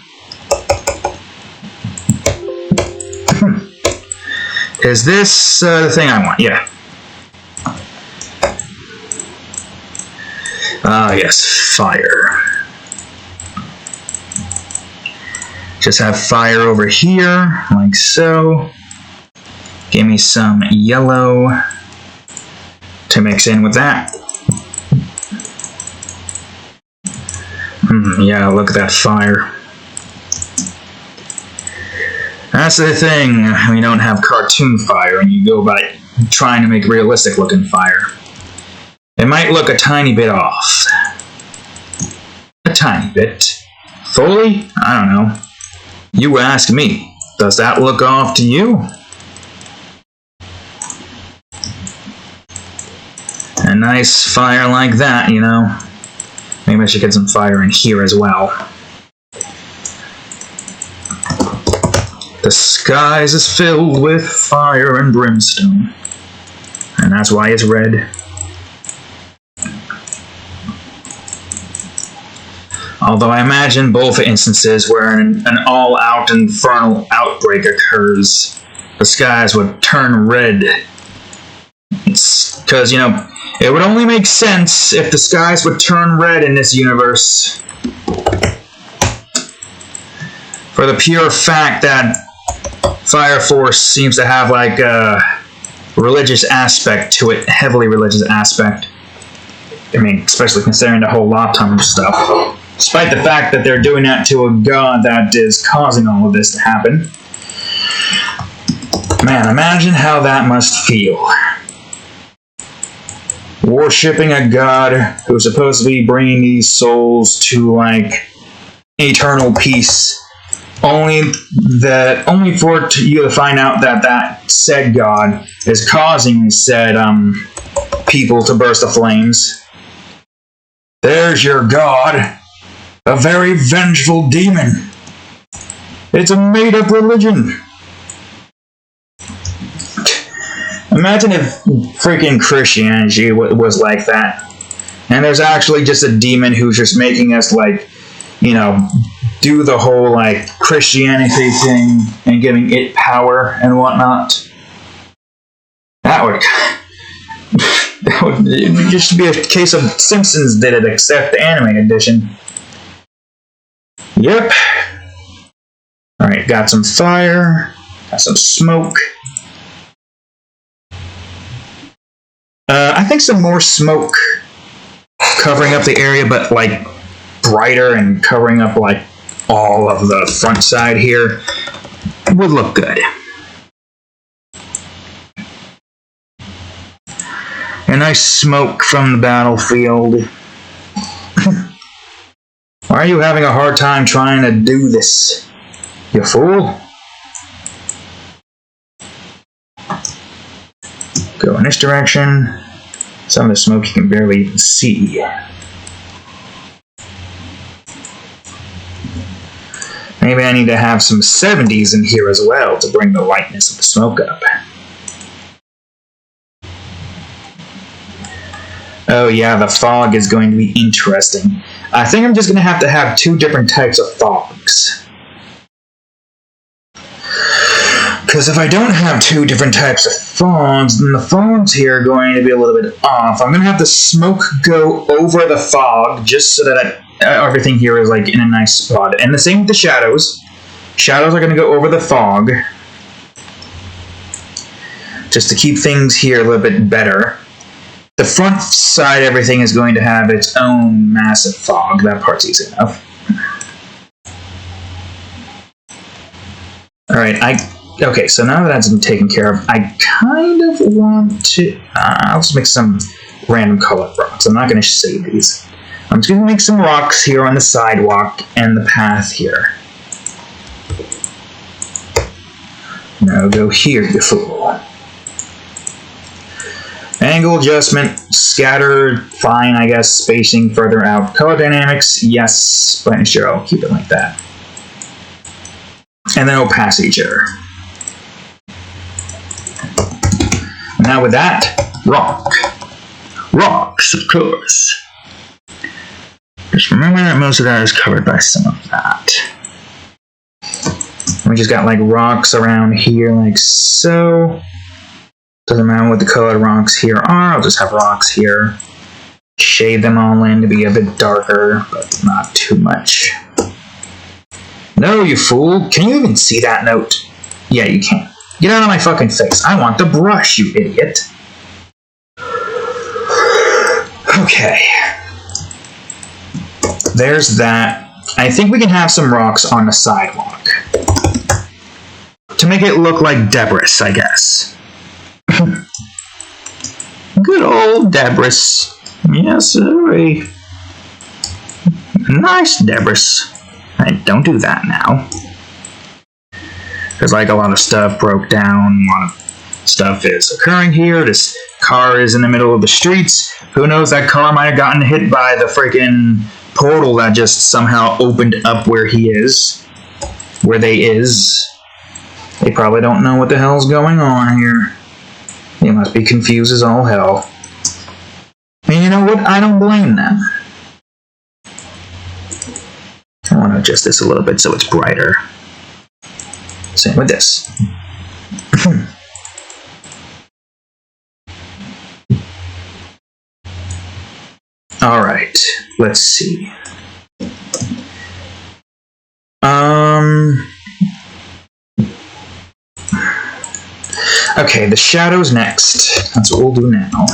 Is this the thing I want? Yeah. Yes, fire. Just have fire over here, like so. Give me some yellow to mix in with that. Yeah, look at that fire. That's the thing, we don't have cartoon fire, and you go by trying to make realistic looking fire. It might look a tiny bit off. A tiny bit. Fully? I don't know. You ask me. Does that look off to you? A nice fire like that, you know. Maybe I should get some fire in here as well. The skies is filled with fire and brimstone. And that's why it's red. Although I imagine both instances where an all-out infernal outbreak occurs, the skies would turn red. Because, you know, it would only make sense if the skies would turn red in this universe. For the pure fact that Fire Force seems to have like a religious aspect to it, heavily religious aspect. I mean, especially considering the whole lifetime stuff. Despite the fact that they're doing that to a god that is causing all of this to happen. Man, imagine how that must feel. Worshipping a god who's supposed to be bringing these souls to, like, eternal peace. Only for you to find out that that said god is causing said people to burst the flames. There's your god, a very vengeful demon. It's a made-up religion. Imagine if freaking Christianity was like that, and there's actually just a demon who's just making us, like, you know, do the whole, like, Christianity thing and giving it power and whatnot. That would just be a case of Simpsons did it, except the anime edition. Yep. Alright, got some fire, got some smoke. I think some more smoke covering up the area, but, like, brighter and covering up, like, all of the front side here would look good. A nice smoke from the battlefield. Why are you having a hard time trying to do this, you fool? Go in this direction. Some of the smoke you can barely even see. Maybe I need to have some 70s in here as well to bring the lightness of the smoke up. Oh yeah, the fog is going to be interesting. I think I'm just going to have two different types of fogs. Because if I don't have two different types of fogs, then the fogs here are going to be a little bit off. I'm going to have the smoke go over the fog, just so that everything here is, like, in a nice spot. And the same with the shadows. Shadows are going to go over the fog, just to keep things here a little bit better. The front side, everything is going to have its own massive fog. That part's easy enough. Alright, okay, so now that that's been taken care of, I kind of want to... I'll just make some random colored rocks. I'm not going to save these. I'm just going to make some rocks here on the sidewalk and the path here. Now go here, you fool. Angle adjustment, scatter, fine, I guess, spacing further out. Color dynamics, yes, but sure, I'll keep it like that. And then opacity jitter. Now with that, rock. Rocks, of course. Just remember that most of that is covered by some of that. We just got like rocks around here, like so. Doesn't matter what the colored rocks here are, I'll just have rocks here. Shade them all in to be a bit darker, but not too much. No, you fool. Can you even see that note? Yeah, you can. Get out of my fucking face. I want the brush, you idiot. Okay. There's that. I think we can have some rocks on the sidewalk. To make it look like debris, I guess. Good old debris. Yes, sir. Nice debris. Don't do that now. There's like a lot of stuff broke down. A lot of stuff is occurring here. This car is in the middle of the streets. Who knows, that car might have gotten hit by the freaking portal that just somehow opened up where he is. Where they is. They probably don't know what the hell's going on here. They must be confused as all hell. And you know what? I don't blame them. I want to adjust this a little bit so it's brighter. Same with this. Alright, let's see. Okay, the shadows next. That's what we'll do now.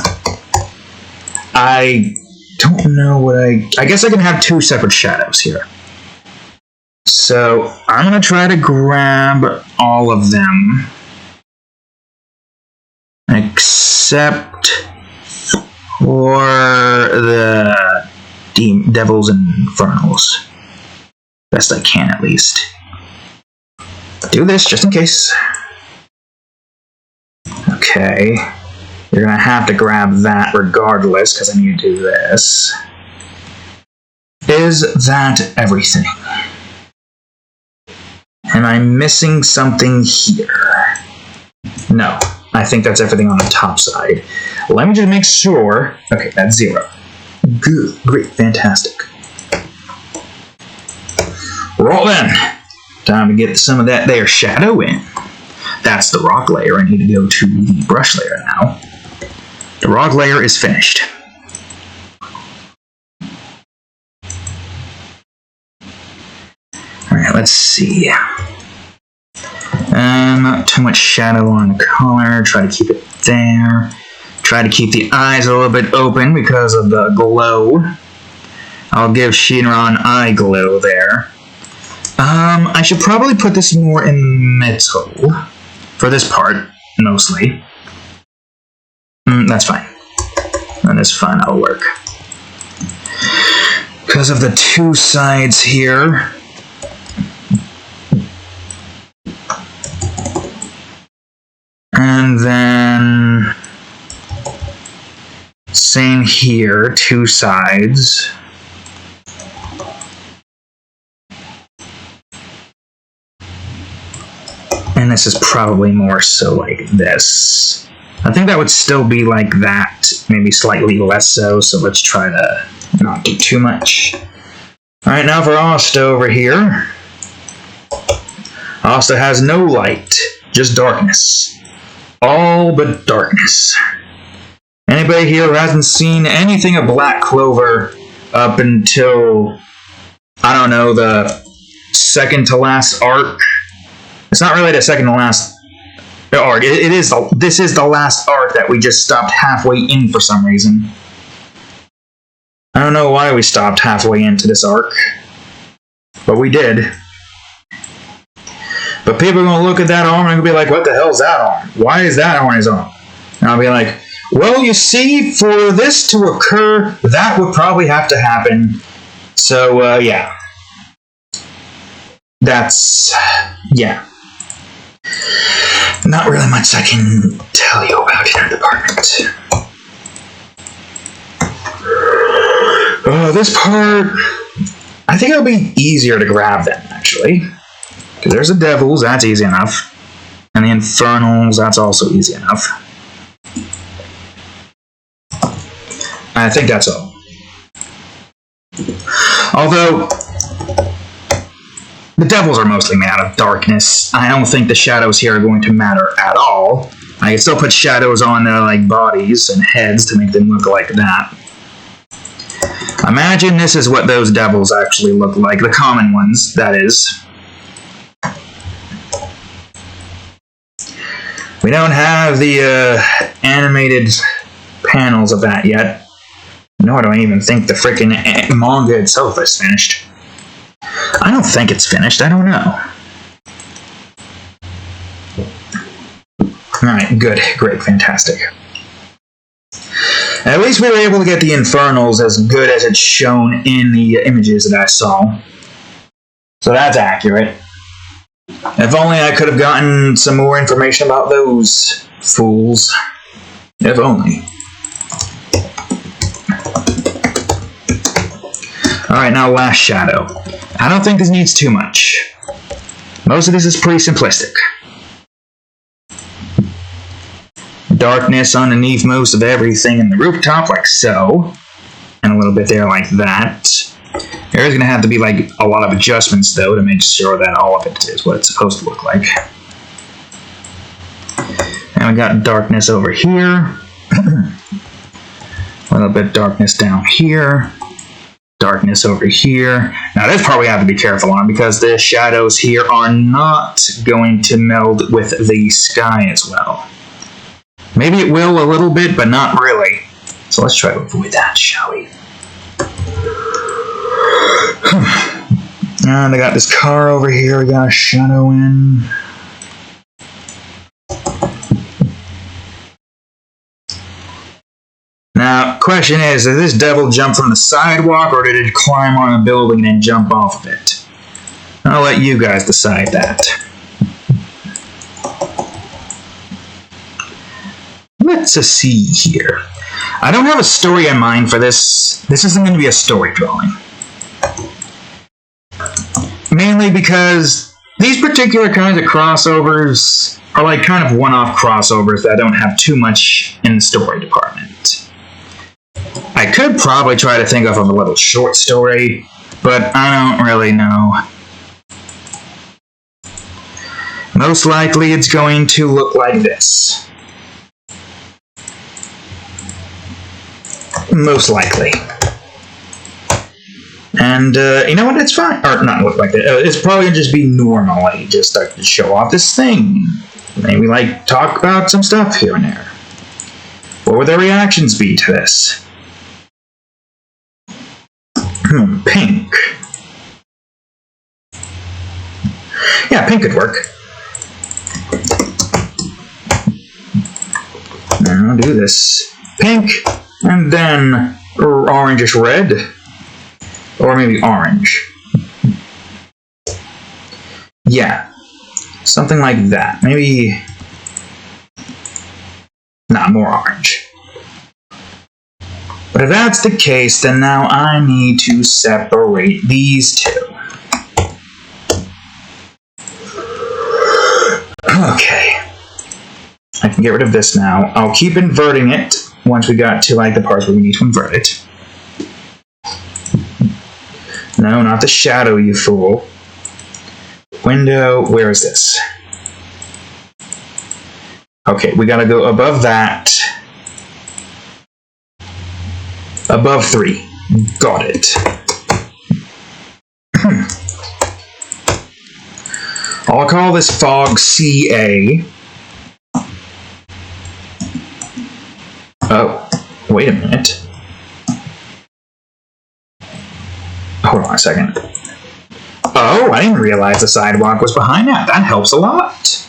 I don't know what I guess I can have two separate shadows here. So, I'm going to try to grab all of them. Except for the Devils and Infernals. Best I can, at least. Do this, just in case. Okay. You're going to have to grab that regardless, because I need to do this. Is that everything? Am I missing something here? No. I think that's everything on the top side. Let me just make sure. Okay, that's 0. Good. Great. Fantastic. Roll in. Time to get some of that there shadow in. That's the rock layer. I need to go to the brush layer now. The rock layer is finished. Alright, let's see. Not too much shadow on the color. Try to keep it there. Try to keep the eyes a little bit open because of the glow. I'll give Shinran eye glow there. I should probably put this more in the middle. For this part, mostly. That's fine. That is fine, that'll work. Because of the two sides here. And then... same here, two sides. And this is probably more so like this. I think that would still be like that, maybe slightly less so, so let's try to not do too much. Alright, now for Asta over here. Asta has no light, just darkness. All but darkness. Anybody here who hasn't seen anything of Black Clover up until, I don't know, the second to last arc? It's not really the second to last arc. This is the last arc that we just stopped halfway in for some reason. I don't know why we stopped halfway into this arc, but we did. But people are going to look at that arm and be like, what the hell is that arm? Why is that on his arm? And I'll be like, well, you see, for this to occur, that would probably have to happen. So, yeah. That's... yeah. Not really much I can tell you about in our department. This part, I think it'll be easier to grab them, actually. Because there's the Devils, that's easy enough. And the Infernals, that's also easy enough. I think that's all. Although, the devils are mostly made out of darkness. I don't think the shadows here are going to matter at all. I can still put shadows on their like bodies and heads to make them look like that. Imagine this is what those devils actually look like. The common ones, that is. We don't have the animated panels of that yet. Nor do I even think the freaking manga itself is finished. I don't think it's finished. I don't know. Alright, good, great, fantastic. At least we were able to get the infernals as good as it's shown in the images that I saw. So that's accurate. If only I could have gotten some more information about those fools. If only. Alright, now last shadow. I don't think this needs too much. Most of this is pretty simplistic. Darkness underneath most of everything in the rooftop, like so. And a little bit there like that. There is going to have to be like a lot of adjustments though to make sure that all of it is what it's supposed to look like. And we got darkness over here. A little bit of darkness down here. Darkness over here. Now this part we have to be careful on because the shadows here are not going to meld with the sky as well. Maybe it will a little bit, but not really. So let's try to avoid that, shall we? And I got this car over here. We got a shadow in. Now, question is, did this devil jump from the sidewalk, or did it climb on a building and jump off of it? I'll let you guys decide that. Let's see here. I don't have a story in mind for this. This isn't going to be a story drawing. Mainly because these particular kinds of crossovers are like kind of one-off crossovers that don't have too much in the story department. I could probably try to think of a little short story, but I don't really know. Most likely it's going to look like this. Most likely. And, you know what, it's fine. Or, not look like that. It's probably going to just be normally just start to show off this thing. Maybe, like, talk about some stuff here and there. What would their reactions be to this? Pink. Yeah, pink could work. Now, I'll do this. Pink, and then orangish red. Or maybe orange. Yeah. Something like that. Maybe... not more orange. But if that's the case, then now I need to separate these two. Okay. I can get rid of this now. I'll keep inverting it once we got to like the parts where we need to invert it. No, not the shadow, you fool. Window, where is this? Okay, we gotta go above that. Above 3. Got it. I'll call this fog CA. Oh, wait a minute. Hold on a second. Oh, I didn't realize the sidewalk was behind that. That helps a lot.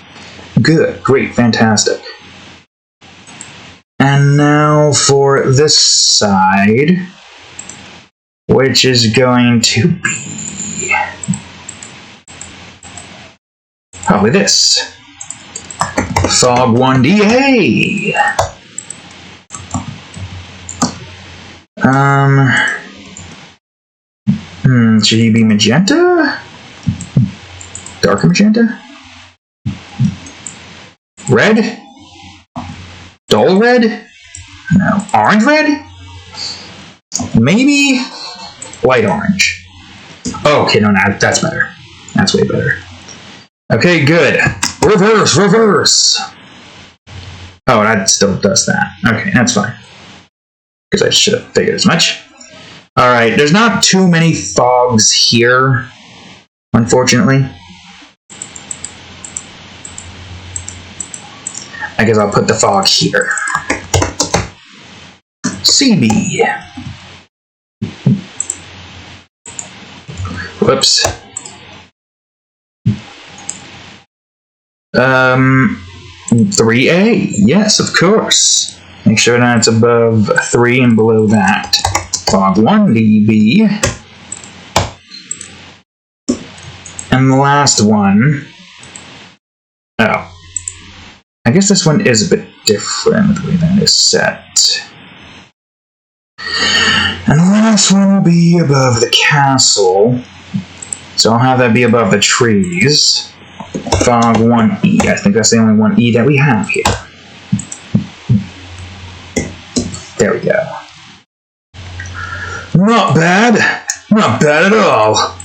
Good, great, fantastic. And now for this side, which is going to be probably this. Fog 1DA. Should he be magenta? Darker magenta? Red? Dull red? No. Orange red? Maybe light orange. Oh, okay, no, that's better. That's way better. Okay, good. Reverse, reverse. Oh, that still does that. Okay, that's fine. Because I should have figured as much. Alright, there's not too many fogs here, unfortunately. I guess I'll put the fog here. CB. Whoops. 3A. Yes, of course. Make sure that it's above 3 and below that. Fog 1 dB. And the last one. Oh. I guess this one is a bit different the way that is set. And the last one will be above the castle. So I'll have that be above the trees. Fog 1E. I think that's the only 1E that we have here. There we go. Not bad. Not bad at all.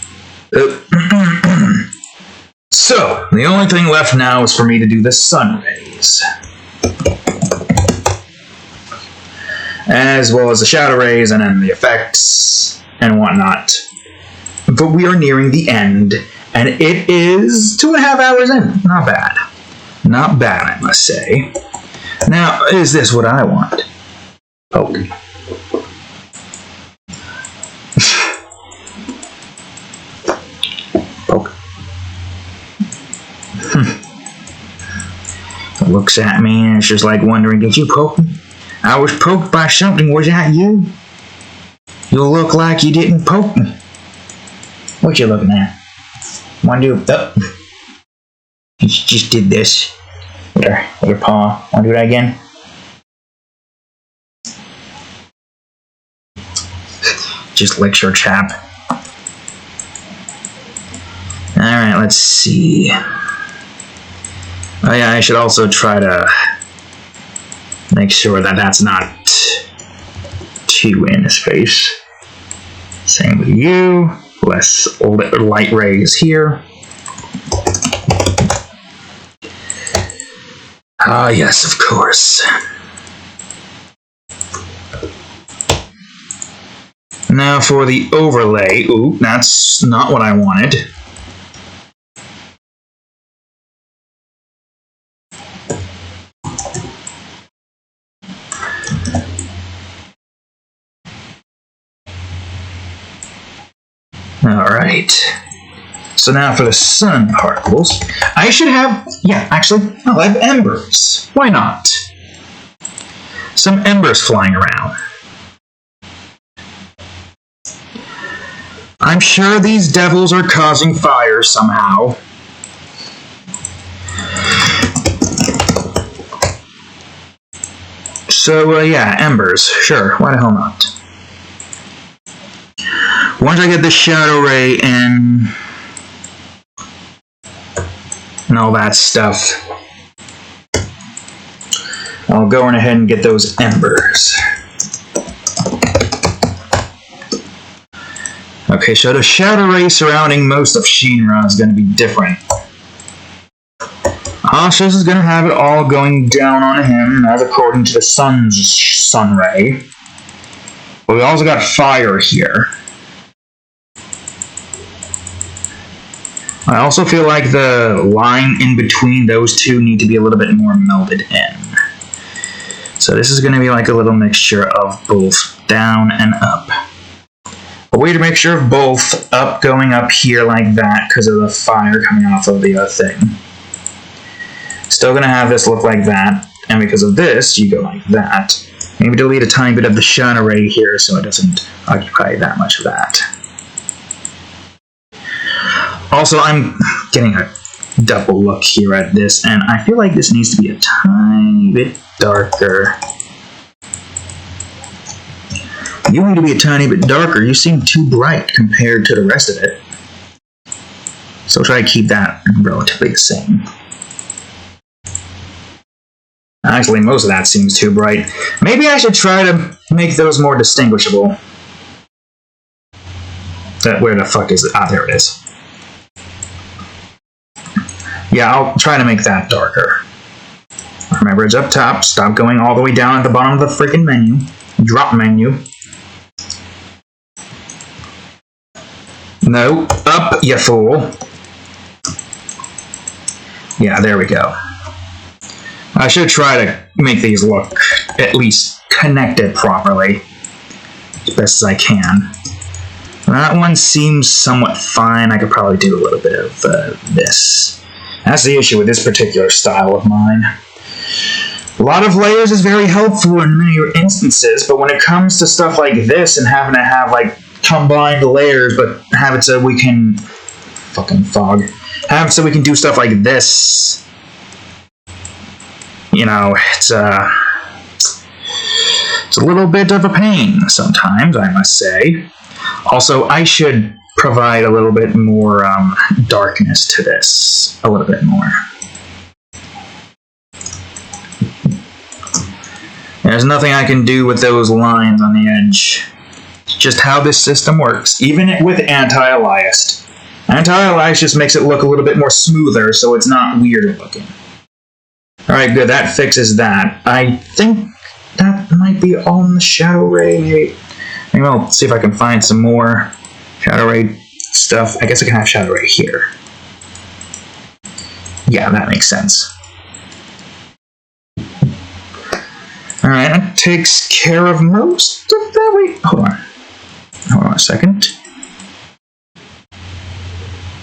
So, the only thing left now is for me to do the sun rays. As well as the shadow rays and then the effects and whatnot. But we are nearing the end, and it is 2.5 hours in. Not bad. Not bad, I must say. Now, is this what I want? Poke. Poke. Looks at me and it's just like wondering, did you poke me? I was poked by something. Was that you? You look like you didn't poke me. What you looking at? Want to do? Oh. You just did this with your paw. Want to do that again? Just lecture chap. Alright, let's see. Oh yeah, I should also try to make sure that that's not too in his face. Same with you. Less light rays here. Ah, yes, of course. Now for the overlay. Ooh, that's not what I wanted. Alright. So now for the sun particles. I should have, yeah, actually, I'll have embers. Why not? Some embers flying around. I'm sure these devils are causing fire somehow. So, yeah, embers. Sure, why the hell not? Once I get the shadow ray in and all that stuff, I'll go on ahead and get those embers. Okay, so the shadow ray surrounding most of Shinra is going to be different. Ashes is going to have it all going down on him, as according to the sun's sun ray. But we also got fire here. I also feel like the line in between those two need to be a little bit more melded in. So this is going to be like a little mixture of both down and up. A way to make sure of both up going up here like that because of the fire coming off of the other thing. Still going to have this look like that, and because of this, you go like that. Maybe delete a tiny bit of the shadow ray here so it doesn't occupy that much of that. Also, I'm getting a double look here at this, and I feel like this needs to be a tiny bit darker. You need to be a tiny bit darker. You seem too bright compared to the rest of it. So try to keep that relatively the same. Actually, most of that seems too bright. Maybe I should try to make those more distinguishable. Where the fuck is it? Ah, there it is. Yeah, I'll try to make that darker. Remember, it's up top. Stop going all the way down at the bottom of the freaking menu. Drop menu. No, up, you fool. Yeah, there we go. I should try to make these look at least connected properly, as best as I can. That one seems somewhat fine. I could probably do a little bit of this. That's the issue with this particular style of mine. A lot of layers is very helpful in many instances, but when it comes to stuff like this and having to have like combined layers, but have it so we can fucking fog. Have it so we can do stuff like this. You know, it's a little bit of a pain sometimes, I must say. Also, I should provide a little bit more darkness to this. A little bit more. There's nothing I can do with those lines on the edge. It's just how this system works, even with anti-aliased. Anti-aliased just makes it look a little bit more smoother, so it's not weird looking. Alright, good, that fixes that. I think that might be all in the shadow ray. Maybe I'll see if I can find some more shadow ray stuff. I guess I can have shadow ray here. Yeah, that makes sense. Alright, that takes care of most of that. Wait, hold on. Hold on a second.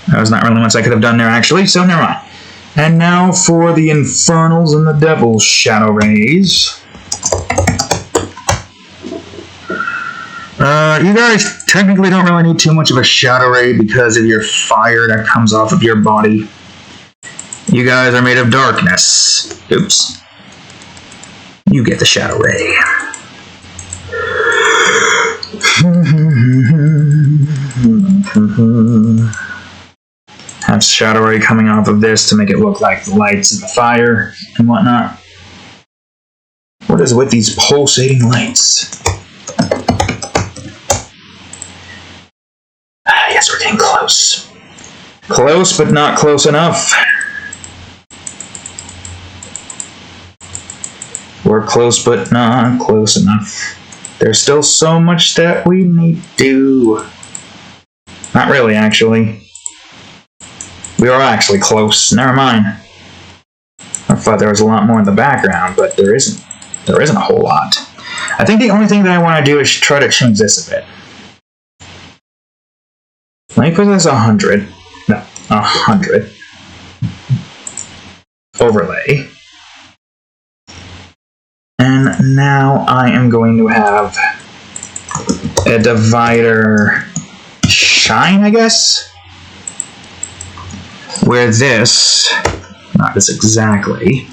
That was not really much I could have done there, actually, so never mind. And now for the Infernals and the Devil's Shadow Rays. You guys technically don't really need too much of a Shadow Ray because of your fire that comes off of your body. You guys are made of darkness. Oops. You get the Shadow Ray. Have Shadow Ray coming off of this to make it look like the lights and the fire and whatnot. What is with these pulsating lights? Yes, we're getting close. Close, but not close enough. We're close, but not close enough. There's still so much that we need to do. Not really, actually. We are actually close. Never mind. I thought there was a lot more in the background, but there isn't. There isn't a whole lot. I think the only thing that I want to do is try to change this a bit. Let me put this 100. No, 100. Overlay. And now I am going to have a divider shine, I guess? Where this, not this exactly,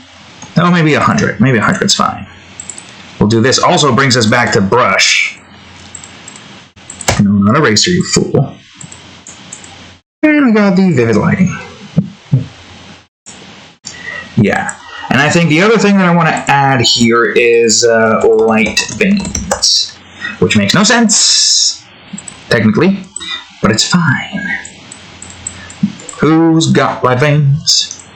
oh, maybe 100. Maybe 100's fine. We'll do this. Also brings us back to brush. No, not eraser, you fool. And we got the vivid lighting. Yeah. And I think the other thing that I want to add here is light veins. Which makes no sense, technically, but it's fine. Who's got light veins?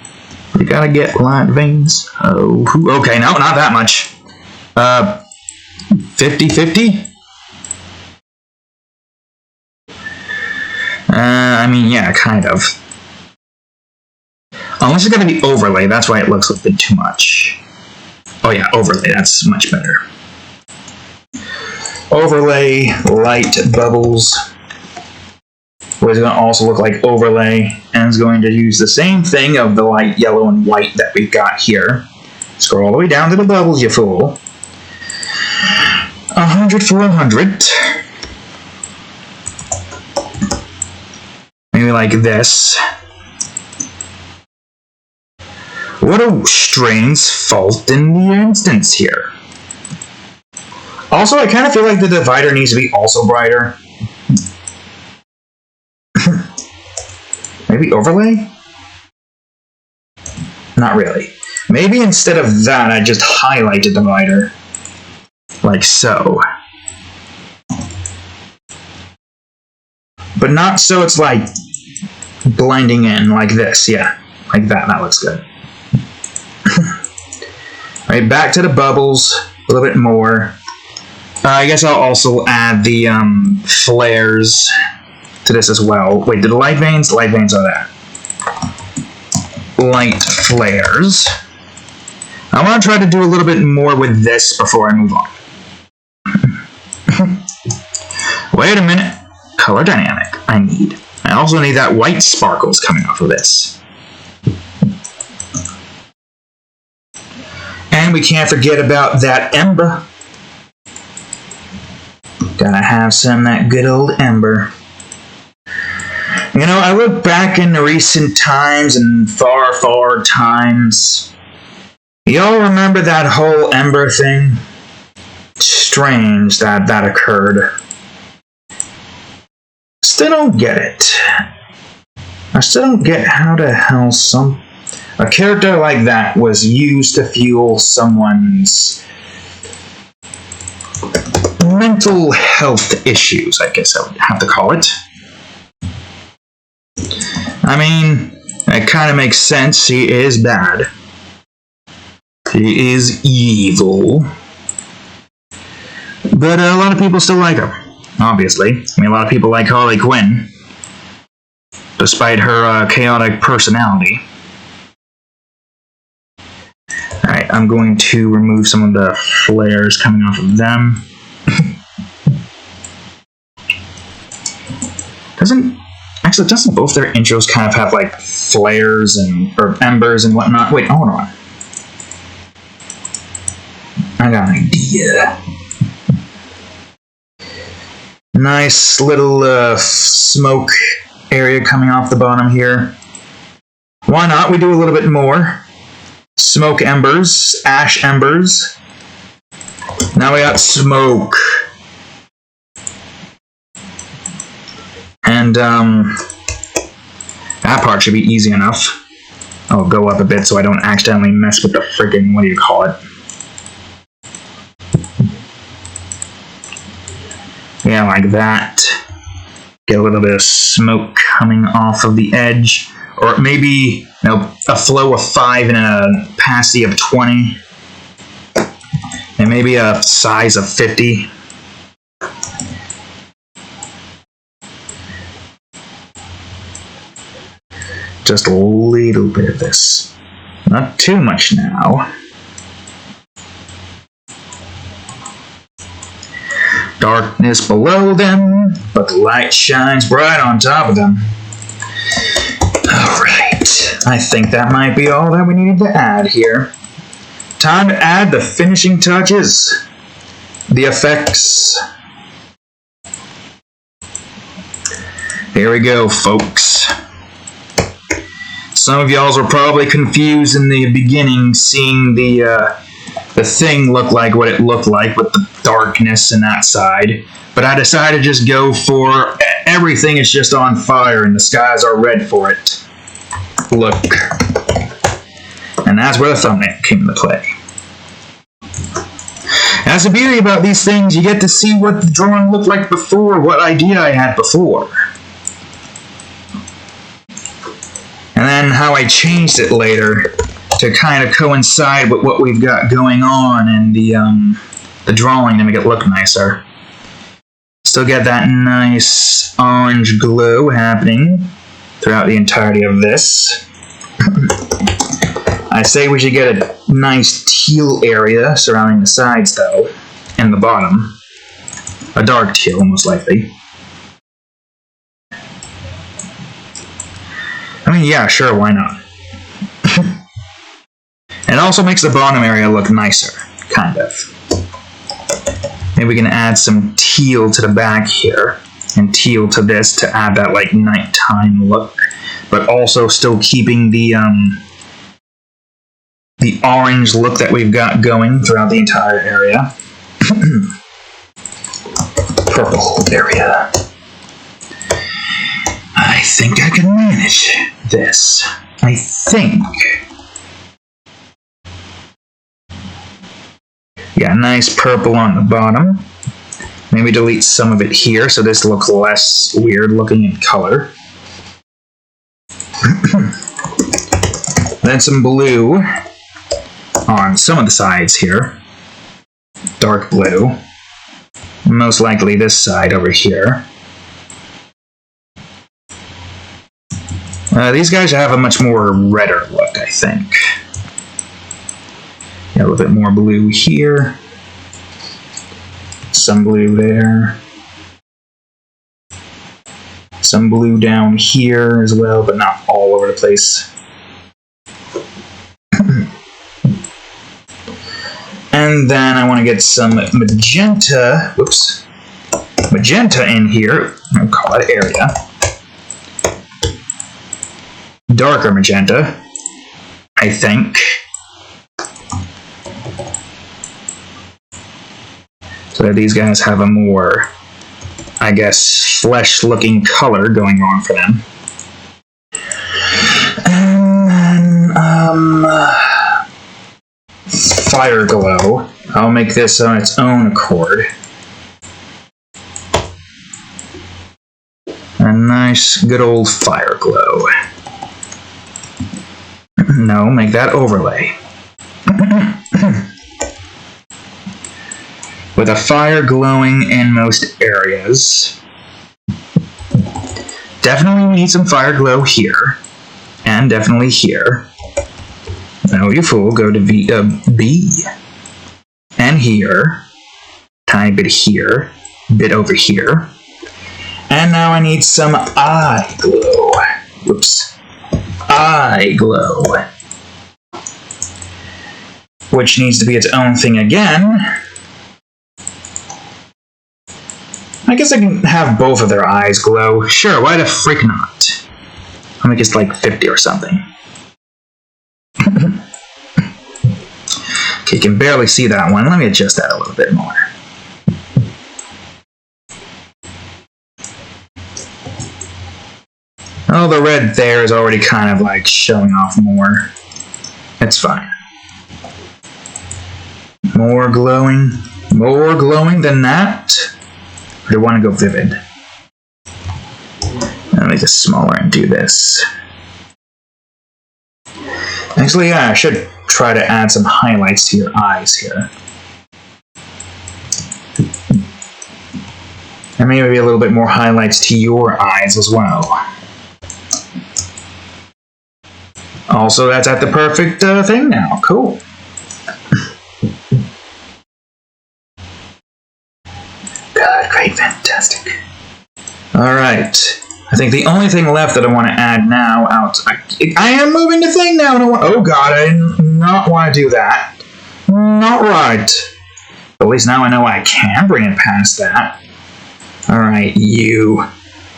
You gotta get light veins. Oh, okay, no, not that much. 50-50? I mean, yeah, kind of. Unless it's gonna be overlay, that's why it looks a bit too much. Oh yeah, overlay, that's much better. Overlay, light bubbles. It's going to also look like overlay, and it's going to use the same thing of the light yellow and white that we've got here. Scroll all the way down to the bubbles, you fool. 100 for 100. Maybe like this. What a strange fault in the instance here. Also, I kind of feel like the divider needs to be also brighter. Maybe overlay? Not really. Maybe instead of that, I just highlight the divider. Like so. but not so it's like blending in like this. Yeah, like that. That looks good. Alright, back to the bubbles. A little bit more. I guess I'll also add the flares to this as well. Wait, did the light veins? The light veins are there. Light flares. I want to try to do a little bit more with this before I move on. Wait a minute. Color dynamic. I also need that white sparkles coming off of this. And we can't forget about that ember. Gotta have some of that good old ember. You know, I look back in the recent times and far, far times. Y'all remember that whole ember thing? Strange that that occurred. Still don't get it. I still don't get how the hell a character like that was used to fuel someone's mental health issues, I guess I would have to call it. I mean, it kind of makes sense. He is bad. He is evil. But a lot of people still like him, obviously. I mean, a lot of people like Harley Quinn, despite her chaotic personality. Alright, I'm going to remove some of the flares coming off of them. Doesn't both their intros kind of have like flares or embers and whatnot? Wait, hold on. I got an idea. Nice little smoke area coming off the bottom here. Why not? We do a little bit more. Smoke embers, ash embers. Now we got smoke. And that part should be easy enough. I'll go up a bit so I don't accidentally mess with the friggin', what do you call it? Yeah, like that. Get a little bit of smoke coming off of the edge. Or maybe, you know, a flow of 5 and a opacity of 20. And maybe a size of 50. Just a little bit of this. Not too much now. Darkness below them, but the light shines bright on top of them. Alright, I think that might be all that we needed to add here. Time to add the finishing touches. The effects. Here we go, folks. Some of y'all were probably confused in the beginning, seeing the thing look like what it looked like with the darkness and that side. But I decided to just go for everything is just on fire and the skies are red for it. Look. And that's where the thumbnail came into play. That's the beauty about these things. You get to see what the drawing looked like before, what idea I had before. And then how I changed it later to kind of coincide with what we've got going on and the drawing to make it look nicer. Still get that nice orange glow happening throughout the entirety of this. I say we should get a nice teal area surrounding the sides though, and the bottom. A dark teal, most likely. I mean, yeah, sure, why not? It also makes the bottom area look nicer, kind of. Maybe we can add some teal to the back here, and teal to this to add that, like, nighttime look, but also still keeping the orange look that we've got going throughout the entire area. Purple area. I think I can manage this. I think. Yeah, nice purple on the bottom. Maybe delete some of it here so this looks less weird looking in color. Then some blue on some of the sides here. Dark blue. Most likely this side over here. These guys have a much more redder look, I think. A little bit more blue here. Some blue there. Some blue down here as well, but not all over the place. And then I want to get some magenta, whoops, magenta in here. I'll call it area. Darker magenta, I think. So that these guys have a more, I guess, flesh-looking color going on for them. And fire glow. I'll make this on its own accord. A nice, good old fire glow. No, make that overlay. With a fire glowing in most areas. Definitely need some fire glow here. And definitely here. No, you fool, go to B. And here. Tiny bit here. Bit over here. And now I need some eye glow. Whoops. Eye glow. Which needs to be its own thing again. I guess I can have both of their eyes glow. Sure, why the frick not? I'll make it like 50 or something. Okay, you can barely see that one. Let me adjust that a little bit more. Oh, the red there is already kind of like showing off more. It's fine. More glowing than that. Or do I want to go vivid? I'll make this smaller and do this. Actually, yeah, I should try to add some highlights to your eyes here. And maybe a little bit more highlights to your eyes as well. Also, that's at the perfect thing now. Cool. God, great, fantastic. Alright. I think the only thing left that I want to add now I am moving the thing now. Oh god, I did not want to do that. Not right. At least now I know I can bring it past that. Alright, you.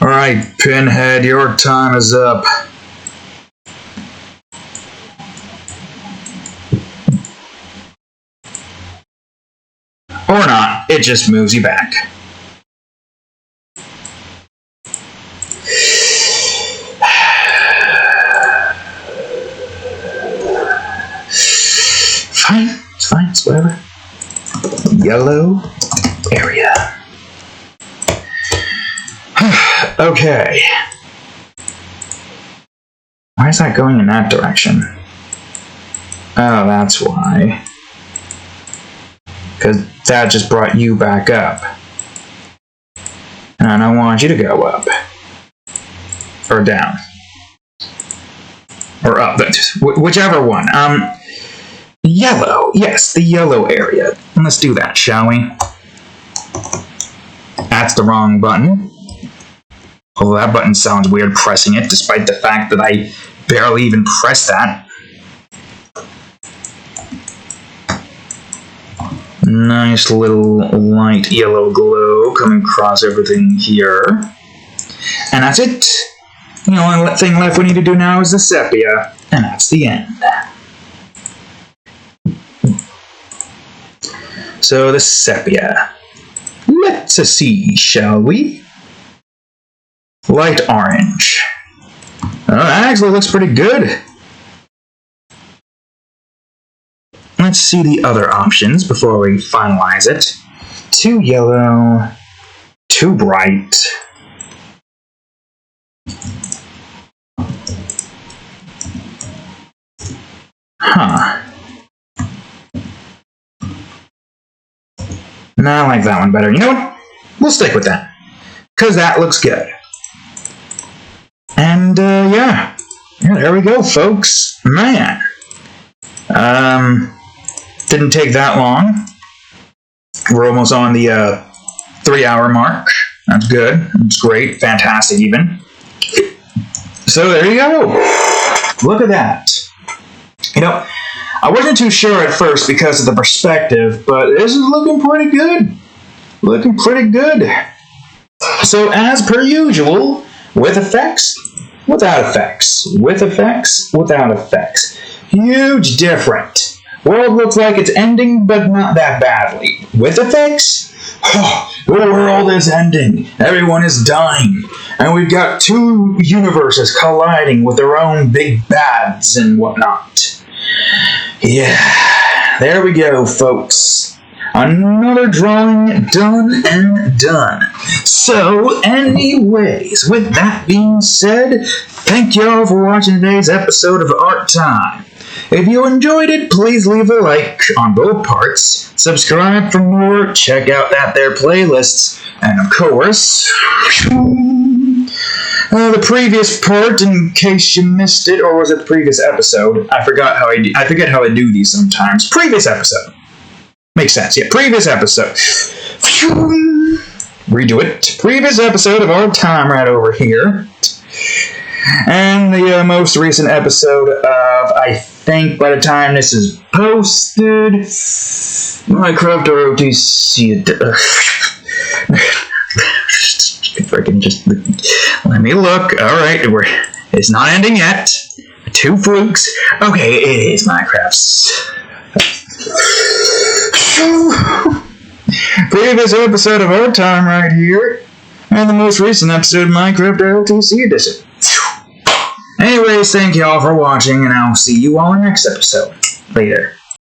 Alright, Pinhead, your time is up. Or not, it just moves you back. Fine, it's whatever. Yellow area. Okay. Why is that going in that direction? Oh, that's why. Because that just brought you back up. And I want you to go up. Or down. Or up. Whichever one. Yellow. Yes, the yellow area. Let's do that, shall we? That's the wrong button. Although that button sounds weird pressing it, despite the fact that I barely even pressed that. Nice little light yellow glow coming across everything here. And that's it. The only thing left we need to do now is the sepia. And that's the end. So the sepia. Let's see, shall we? Light orange. Oh, that actually looks pretty good. Let's see the other options before we finalize it. 2 yellow, too bright. Huh. No, I like that one better. You know what? We'll stick with that. Because that looks good. And, yeah, there we go, folks. Man. Didn't take that long. We're almost on the 3-hour mark. That's good. That's great. Fantastic, even. So there you go. Look at that. You know, I wasn't too sure at first because of the perspective, but this is looking pretty good. Looking pretty good. So as per usual, with effects, without effects. With effects, without effects. Huge difference. World looks like it's ending, but not that badly. With effects, the world is ending. Everyone is dying. And we've got two universes colliding with their own big bads and whatnot. Yeah, there we go, folks. Another drawing done and done. So, anyways, with that being said, thank y'all for watching today's episode of Art Time. If you enjoyed it, please leave a like on both parts, subscribe for more, check out that there playlists, and of course, the previous part, in case you missed it, or was it the previous episode? I forget how I do these sometimes. Previous episode. Makes sense, yeah, previous episode. Redo it. Previous episode of Our Time right over here. And the most recent episode of, I think by the time this is posted, Minecraft ROTC. If I can just let me look. Alright, it's not ending yet. 2 flukes. Okay, it is Minecraft's. Previous episode of Our Time right here, and the most recent episode of Minecraft ROTC edition. Anyways, thank you all for watching, and I'll see you all in the next episode. Later.